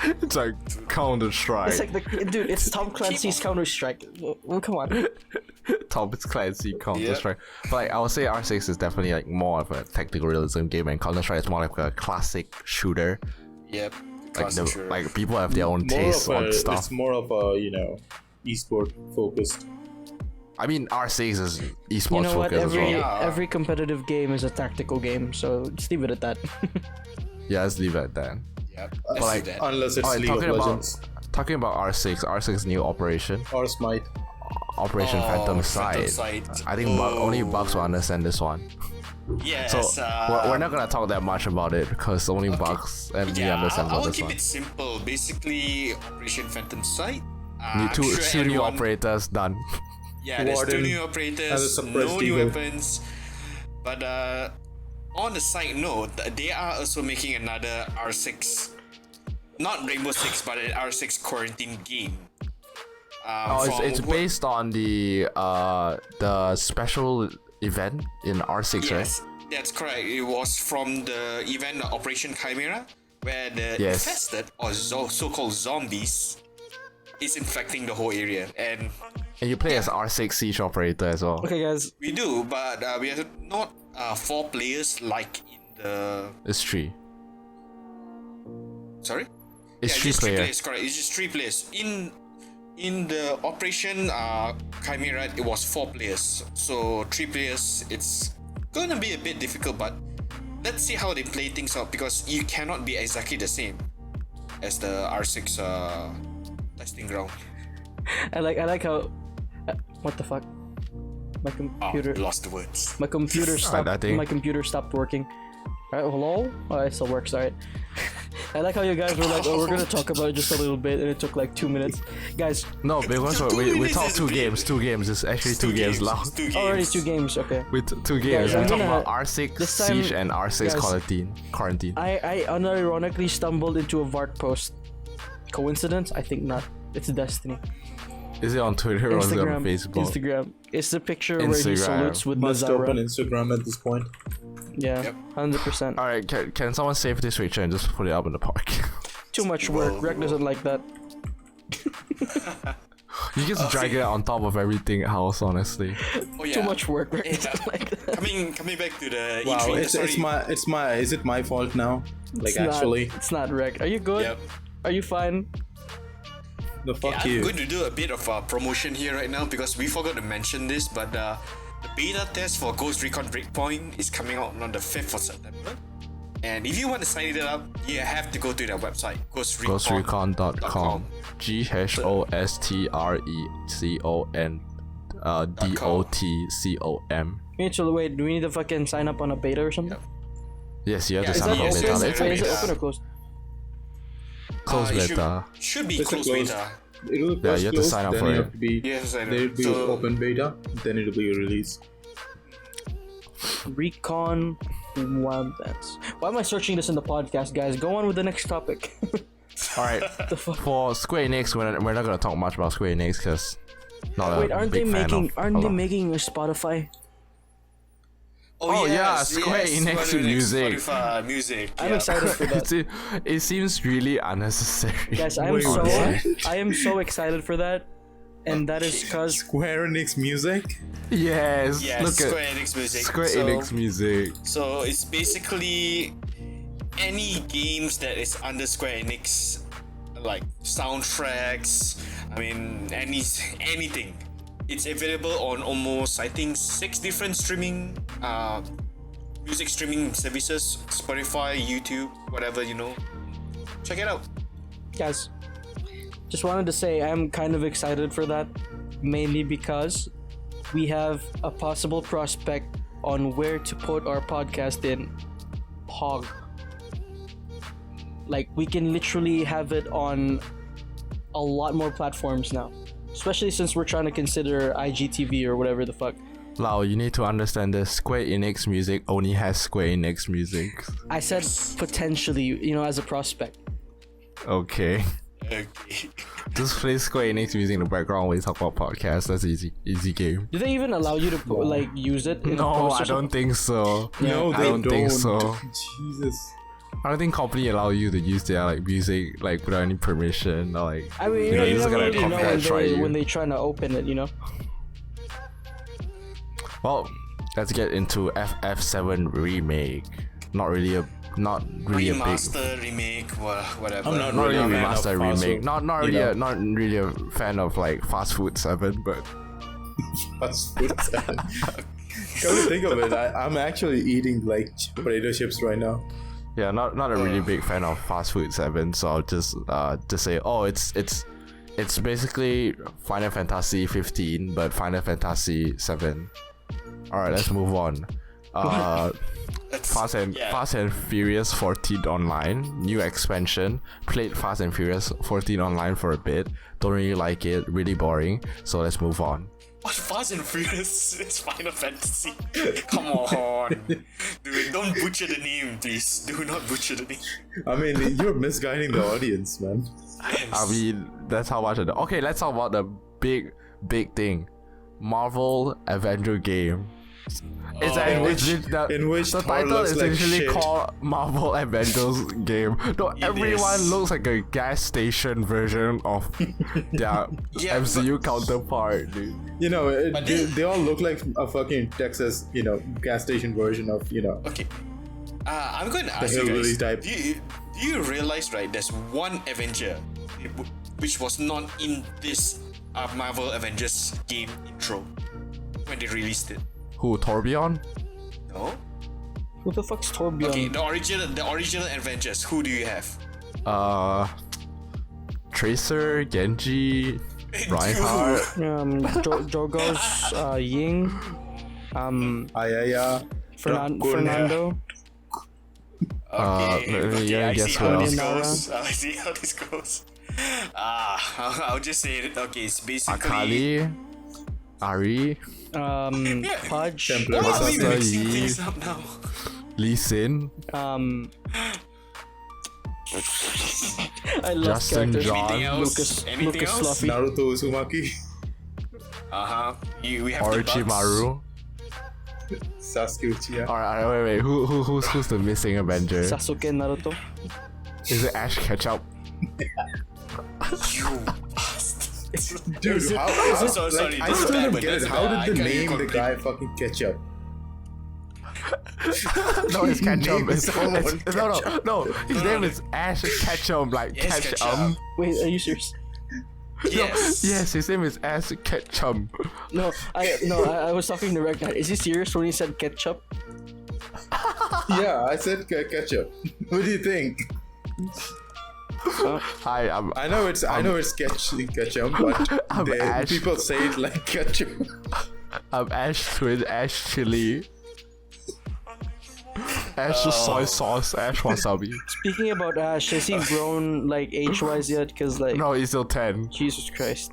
[SPEAKER 1] It's like Counter-Strike.
[SPEAKER 2] It's like dude, it's Tom Clancy's Counter-Strike. Oh, come on.
[SPEAKER 1] Tom Clancy Counter-Strike. But like I would say R6 is definitely like more of a tactical realism game, and Counter-Strike is more like a classic shooter.
[SPEAKER 4] Yep.
[SPEAKER 1] Like people have their own taste on stuff.
[SPEAKER 3] It's more of a esport focused.
[SPEAKER 1] I mean, R6 is esports
[SPEAKER 2] You know what?
[SPEAKER 1] focused as well.
[SPEAKER 2] Every competitive game is a tactical game, so just leave it at that.
[SPEAKER 1] Yeah, let's leave it at that.
[SPEAKER 4] Yep.
[SPEAKER 1] But like,
[SPEAKER 3] Unless it's League of Legends
[SPEAKER 1] talking about R6's new operation,
[SPEAKER 3] or Smite.
[SPEAKER 1] Operation Phantom Sight. I think only Bugs will understand this one.
[SPEAKER 4] Yes.
[SPEAKER 1] So we're not gonna talk that much about it because only Bugs and we understand
[SPEAKER 4] I
[SPEAKER 1] about
[SPEAKER 4] will
[SPEAKER 1] this
[SPEAKER 4] keep
[SPEAKER 1] one.
[SPEAKER 4] it simple. Basically, Operation Phantom Sight.
[SPEAKER 1] Two new operators done.
[SPEAKER 4] Yeah, there's two
[SPEAKER 3] Warden
[SPEAKER 4] new
[SPEAKER 3] and a
[SPEAKER 4] operators,
[SPEAKER 3] suppressed
[SPEAKER 4] no new
[SPEAKER 3] eagle.
[SPEAKER 4] weapons. But on the side note, they are also making another R6, not Rainbow Six, but an R6 quarantine game.
[SPEAKER 1] It's based on the special event in R6,
[SPEAKER 4] Yes,
[SPEAKER 1] right?
[SPEAKER 4] that's correct. It was from the event Operation Chimera, where the
[SPEAKER 1] Yes.
[SPEAKER 4] infested or so-called zombies is infecting the whole area, and
[SPEAKER 1] you play as R6 Siege operator as well.
[SPEAKER 2] Okay, guys.
[SPEAKER 4] we do, but we are not 4 players like in the.
[SPEAKER 1] It's 3.
[SPEAKER 4] Sorry.
[SPEAKER 1] It's
[SPEAKER 4] yeah,
[SPEAKER 1] 3
[SPEAKER 4] just 3
[SPEAKER 1] player.
[SPEAKER 4] players. Correct. It's just 3 players. In the Operation Chimera, it was 4 players. So 3 players, it's gonna be a bit difficult, but let's see how they play things out because you cannot be exactly the same as the R6 testing ground.
[SPEAKER 2] I like how. What the fuck? My computer.
[SPEAKER 4] Lost the words.
[SPEAKER 2] My computer stopped.
[SPEAKER 1] I think-
[SPEAKER 2] My computer stopped working. Alright, hello? Oh, it still works. Alright. I like how you guys were like, "Oh, we're gonna talk about it just a little bit," and it took like 2 minutes. Guys,
[SPEAKER 1] No, because we talked 2 games. 2 games. It's actually 2 games long.
[SPEAKER 2] already 2 games. Okay.
[SPEAKER 1] With 2 games.
[SPEAKER 2] Guys, I'm
[SPEAKER 1] We're talking
[SPEAKER 2] gonna-
[SPEAKER 1] about R6
[SPEAKER 2] this time-
[SPEAKER 1] Siege and R6
[SPEAKER 2] guys,
[SPEAKER 1] Quarantine.
[SPEAKER 2] I unironically stumbled into a Vart post. Coincidence? I think not. It's destiny.
[SPEAKER 1] Is it on Twitter or is it on Facebook?
[SPEAKER 2] Instagram. It's the picture where he
[SPEAKER 1] Instagram.
[SPEAKER 2] salutes with
[SPEAKER 3] Must open
[SPEAKER 2] Nazara.
[SPEAKER 3] Instagram at this point.
[SPEAKER 2] Yeah,
[SPEAKER 4] Yep.
[SPEAKER 2] 100%.
[SPEAKER 1] Alright, can someone save this picture and just put it up in the park?
[SPEAKER 2] Too much work. Rek doesn't like that.
[SPEAKER 1] You just drag it on top of everything else, honestly.
[SPEAKER 4] Oh yeah.
[SPEAKER 2] Too much work. Rek
[SPEAKER 4] Yeah.
[SPEAKER 2] doesn't like that.
[SPEAKER 4] Coming back to the
[SPEAKER 3] Wow,
[SPEAKER 4] E3.
[SPEAKER 3] it's my is it my fault now? Like
[SPEAKER 2] It's not-
[SPEAKER 3] actually,
[SPEAKER 2] it's not Rek. Are you good?
[SPEAKER 4] Yep.
[SPEAKER 2] Are you fine?
[SPEAKER 3] the fuck
[SPEAKER 4] I'm
[SPEAKER 3] you.
[SPEAKER 4] going to do a bit of promotion here right now because we forgot to mention this, but the beta test for Ghost Recon Breakpoint is coming out on the 5th of September. And if you want to sign it up, you have to go to their website,
[SPEAKER 1] Ghostrecon.com. GHOSTRECON.DOTCOM.
[SPEAKER 2] Actually, wait. Do we need to fucking sign up on a beta or something?
[SPEAKER 1] Yes, you have
[SPEAKER 4] Yeah,
[SPEAKER 1] to
[SPEAKER 4] is
[SPEAKER 1] sign
[SPEAKER 4] that
[SPEAKER 1] up on
[SPEAKER 4] open?
[SPEAKER 1] beta.
[SPEAKER 4] Is
[SPEAKER 1] It's
[SPEAKER 4] it
[SPEAKER 2] Wait, is it
[SPEAKER 4] beta?
[SPEAKER 2] open or closed?
[SPEAKER 1] closed
[SPEAKER 4] It
[SPEAKER 1] beta.
[SPEAKER 4] should be
[SPEAKER 3] It's a
[SPEAKER 4] closed
[SPEAKER 3] closed-
[SPEAKER 4] beta.
[SPEAKER 3] It'll
[SPEAKER 1] Yeah, you have to
[SPEAKER 3] close,
[SPEAKER 1] sign up
[SPEAKER 3] then
[SPEAKER 1] for
[SPEAKER 3] you
[SPEAKER 1] it.
[SPEAKER 3] have to be,
[SPEAKER 4] Yes, I know.
[SPEAKER 3] There'll be
[SPEAKER 4] So-
[SPEAKER 3] open beta, then it'll be released.
[SPEAKER 2] Recon Wildlands. Why am I searching this in the podcast, guys? Go on with the next topic.
[SPEAKER 1] Alright,
[SPEAKER 2] The fuck?
[SPEAKER 1] for Square Enix, we're not gonna talk much about Square Enix because not
[SPEAKER 2] Wait,
[SPEAKER 1] a
[SPEAKER 2] aren't they
[SPEAKER 1] big fan
[SPEAKER 2] making?
[SPEAKER 1] of
[SPEAKER 2] Aren't
[SPEAKER 1] a
[SPEAKER 2] they
[SPEAKER 1] lot.
[SPEAKER 2] making a Spotify?
[SPEAKER 1] Oh, yeah, Square Enix music.
[SPEAKER 4] Spotify music.
[SPEAKER 2] I'm
[SPEAKER 4] yeah.
[SPEAKER 2] excited for that.
[SPEAKER 1] It seems really unnecessary.
[SPEAKER 2] Guys,
[SPEAKER 3] Wait, what?
[SPEAKER 2] I am so excited for that, and that is because
[SPEAKER 3] Square Enix music.
[SPEAKER 1] Yes,
[SPEAKER 4] Yeah,
[SPEAKER 1] look
[SPEAKER 4] Square
[SPEAKER 1] at
[SPEAKER 4] Enix music.
[SPEAKER 1] Square
[SPEAKER 4] So-
[SPEAKER 1] Enix music.
[SPEAKER 4] So it's basically any games that is under Square Enix, like soundtracks. I mean, anything. It's available on almost, I think, 6 different streaming, music streaming services: Spotify, YouTube, whatever, you know. Check it out.
[SPEAKER 2] Guys, just wanted to say I'm kind of excited for that, mainly because we have a possible prospect on where to put our podcast in Pog. Like, we can literally have it on a lot more platforms now, especially since we're trying to consider IGTV or whatever the fuck.
[SPEAKER 1] Lao, you need to understand this. Square Enix music only has Square Enix music.
[SPEAKER 2] I said potentially, you know, as a prospect.
[SPEAKER 1] Okay.
[SPEAKER 4] Okay.
[SPEAKER 1] Just play Square Enix music in the background when we talk about podcasts. That's easy game.
[SPEAKER 2] Do they even allow you to like use it? In a
[SPEAKER 1] No,
[SPEAKER 2] post or
[SPEAKER 1] I don't
[SPEAKER 2] something?
[SPEAKER 1] think so.
[SPEAKER 3] No,
[SPEAKER 1] I
[SPEAKER 3] they
[SPEAKER 1] don't think so.
[SPEAKER 3] Jesus.
[SPEAKER 1] I don't think company allow you to use their like music like without any permission or like.
[SPEAKER 2] I mean,
[SPEAKER 1] you know,
[SPEAKER 2] you
[SPEAKER 1] just
[SPEAKER 2] never
[SPEAKER 1] gotta
[SPEAKER 2] really know
[SPEAKER 1] copyright try you.
[SPEAKER 2] when they trying to open it, you know.
[SPEAKER 1] Well, let's get into FF7 remake. Not really a big.
[SPEAKER 4] Remaster, remake, whatever.
[SPEAKER 3] I'm not
[SPEAKER 1] Not really a
[SPEAKER 3] really a fan of
[SPEAKER 1] remaster
[SPEAKER 3] fast
[SPEAKER 1] remake.
[SPEAKER 3] food,
[SPEAKER 1] Not
[SPEAKER 3] you know.
[SPEAKER 1] not really a fan of like Fast Food 7, but
[SPEAKER 3] Fast food. Come to think of it, I'm actually eating like potato chips right now.
[SPEAKER 1] yeah, not a really big fan of Fast Food 7. So I'll just say, oh, it's basically Final Fantasy 15, but Final Fantasy 7. All right, let's move on. Fast and Furious 14 Online, new expansion. Played Fast and Furious 14 Online for a bit. Don't really like it. Really boring. So let's move on.
[SPEAKER 4] What, Fast and Furious? It's Final Fantasy. Come on. Dude, don't butcher the name, please. Do not butcher the name.
[SPEAKER 3] I mean, you're misguiding the audience, man.
[SPEAKER 1] I mean, that's how much I know. Okay, let's talk about the big thing. Marvel Avenger game. It's
[SPEAKER 3] in which
[SPEAKER 1] the
[SPEAKER 3] Thor
[SPEAKER 1] title
[SPEAKER 3] looks
[SPEAKER 1] is
[SPEAKER 3] like
[SPEAKER 1] actually
[SPEAKER 3] shit.
[SPEAKER 1] called Marvel Avengers game. No, everyone
[SPEAKER 4] is.
[SPEAKER 1] looks like a gas station version of their
[SPEAKER 4] Yeah,
[SPEAKER 1] MCU counterpart, dude.
[SPEAKER 3] You know,
[SPEAKER 4] But
[SPEAKER 3] they all look like a fucking Texas, you know, gas station version of, you know.
[SPEAKER 4] Okay. I'm going to ask you
[SPEAKER 3] hillbilly
[SPEAKER 4] guys.
[SPEAKER 3] type.
[SPEAKER 4] Do you realize, right, there's one Avenger which was not in this Marvel Avengers game intro when they released it?
[SPEAKER 1] Who, Torbjorn?
[SPEAKER 4] No?
[SPEAKER 2] Who the fuck's Torbjorn?
[SPEAKER 4] Okay, the original Avengers, who do you have?
[SPEAKER 1] Tracer, Genji, Reinhardt.
[SPEAKER 2] Jorgos, Ying,
[SPEAKER 3] Ayaya.
[SPEAKER 2] Fernando.
[SPEAKER 1] yeah,
[SPEAKER 4] I
[SPEAKER 1] guess
[SPEAKER 4] see
[SPEAKER 1] who
[SPEAKER 4] how this
[SPEAKER 1] else?
[SPEAKER 4] goes. I see how this goes. I'll just say it. Okay, it's basically...
[SPEAKER 1] Akali, Ari,
[SPEAKER 2] Pudge.
[SPEAKER 3] Templar
[SPEAKER 4] Why are we
[SPEAKER 1] Master
[SPEAKER 4] mixing
[SPEAKER 1] Yi.
[SPEAKER 4] things up now?
[SPEAKER 1] Lee Sin,
[SPEAKER 2] I love
[SPEAKER 1] Justin
[SPEAKER 2] characters.
[SPEAKER 1] John.
[SPEAKER 4] Anything else? Anything
[SPEAKER 2] Lucas
[SPEAKER 4] else?
[SPEAKER 2] Slofhee.
[SPEAKER 3] Naruto Uzumaki.
[SPEAKER 4] We have the Bugs.
[SPEAKER 1] Orochimaru.
[SPEAKER 3] Sasuke Uchiha.
[SPEAKER 1] Alright, wait. Who's the missing Avenger?
[SPEAKER 2] Sasuke Naruto.
[SPEAKER 1] Is it Ash Ketchup?
[SPEAKER 4] You bastard.
[SPEAKER 3] Dude, how
[SPEAKER 4] Sorry,
[SPEAKER 3] I
[SPEAKER 4] this is
[SPEAKER 3] still
[SPEAKER 4] bad,
[SPEAKER 3] don't
[SPEAKER 4] but
[SPEAKER 3] get
[SPEAKER 4] this
[SPEAKER 3] it.
[SPEAKER 4] is
[SPEAKER 3] How
[SPEAKER 4] bad.
[SPEAKER 3] did
[SPEAKER 4] I
[SPEAKER 3] they
[SPEAKER 4] can't
[SPEAKER 3] name the
[SPEAKER 4] complete-
[SPEAKER 3] guy fucking Ketchup?
[SPEAKER 1] No, his ketchup
[SPEAKER 3] Name
[SPEAKER 1] is
[SPEAKER 3] is someone
[SPEAKER 1] no. His name is Ash Ketchum, like
[SPEAKER 4] Yes,
[SPEAKER 1] Ketchum.
[SPEAKER 2] Wait, are you serious?
[SPEAKER 4] Yes.
[SPEAKER 1] Yes, his name is Ash Ketchum.
[SPEAKER 2] No, I was talking to REKT. Is he serious when he said ketchup?
[SPEAKER 3] Yeah, I said Ketchup. What do you think?
[SPEAKER 1] Hi,
[SPEAKER 3] I know it's Ketchup, but
[SPEAKER 1] I'm Ash.
[SPEAKER 3] people say it like Ketchup.
[SPEAKER 1] I'm Ash Twin, Ash Chili, Ash soy sauce, Ash wasabi.
[SPEAKER 2] Speaking about Ash, has he grown like age-wise yet? Cause like,
[SPEAKER 1] No, he's still 10.
[SPEAKER 2] Jesus Christ,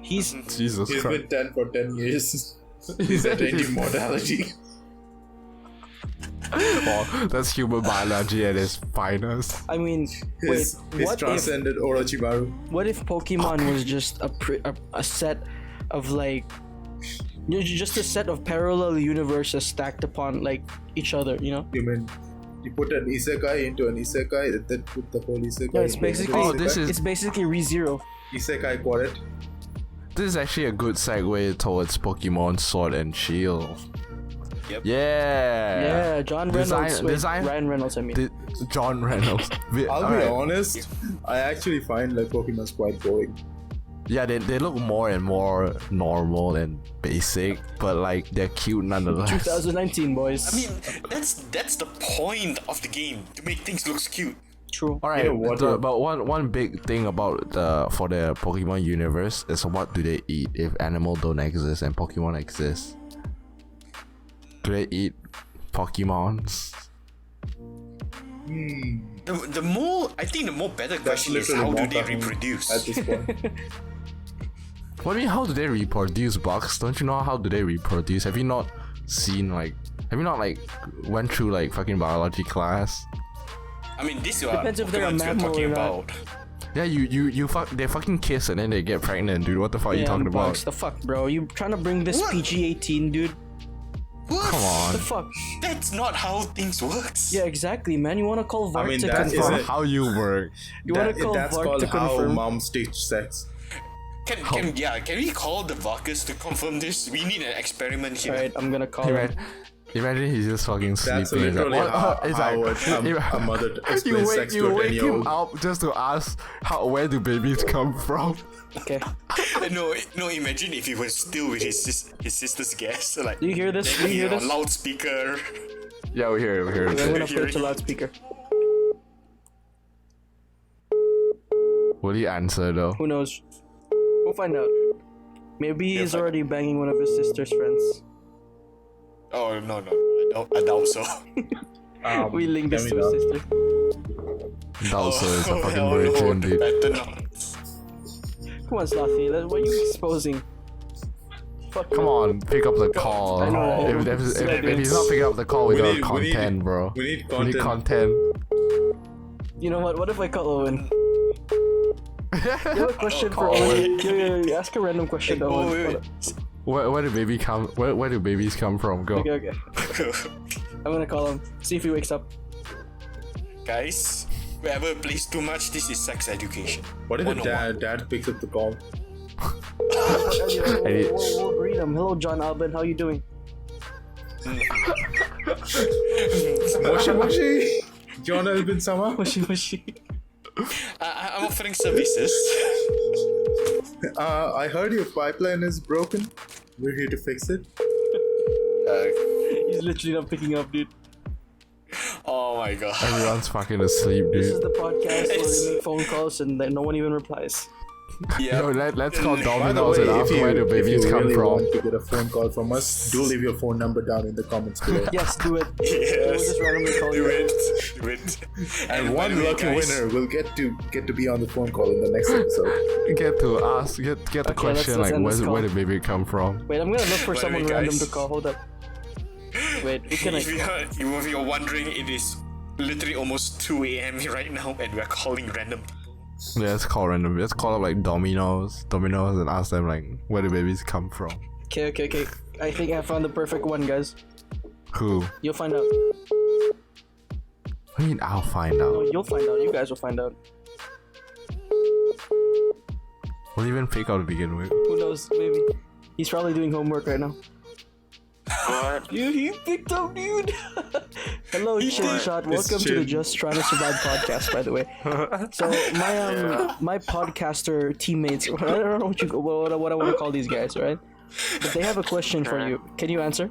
[SPEAKER 2] he's
[SPEAKER 1] Jesus
[SPEAKER 3] He's
[SPEAKER 1] Christ.
[SPEAKER 3] been 10 for 10 years. He's attained immortality.
[SPEAKER 1] Oh, that's human biology at its finest.
[SPEAKER 2] I mean,
[SPEAKER 3] He's
[SPEAKER 2] what
[SPEAKER 3] transcended Orochimaru.
[SPEAKER 2] if Pokemon was just a set of like, just a set of parallel universes stacked upon like each other, you know?
[SPEAKER 3] You mean you put an isekai into an isekai, then put the whole isekai.
[SPEAKER 2] Yeah, it's
[SPEAKER 3] into
[SPEAKER 2] basically
[SPEAKER 3] another isekai?
[SPEAKER 2] it's basically ReZero.
[SPEAKER 3] Isekai quartet.
[SPEAKER 1] This is actually a good segue towards Pokemon Sword and Shield.
[SPEAKER 4] Yep.
[SPEAKER 1] Yeah.
[SPEAKER 2] Yeah, John Reynolds. Ryan Reynolds, I mean.
[SPEAKER 1] John Reynolds.
[SPEAKER 3] I'll be honest, I actually find like Pokemon's quite boring.
[SPEAKER 1] Yeah, they look more and more normal and basic, but like they're cute nonetheless.
[SPEAKER 2] 2019, boys.
[SPEAKER 4] I mean, that's the point of the game, to make things look cute.
[SPEAKER 2] True.
[SPEAKER 1] All right,
[SPEAKER 3] You know what,
[SPEAKER 1] but one big thing about for the Pokemon universe is what do they eat if animals don't exist and Pokemon exist? Do they eat Pokemons?
[SPEAKER 4] The more better question is how do they reproduce?
[SPEAKER 3] At this point.
[SPEAKER 1] What do you mean? How do they reproduce, Bugs? Don't you know how do they reproduce? Have you not seen went through like fucking biology class?
[SPEAKER 4] I mean, this is
[SPEAKER 2] Depends if they're a
[SPEAKER 4] Pokemons we're
[SPEAKER 2] mammal
[SPEAKER 4] talking
[SPEAKER 2] or not.
[SPEAKER 4] about.
[SPEAKER 1] Yeah, they fucking kiss and then they get pregnant, dude. What the fuck are you talking
[SPEAKER 2] Bugs,
[SPEAKER 1] about?
[SPEAKER 2] the fuck, bro? You trying to bring this
[SPEAKER 4] What?
[SPEAKER 2] PG-18, dude?
[SPEAKER 4] What?
[SPEAKER 1] Come on.
[SPEAKER 2] The fuck?
[SPEAKER 4] That's not how things works.
[SPEAKER 2] Yeah, exactly, man. You wanna call VAR
[SPEAKER 3] I mean,
[SPEAKER 2] to
[SPEAKER 3] that is
[SPEAKER 2] confirm?
[SPEAKER 3] it.
[SPEAKER 1] How you work?
[SPEAKER 2] You wanna call
[SPEAKER 3] That's
[SPEAKER 2] VAR
[SPEAKER 3] called
[SPEAKER 2] to
[SPEAKER 3] how
[SPEAKER 2] confirm?
[SPEAKER 3] moms teach sex.
[SPEAKER 4] Can we call the Varkas to confirm this? We need an experiment here.
[SPEAKER 2] Alright, I'm gonna call him.
[SPEAKER 1] Imagine he's just fucking
[SPEAKER 3] That's
[SPEAKER 1] sleeping.
[SPEAKER 3] literally a mother
[SPEAKER 1] you
[SPEAKER 3] explains sex to a
[SPEAKER 1] wake him
[SPEAKER 3] 10-year-old.
[SPEAKER 1] up just to ask where do babies come from?
[SPEAKER 2] Okay.
[SPEAKER 4] No, imagine if he was still with his sister's guest. Like,
[SPEAKER 2] Do you hear this? Do you hear this?
[SPEAKER 4] Loudspeaker.
[SPEAKER 1] Yeah, we hear it.
[SPEAKER 2] I'm gonna put it
[SPEAKER 4] Hearing.
[SPEAKER 2] to loudspeaker.
[SPEAKER 1] Will he answer though?
[SPEAKER 2] Who knows? We'll find out. Maybe he's already banging one of his sister's friends.
[SPEAKER 4] Oh no, I doubt so.
[SPEAKER 2] We link this
[SPEAKER 3] let
[SPEAKER 2] to
[SPEAKER 3] me
[SPEAKER 2] his
[SPEAKER 3] know.
[SPEAKER 2] sister.
[SPEAKER 1] Also, it's a fucking
[SPEAKER 4] hell
[SPEAKER 1] virgin,
[SPEAKER 4] no,
[SPEAKER 1] dude.
[SPEAKER 4] better not.
[SPEAKER 2] Come on, Slofhee. What are you exposing? Fuck.
[SPEAKER 1] Come on, pick up the call.
[SPEAKER 2] I know, right?
[SPEAKER 1] If he's not picking up the call, we
[SPEAKER 3] We
[SPEAKER 1] got
[SPEAKER 3] need-
[SPEAKER 1] content, bro.
[SPEAKER 3] we need
[SPEAKER 1] We need
[SPEAKER 3] content.
[SPEAKER 1] content.
[SPEAKER 2] You know what? What if I call Owen? You have a question for
[SPEAKER 1] call
[SPEAKER 2] Owen? Yeah, ask a random question,
[SPEAKER 4] Oh,
[SPEAKER 2] Owen.
[SPEAKER 4] wait.
[SPEAKER 1] Where do baby come? Where do babies come from? Go.
[SPEAKER 2] Okay. I'm gonna call him. See if he wakes up.
[SPEAKER 4] Guys, whoever plays too much, this is sex education.
[SPEAKER 3] What if the
[SPEAKER 4] 101.
[SPEAKER 3] dad picks up the call?
[SPEAKER 2] We'll greet him. Hello, John Albin. How you doing?
[SPEAKER 3] Moshi? John Albin Sama?
[SPEAKER 2] Mushy.
[SPEAKER 4] I'm offering services.
[SPEAKER 3] I heard your pipeline is broken. We're here to fix it.
[SPEAKER 2] He's literally not picking up, dude.
[SPEAKER 4] Oh my god.
[SPEAKER 1] Everyone's fucking asleep,
[SPEAKER 2] This is
[SPEAKER 1] dude.
[SPEAKER 2] the podcast where
[SPEAKER 4] It's-
[SPEAKER 2] we make phone calls and then no one even replies.
[SPEAKER 4] Yeah.
[SPEAKER 1] Yo, let's call
[SPEAKER 3] By the
[SPEAKER 1] Domino's
[SPEAKER 3] way,
[SPEAKER 1] and ask where do
[SPEAKER 3] if
[SPEAKER 1] babies
[SPEAKER 3] you
[SPEAKER 1] come
[SPEAKER 3] really
[SPEAKER 1] from.
[SPEAKER 3] want to get a phone call from us, do leave your phone number down in the comments below.
[SPEAKER 2] Yes, do it. We'll
[SPEAKER 4] Yes.
[SPEAKER 2] just randomly call
[SPEAKER 4] Do
[SPEAKER 2] you.
[SPEAKER 4] it. Do it.
[SPEAKER 3] And
[SPEAKER 4] by
[SPEAKER 3] one
[SPEAKER 4] the way,
[SPEAKER 3] lucky
[SPEAKER 4] guys,
[SPEAKER 3] winner will get to be on the phone call in the next episode.
[SPEAKER 1] Get to ask, get the
[SPEAKER 2] Okay,
[SPEAKER 1] question
[SPEAKER 2] let's
[SPEAKER 1] like
[SPEAKER 2] end this call.
[SPEAKER 1] where did baby come from?
[SPEAKER 2] Wait, I'm gonna look for
[SPEAKER 4] By the
[SPEAKER 2] someone
[SPEAKER 4] way,
[SPEAKER 2] random
[SPEAKER 4] guys.
[SPEAKER 2] to call. Hold up. Wait, who can I
[SPEAKER 4] If you're wondering, it is literally almost 2 a.m. right now, and we're calling random.
[SPEAKER 1] Yeah, let's call random. Let's call up like Domino's, and ask them like where do babies come from?
[SPEAKER 2] Okay. I think I found the perfect one, guys.
[SPEAKER 1] Who?
[SPEAKER 2] You'll find out.
[SPEAKER 1] What do you mean I'll find
[SPEAKER 2] No,
[SPEAKER 1] out?
[SPEAKER 2] you'll find out. You guys will find out.
[SPEAKER 1] What do you even pick out to begin with?
[SPEAKER 2] Who knows? Maybe. He's probably doing homework right now.
[SPEAKER 5] What?
[SPEAKER 2] Dude, he picked up, dude. Hello, Chin Shot. Welcome to the
[SPEAKER 3] Chin.
[SPEAKER 2] Just Trying to Survive podcast, by the way. So my podcaster teammates, I don't know what I want to call these guys, right? But they have a question for you. Can you answer?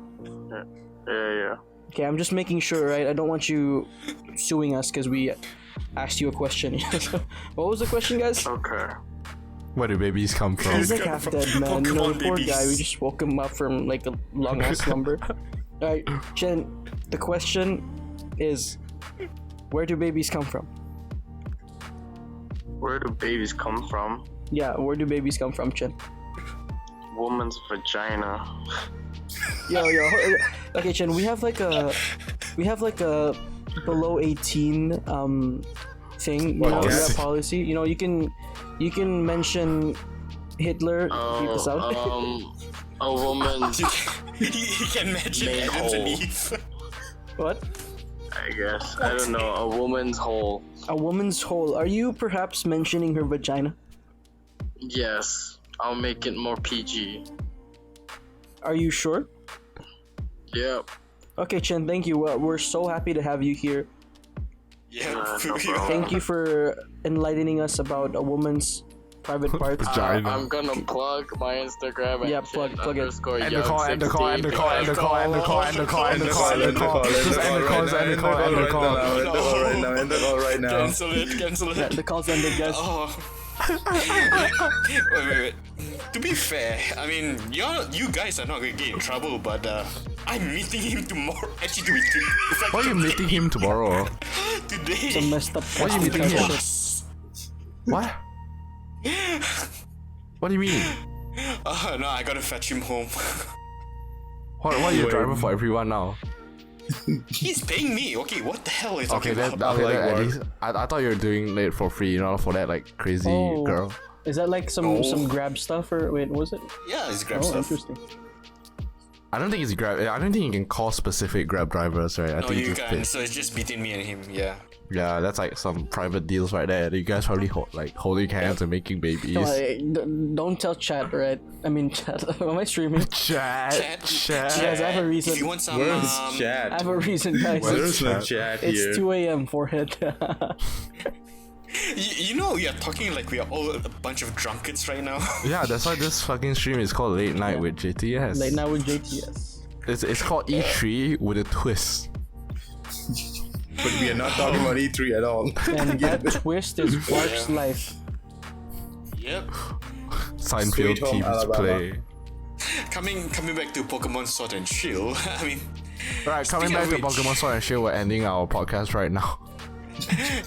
[SPEAKER 5] Yeah.
[SPEAKER 2] Okay, I'm just making sure, right? I don't want you suing us because we asked you a question. What was the question, guys?
[SPEAKER 5] Okay.
[SPEAKER 1] Where do babies come from?
[SPEAKER 2] He's like half dead, man. You know,
[SPEAKER 4] Pokemon
[SPEAKER 2] the poor
[SPEAKER 4] babies.
[SPEAKER 2] guy. We just woke him up from like a long ass slumber. Alright, Chen, the question is, where do babies come from?
[SPEAKER 5] Where do babies come from?
[SPEAKER 2] Yeah, where do babies come from, Chen?
[SPEAKER 5] Woman's vagina.
[SPEAKER 2] Yo. Okay, Chen, we have like a below 18 thing. You know, we
[SPEAKER 3] Yes.
[SPEAKER 2] have policy. You know, you can mention Hitler. Beep this out.
[SPEAKER 5] A woman's,
[SPEAKER 4] You can mention
[SPEAKER 5] Main
[SPEAKER 4] Adams and
[SPEAKER 5] hole.
[SPEAKER 4] Eve.
[SPEAKER 2] What?
[SPEAKER 5] I guess. I don't know. A woman's hole.
[SPEAKER 2] A woman's hole. Are you perhaps mentioning her vagina?
[SPEAKER 5] Yes. I'll make it more PG.
[SPEAKER 2] Are you sure?
[SPEAKER 5] Yep.
[SPEAKER 2] Okay, Chen, thank you. We're so happy to have you here.
[SPEAKER 4] Yeah.
[SPEAKER 5] No problem.
[SPEAKER 2] Thank you for enlightening us about a woman's private parts.
[SPEAKER 1] Vagina.
[SPEAKER 5] I'm gonna plug my Instagram and
[SPEAKER 2] Yeah, plug it.
[SPEAKER 5] underscore
[SPEAKER 1] End the call, end the call, end the call, end the call, end the call, end the call, end the call, end the call. Just end the call, end the call, end the call.
[SPEAKER 3] End the call right now.
[SPEAKER 4] Cancel it.
[SPEAKER 2] Yeah, the call's ended, guys.
[SPEAKER 4] Oh. wait. To be fair, I mean, you guys are not gonna get in trouble, but I'm meeting him tomorrow. Actually,
[SPEAKER 1] Why are you meeting him tomorrow?
[SPEAKER 4] today.
[SPEAKER 2] Some messed up.
[SPEAKER 1] Why are you meeting him? What? What do you mean?
[SPEAKER 4] No, I gotta fetch him home.
[SPEAKER 1] Why are you driving for everyone now?
[SPEAKER 4] He's paying me. Okay, what the hell is
[SPEAKER 1] Okay,
[SPEAKER 4] talking
[SPEAKER 1] then
[SPEAKER 4] about?
[SPEAKER 1] at least I thought you were doing it for free, for that like crazy girl.
[SPEAKER 2] Is that like some Grab stuff or wait, was it?
[SPEAKER 4] Yeah, it's Grab
[SPEAKER 2] Oh,
[SPEAKER 4] stuff.
[SPEAKER 2] interesting.
[SPEAKER 1] I don't think it's Grab. I don't think you can call specific Grab drivers, right? I
[SPEAKER 4] No,
[SPEAKER 1] think
[SPEAKER 4] you
[SPEAKER 1] it's
[SPEAKER 4] can. So it's just between me and him. Yeah.
[SPEAKER 1] Yeah, that's like some private deals right there. You guys probably holding hands and making babies.
[SPEAKER 2] No, don't tell chat, right? I mean, chat. Am I streaming?
[SPEAKER 1] Chat.
[SPEAKER 2] Guys, I have a reason.
[SPEAKER 4] If you want some,
[SPEAKER 3] Where's
[SPEAKER 2] I
[SPEAKER 3] chat?
[SPEAKER 2] have a reason, guys.
[SPEAKER 3] There's no chat here.
[SPEAKER 2] It's 2 a.m. forehead.
[SPEAKER 4] you know, we are talking like we are all a bunch of drunkards right now.
[SPEAKER 1] Yeah, that's why this fucking stream is called Late Night with JTS.
[SPEAKER 2] Late night with JTS.
[SPEAKER 1] It's called E3 with a twist.
[SPEAKER 3] But we are not talking about E3 at all.
[SPEAKER 2] And that twist is Clark's life.
[SPEAKER 4] Yep.
[SPEAKER 1] Seinfeld
[SPEAKER 3] Sweet Home
[SPEAKER 1] teams
[SPEAKER 3] Alabama.
[SPEAKER 1] play.
[SPEAKER 4] Coming back to Pokemon Sword and Shield. I mean,
[SPEAKER 1] Right, coming
[SPEAKER 4] Speaking
[SPEAKER 1] back
[SPEAKER 4] of
[SPEAKER 1] to
[SPEAKER 4] which-
[SPEAKER 1] Pokemon Sword and Shield, we're ending our podcast right now.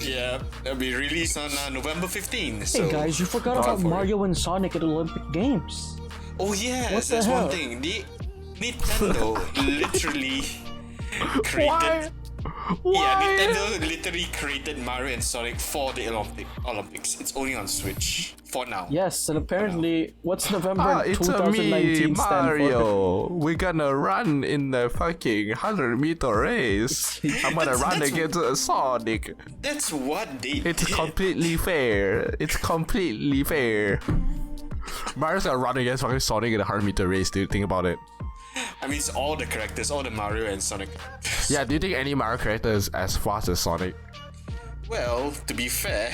[SPEAKER 4] yeah, it'll be released on November 15th. So.
[SPEAKER 2] Hey guys, you forgot
[SPEAKER 4] Look out
[SPEAKER 2] about
[SPEAKER 4] for it.
[SPEAKER 2] Mario and Sonic at Olympic Games.
[SPEAKER 4] Oh yes,
[SPEAKER 2] What the
[SPEAKER 4] that's
[SPEAKER 2] hell?
[SPEAKER 4] one thing. The Nintendo literally created. Yeah, Nintendo literally created Mario and Sonic for the Olympics. It's only on Switch for now.
[SPEAKER 2] Yes, and apparently, what's November
[SPEAKER 1] It's
[SPEAKER 2] 2019
[SPEAKER 1] me,
[SPEAKER 2] stand for?
[SPEAKER 1] Mario. We're gonna run in the fucking 100-meter race. I'm gonna run
[SPEAKER 4] that's-
[SPEAKER 1] against Sonic.
[SPEAKER 4] That's what they
[SPEAKER 1] It's
[SPEAKER 4] did.
[SPEAKER 1] completely fair. It's completely fair. Mario's gonna run against fucking Sonic in a 100-meter race, dude. Think about it.
[SPEAKER 4] I mean, it's all the characters, all the Mario and Sonic.
[SPEAKER 1] Yeah, do you think any Mario character is as fast as Sonic?
[SPEAKER 4] Well, to be fair,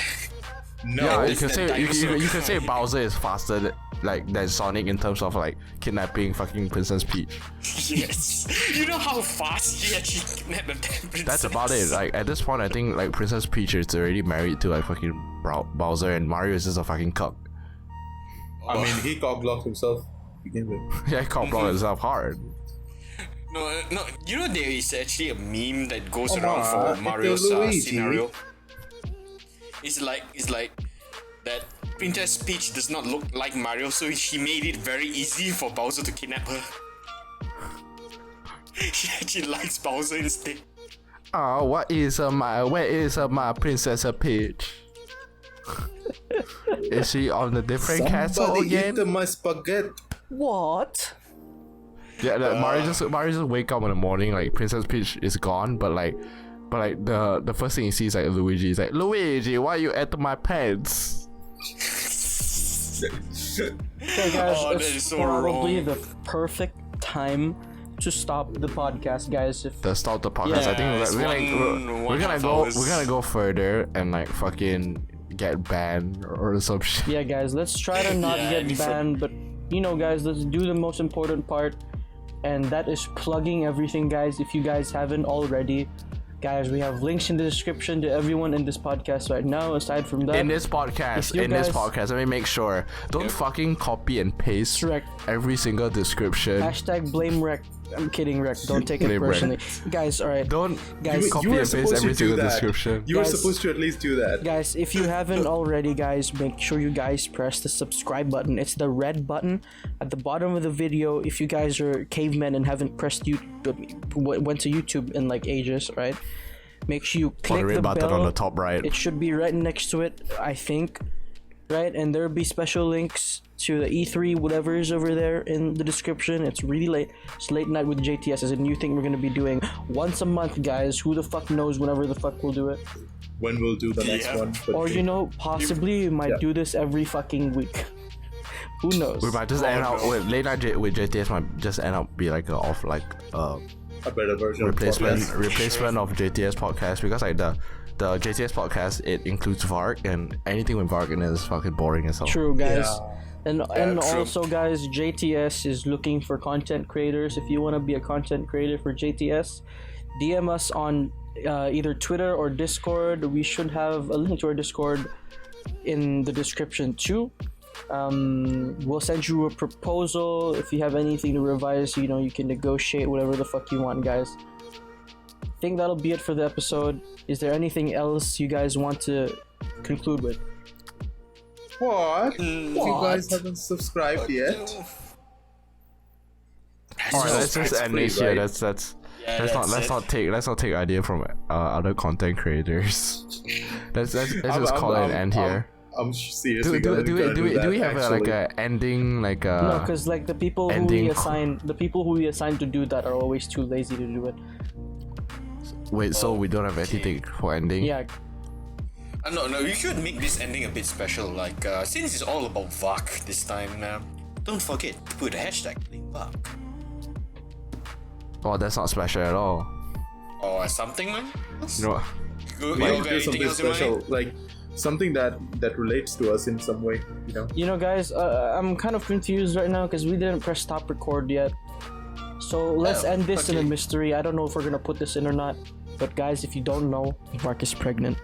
[SPEAKER 3] No.
[SPEAKER 1] Yeah, you
[SPEAKER 4] it's
[SPEAKER 1] can
[SPEAKER 4] the
[SPEAKER 1] say
[SPEAKER 4] dinosaur.
[SPEAKER 1] you can say Bowser is faster than Sonic in terms of like kidnapping fucking Princess Peach.
[SPEAKER 4] yes. You know how fast he actually kidnapped the princess?
[SPEAKER 1] That's about it. Like at this point, I think like Princess Peach is already married to like fucking Bowser, and Mario is just a fucking cuck.
[SPEAKER 3] I mean, he cockblocked himself to begin with.
[SPEAKER 1] Yeah, he can't block himself hard.
[SPEAKER 4] No. You know there is actually a meme that goes
[SPEAKER 3] Come
[SPEAKER 4] around
[SPEAKER 3] on,
[SPEAKER 4] for Mario's
[SPEAKER 3] it's Luigi.
[SPEAKER 4] scenario. It's like that Princess Peach does not look like Mario, so she made it very easy for Bowser to kidnap her. She actually likes Bowser instead.
[SPEAKER 1] Oh, where is my Princess Peach? Is she on the different castle
[SPEAKER 3] Somebody
[SPEAKER 1] again?
[SPEAKER 3] eat my spaghetti.
[SPEAKER 2] What?
[SPEAKER 1] Yeah, Mario just wake up in the morning like Princess Peach is gone, but the first thing he sees like Luigi. He's like, Luigi, why you at my pants?
[SPEAKER 2] Okay, guys,
[SPEAKER 4] Oh, that
[SPEAKER 2] it's
[SPEAKER 4] is so
[SPEAKER 2] probably
[SPEAKER 4] wrong.
[SPEAKER 2] the perfect time to stop the podcast, guys. If
[SPEAKER 1] To stop the podcast,
[SPEAKER 2] Yeah,
[SPEAKER 1] I think
[SPEAKER 4] it's
[SPEAKER 1] we're gonna
[SPEAKER 4] half hours.
[SPEAKER 1] go further and like fucking get banned or some shit.
[SPEAKER 2] yeah, guys, let's try to not
[SPEAKER 4] Yeah,
[SPEAKER 2] get
[SPEAKER 4] different-
[SPEAKER 2] banned, but you know, guys, let's do the most important part, and that is plugging everything, guys. If you guys haven't already, guys, we have links in the description to everyone in this podcast right now. Aside from that,
[SPEAKER 1] In this podcast,
[SPEAKER 2] If you guys-
[SPEAKER 1] let me make sure. Don't fucking copy and paste
[SPEAKER 2] Correct.
[SPEAKER 1] every single description.
[SPEAKER 2] hashtag blame Rek. I'm kidding, Rek. Don't take it
[SPEAKER 1] Blame Rek.
[SPEAKER 2] personally, guys. All right,
[SPEAKER 1] Don't
[SPEAKER 2] Guys,
[SPEAKER 1] copy
[SPEAKER 3] You were
[SPEAKER 1] and paste
[SPEAKER 3] supposed
[SPEAKER 1] every
[SPEAKER 3] to do
[SPEAKER 1] single
[SPEAKER 3] that.
[SPEAKER 1] description.
[SPEAKER 3] You were
[SPEAKER 2] Guys-
[SPEAKER 3] supposed to at least do that.
[SPEAKER 2] guys, if you haven't already, guys, make sure you guys press the subscribe button. It's the red button at the bottom of the video. If you guys are cavemen and haven't pressed went to YouTube in like ages, right? Make sure you
[SPEAKER 1] Or
[SPEAKER 2] click
[SPEAKER 1] the red
[SPEAKER 2] the
[SPEAKER 1] button
[SPEAKER 2] bell.
[SPEAKER 1] on the top right.
[SPEAKER 2] It should be right next to it, I think. Right, and there'll be special links to the E3 whatever is over there in the description. It's really late. It's Late Night with JTS is a new thing we're gonna be doing once a month, guys. Who the fuck knows whenever the fuck we'll do it.
[SPEAKER 3] When we'll do the next
[SPEAKER 4] Yeah.
[SPEAKER 3] one. But
[SPEAKER 2] Or you know, possibly we might
[SPEAKER 3] Yeah.
[SPEAKER 2] do this every fucking week. Who knows?
[SPEAKER 1] We might just end up with Late Night with JTS might just end up be like
[SPEAKER 3] a better version
[SPEAKER 1] replacement
[SPEAKER 3] of podcast.
[SPEAKER 1] replacement of JTS podcast because like the JTS podcast, it includes Varg, and anything with Varg in it is fucking boring as hell.
[SPEAKER 2] True, guys.
[SPEAKER 3] Yeah.
[SPEAKER 2] And
[SPEAKER 4] true.
[SPEAKER 2] also, guys, JTS is looking for content creators. If you want to be a content creator for JTS, DM us on either Twitter or Discord. We should have a link to our Discord in the description too. We'll send you a proposal. If you have anything to revise, you know, you can negotiate whatever the fuck you want, guys. I think that'll be it for the episode. Is there anything else you guys want to conclude with?
[SPEAKER 3] What? If you guys haven't subscribed yet,
[SPEAKER 1] Alright, let's just end
[SPEAKER 3] free,
[SPEAKER 1] this here.
[SPEAKER 3] right?
[SPEAKER 1] Let's not take idea from other content creators. let's just call it an end here.
[SPEAKER 3] I'm seriously
[SPEAKER 1] Do we have
[SPEAKER 3] actually.
[SPEAKER 1] a ending
[SPEAKER 2] No, because like the people who
[SPEAKER 1] ending-
[SPEAKER 2] we assign to do that are always too lazy to do it.
[SPEAKER 1] wait? So we don't have anything for ending?
[SPEAKER 2] Yeah,
[SPEAKER 4] No, you should make this ending a bit special. Like, since it's all about Varg this time, don't forget to put a hashtag Varg.
[SPEAKER 1] Oh, that's not special at all.
[SPEAKER 4] Or something, man.
[SPEAKER 1] You know,
[SPEAKER 4] You
[SPEAKER 3] We
[SPEAKER 4] got
[SPEAKER 3] need to do
[SPEAKER 4] anything
[SPEAKER 3] something
[SPEAKER 4] else in mind?
[SPEAKER 3] special, like something that relates to us in some way, you know.
[SPEAKER 2] you know, guys, I'm kind of confused right now because we didn't press stop record yet. So let's
[SPEAKER 4] Oh,
[SPEAKER 2] end this in a
[SPEAKER 4] okay.
[SPEAKER 2] mystery. I don't know if we're gonna put this in or not, but guys, if you don't know, Mark is pregnant.